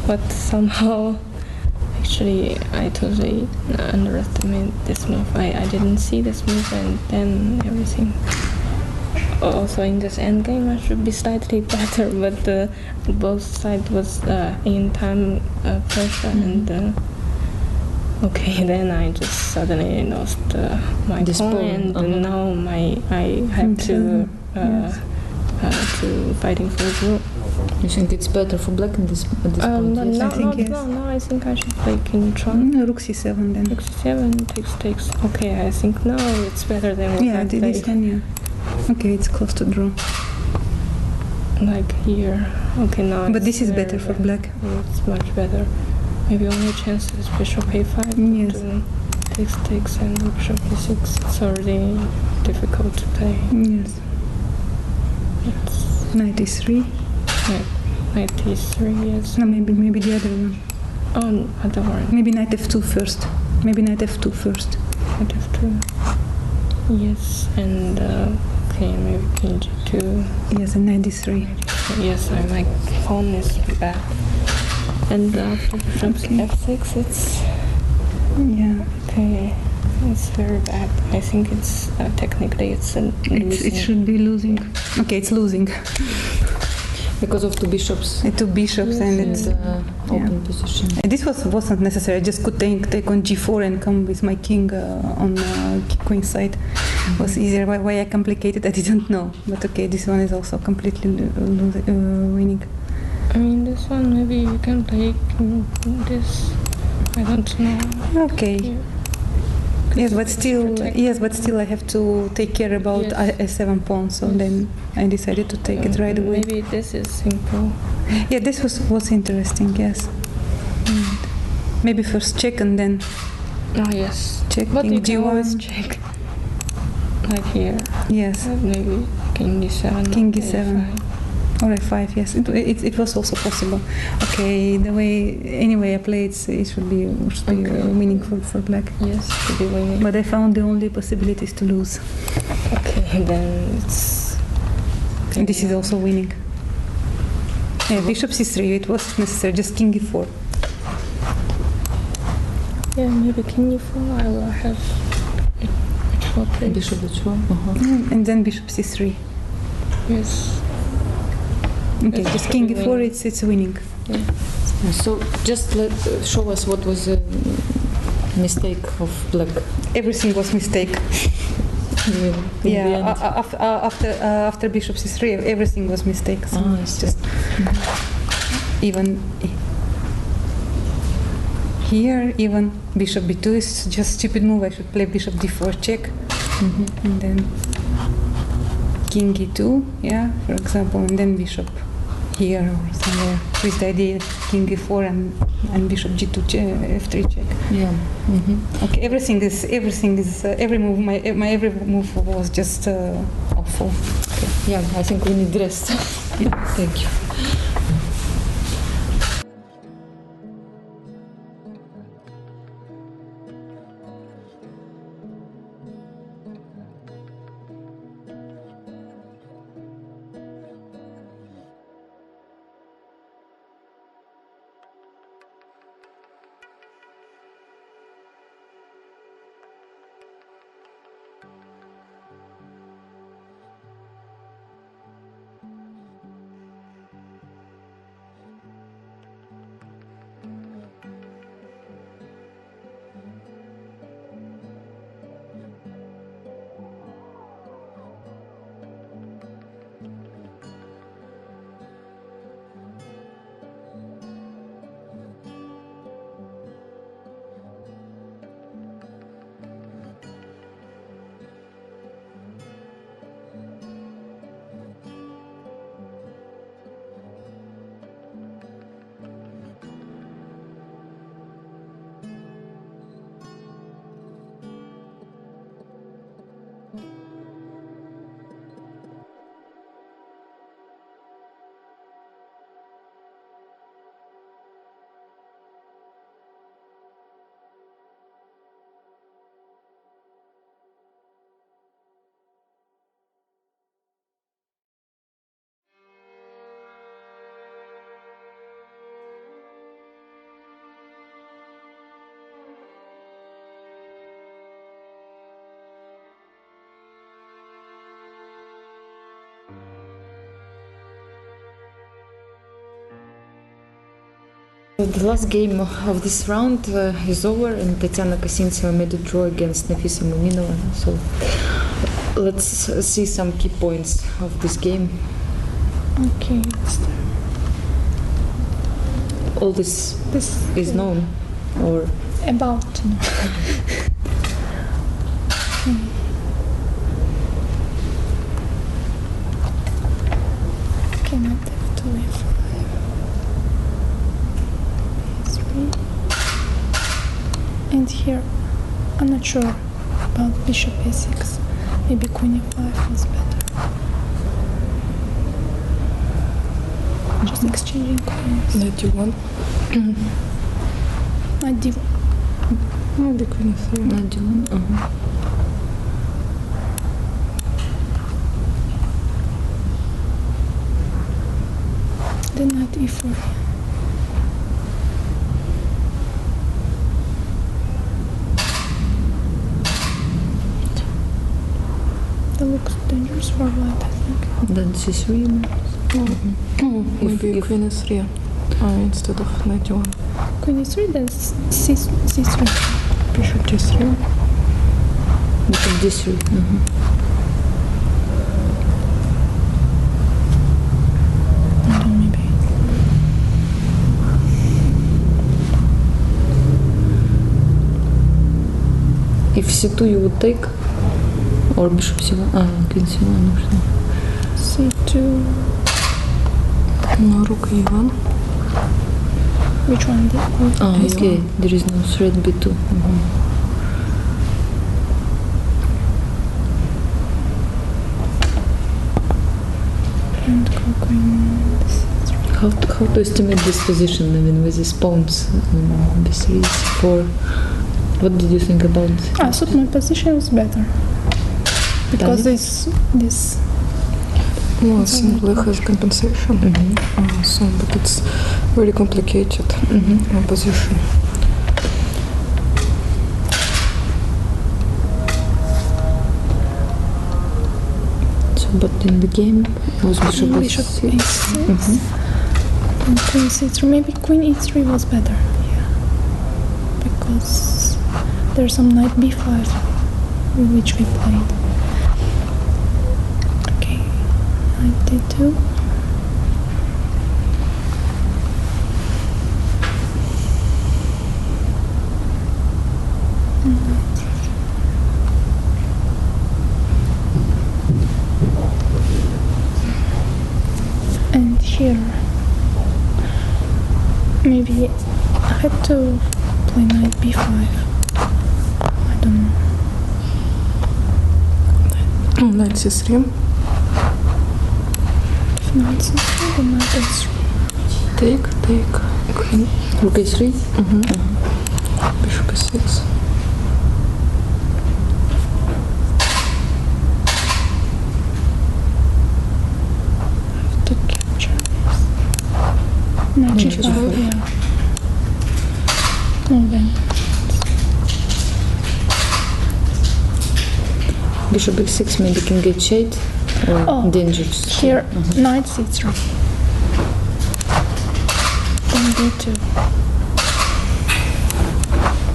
But somehow, actually, I totally underestimated this move. I didn't see this move, and then everything. Also, in this endgame, I should be slightly better, but both sides was in time pressure, and okay, then I just suddenly lost my This pawn, pawn, and now I have to Yes. to fighting for the rook. You think it's better for black at this point? No, Yes? I think yes. no, I think I should play king trump. Rook c7 then. Rook c7 takes. Okay, I think now it's better than what Yeah, I this played. one. Yeah. Okay, it's close to draw. Like here. Okay, now. But it's this is very better for bad. black. It's much better. Maybe only chance is bishop a5. Yes. Takes and bishop e6. It's already difficult to play. Yes. It's Knight e3. knight e3, yes. No, maybe the other one. Oh, other one. Maybe knight f2 first. Maybe knight f2 first. Knight f2. Yes, and okay, maybe king g2. Yes, and knight d3. Yes, my pawn is back. And after bishop Okay. f6, it's Yeah. okay. It's very bad. I think it's technically it's It losing. should be losing. Okay, it's losing. Because of two bishops. Two bishops and it's open position. This wasn't necessary. I just could take on g4 and come with my king on queen side. It was easier. Why I complicated, I didn't know. But okay, this one is also completely winning. I mean, this one maybe you can play this. I don't know. Okay. Yes, but still, I have to take care about a7 pawn. So then I decided to take it right away. Maybe this is simple. Yeah, this was interesting. Yes. Maybe first check and then. Oh yes. Check. But King you can always G1. check. Like here. Yes. Maybe King D7. King D7. Or a5, yes, it was also possible. Okay, the way anyway I played, it should be winning for black. Yes, should be winning. But I found the only possibility is to lose. Okay, then it's. And this is also winning. Yeah, bishop c3. It was necessary. Just king e4. Yeah, maybe king e4. I will have h4 place. Bishop h4. And then bishop c3. Yes. Okay, just king e4. It's winning. Yeah. So just show us what was the mistake of black. Everything was mistake. Yeah. After bishop c3, everything was mistake. So it's just even here, even bishop b2 is just stupid move. I should play bishop d4 check, and then king e2, yeah, for example, and then bishop here or somewhere with the idea king e4 and bishop g2 f3 check. Yeah. Okay, everything is every move. My every move was just awful. Okay. Yeah, I think we need rest. Yeah. Thank you. The last game of this round is over, and Tatiana Kosintseva made a draw against Nafisa Muminova. So let's see some key points of this game. Okay. All this is known, or about. Cannot have to leave. And here, I'm not sure about bishop a6. Maybe queen e5 was better. Just exchanging coins. Knight d1. Knight d1. Maybe queen e3. Knight d1. Then knight e4. looks dangerous for white, I think. Then c3. Maybe queen e3 instead of knight d1. Queen e3, then c3. Bishop d3. Bishop d3. And then maybe. If c2 you would take, or bishop c1. Queen c1. c2. No, rook e1. Which one? Okay. There is no threat b2. And queen c3. How to estimate this position? I mean, with these pawns, b3, c4. What did you think about this? I thought my position was better. Because this No, I think black has compensation. So, but it's very complicated position. So, but in the game, it was bishop e6. e6. And queen c3. Maybe queen e3 was better. Yeah. Because there's some knight b5 which we played. Okay. Knight d2. And here, maybe I had to play knight b5. I don't know. Knight c3. If knight c3, then knight a3. Take. Queen. Rook a3. Bishop e6. To capture this. Knight g5, yeah. No, then. Bishop e6 maybe can get shade or dangerous. Here, knight c3. Then d2.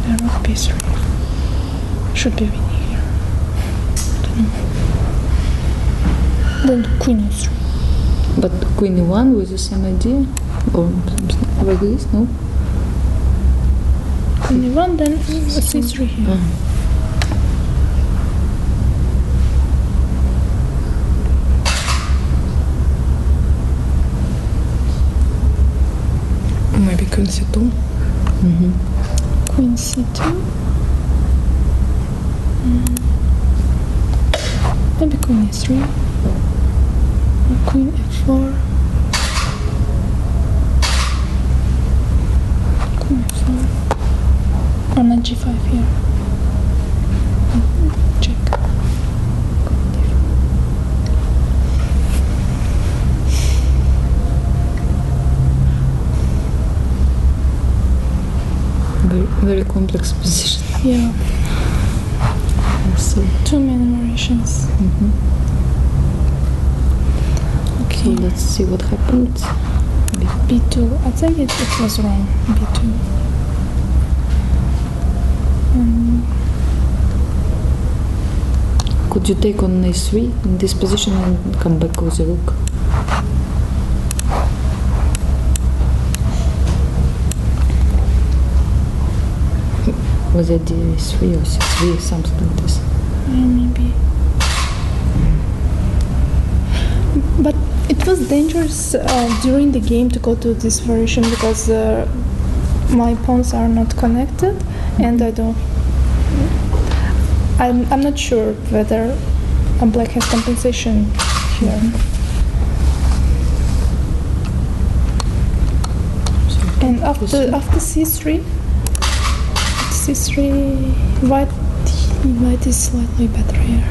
And rook b3. Should be winning here. Then queen e3. But queen e1 with the same idea? Or something like this, no? Queen e1, then c3 here. Maybe queen c2. Queen c2. Maybe queen e3. Or queen f4. Queen f4. Or knight g5 here. Check. Very complex position. Yeah. So, Too many variations. so let's see what happened. b2. I think it was wrong. b2. Could you take on a3 in this position and come back with a rook? With a d3 or c3, something like this. Maybe. But it was dangerous during the game to go to this variation because my pawns are not connected and I don't. I'm not sure whether black has compensation here. And after c3, white is slightly better here.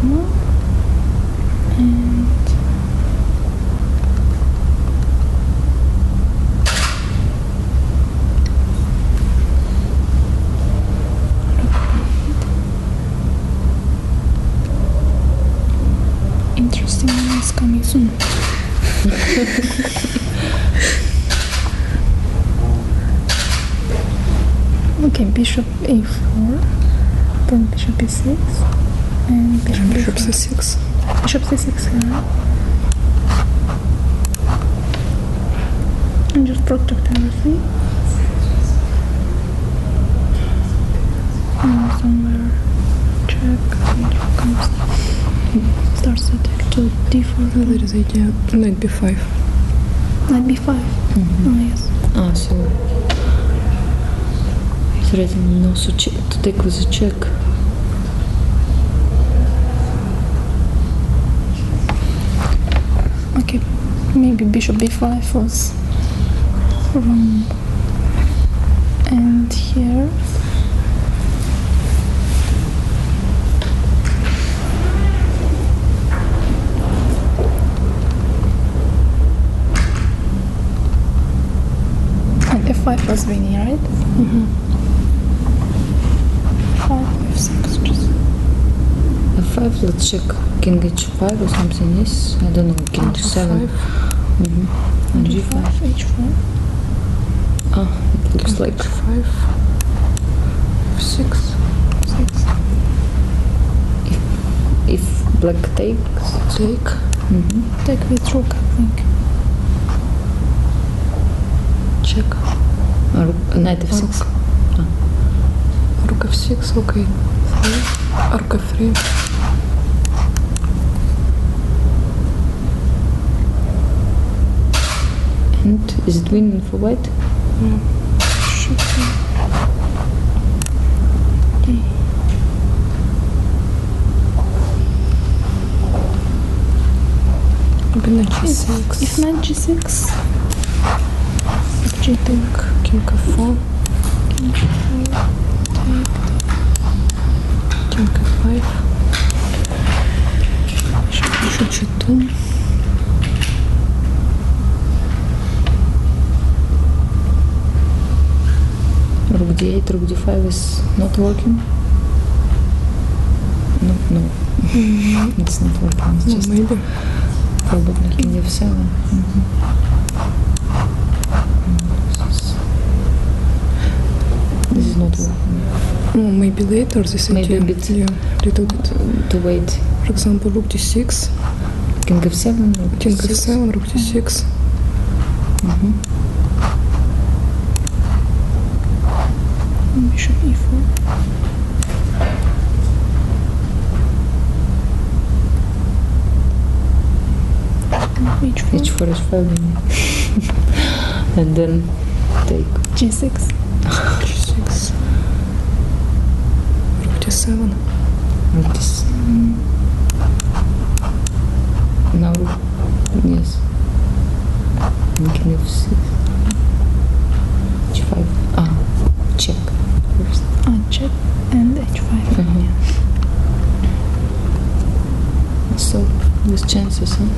normal. And interesting one is coming soon. Okay, bishop a4, then bishop b6, and bishop c6. Bishop c6 here. And just protect everything. And somewhere check, and comes, starts to attack to d4. There is idea. Knight b5. Knight b5. Oh yes. So threatening also to take with a check. Okay, maybe bishop b5 was wrong. And here and f5 was winning, right? Mm-hmm. 5, f6, just f5, let's check king h5 or something, yes? I don't know, king h7. And g5. h4. It looks like 5, 6. If black takes. Take. Take with rook, I think. Check. Knight f6. Rook f6, okay. 3. Rook f3. And is it winning for white? Should be. Maybe knight g6. If knight g6, if g take, King f4. king g4, take, King f5. Bishop g2. Rook d8, rook d5 is not working. No. It's not working. It's just Maybe. probably king f7. This is not working. Maybe later this Maybe idea. a bit. Yeah, little bit. To wait. For example, rook d6. King f7, rook King d6. f7, rook d6. bishop e4. h4. h4 is 5 and then take g6. g6. Rook d7. rook d7. Now yes. And king f6. h5. Check first. Check and h5. So with chances, huh?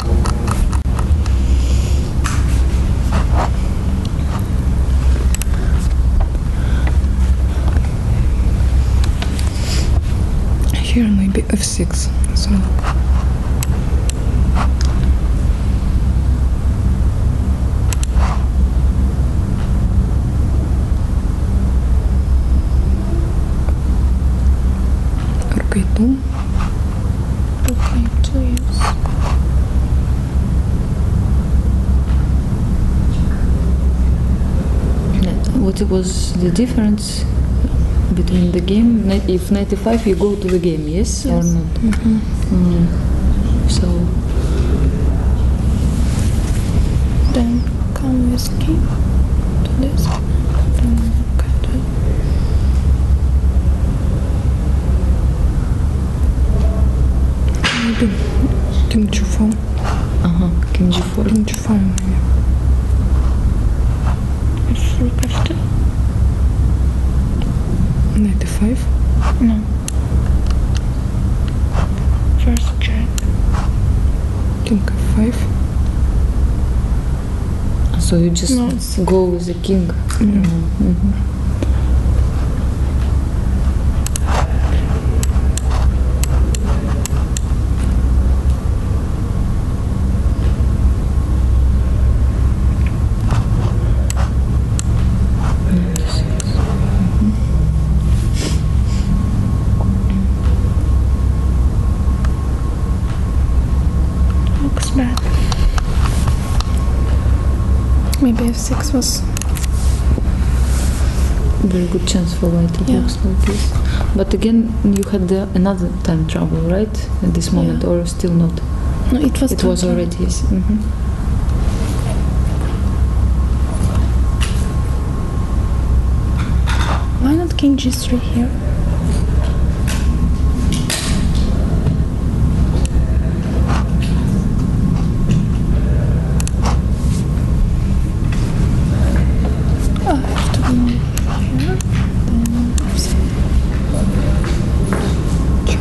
Here maybe f6. So rook a2. Rook a2, yes. What was the difference between the game? If 95 you go to the game, yes, or not? So Then come with king to this. Then rook f2. Maybe king g4. king g4. King g4 maybe. It's rook f2. Knight e5. No. First King f5. So you just No. go with the king. Mhm. Looks bad. Maybe f6 was. Very good chance for white. It Yeah. looks like this. But again, you had another time trouble, right? At this moment, Yeah. or still not? No, it was. It was already, yes. Why not king g3 here? I have to go here, then Check.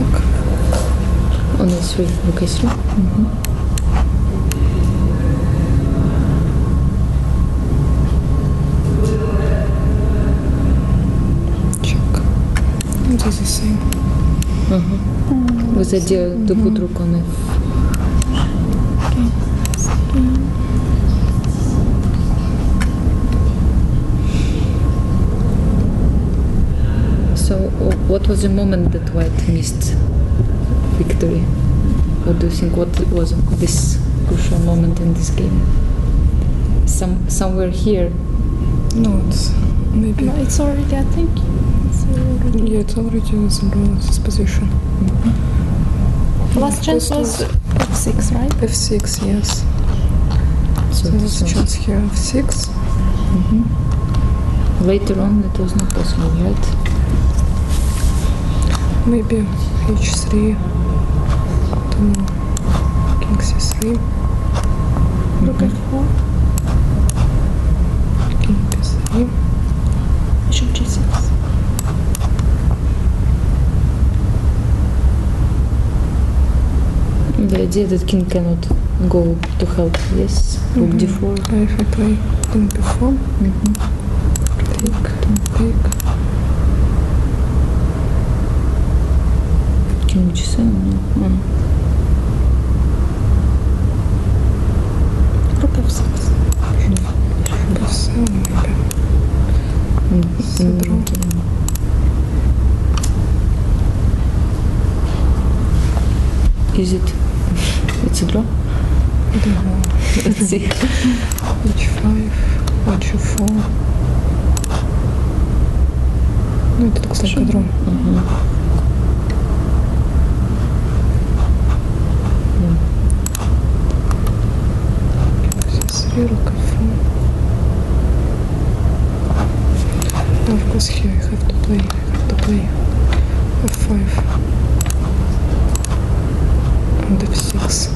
On a3, rook a3. Check. It is the same. With the idea to put rook on f. So, what was the moment that white missed victory? What do you think? What was this crucial moment in this game? Somewhere here. No, it's maybe. no, it's already, I think. It's already. Yeah, it's already in this position. Last chance was f6, right? f6, yes. So So there's this a was- chance here f6. Later on, it was not possible, right? Maybe h3. Don't know. King c3. Rook f4, King b3. bishop g6. The idea that king cannot go to help, yes. Rook d4. If I play king b4, take, King g7, no. Rook f6. b7 maybe. Draw. Is it? It's a draw? I don't know. Let's see. h5, h4. No, it looks like a draw. c3, rook f4. Of course here I have to play f5 and f6.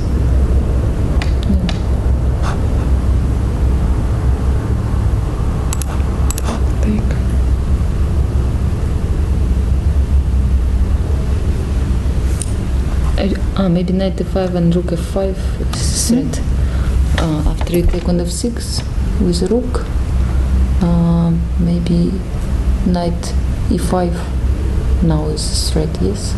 Take. Maybe knight f5 and rook f5 is threat. After you take on f6 with rook, maybe knight e5 now is threat, yes?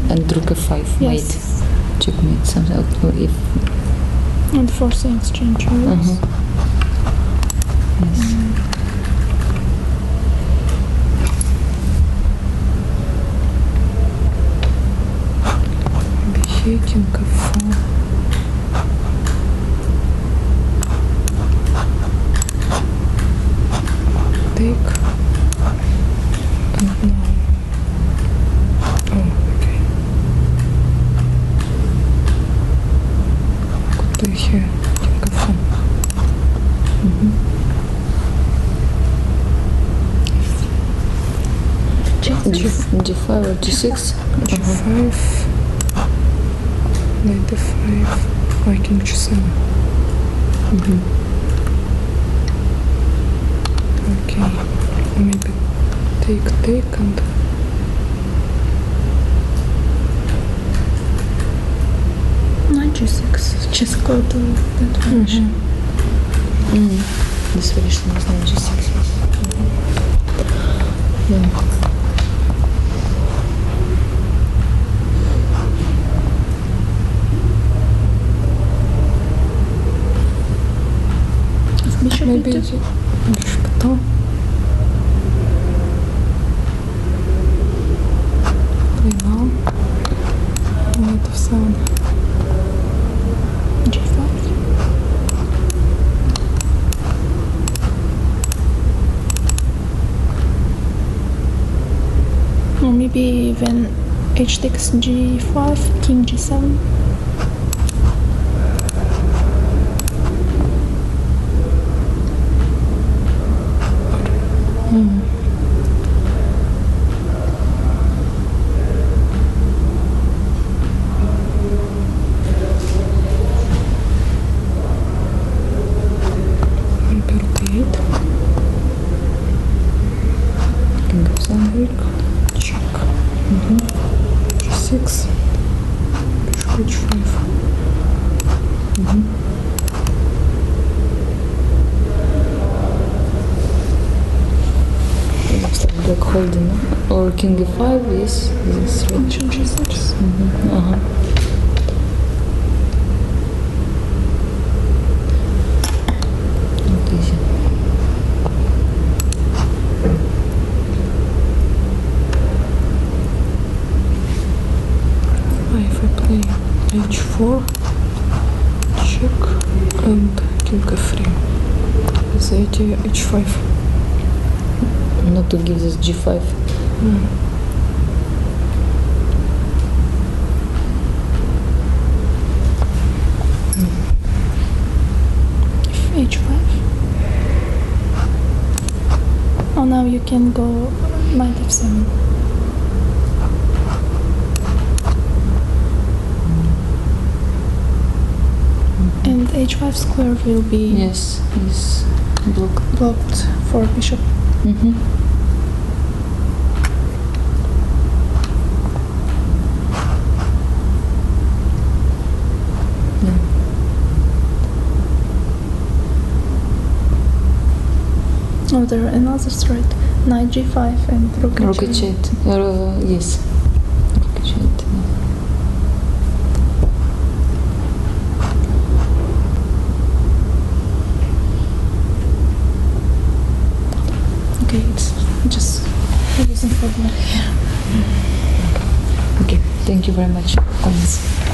And rook f5, Yes. mate. Checkmate, something. If And forcing exchange. Yes. Yes. Here king f4. Take. And now. Oh, okay. Could play here king f4. G5 or g6? g5. Knight d5. Why king g7? Okay. Maybe take and Knight g6. Just go to that direction. This variation is not G6. Yeah. Bishop Maybe E2. bishop E2. Play now. Knight f7. G5. Or maybe even h takes G5, King G7. Maybe rook e8. King of Sandwich. Check. G6. Bishop h5. Looks like black holding. Or king e5, yes. This is right. G6. Not easy. If I play h4, check, and king f3. The idea h5. Not to give this G5. H5. Oh, now you can go knight f7. And h5 square will be Yes, is blocked for bishop. Oh, there are another threat. Knight g5 and rook h8. Rook yes. Rook h8. Okay, it's just losing for black. Okay, thank you very much. Comments.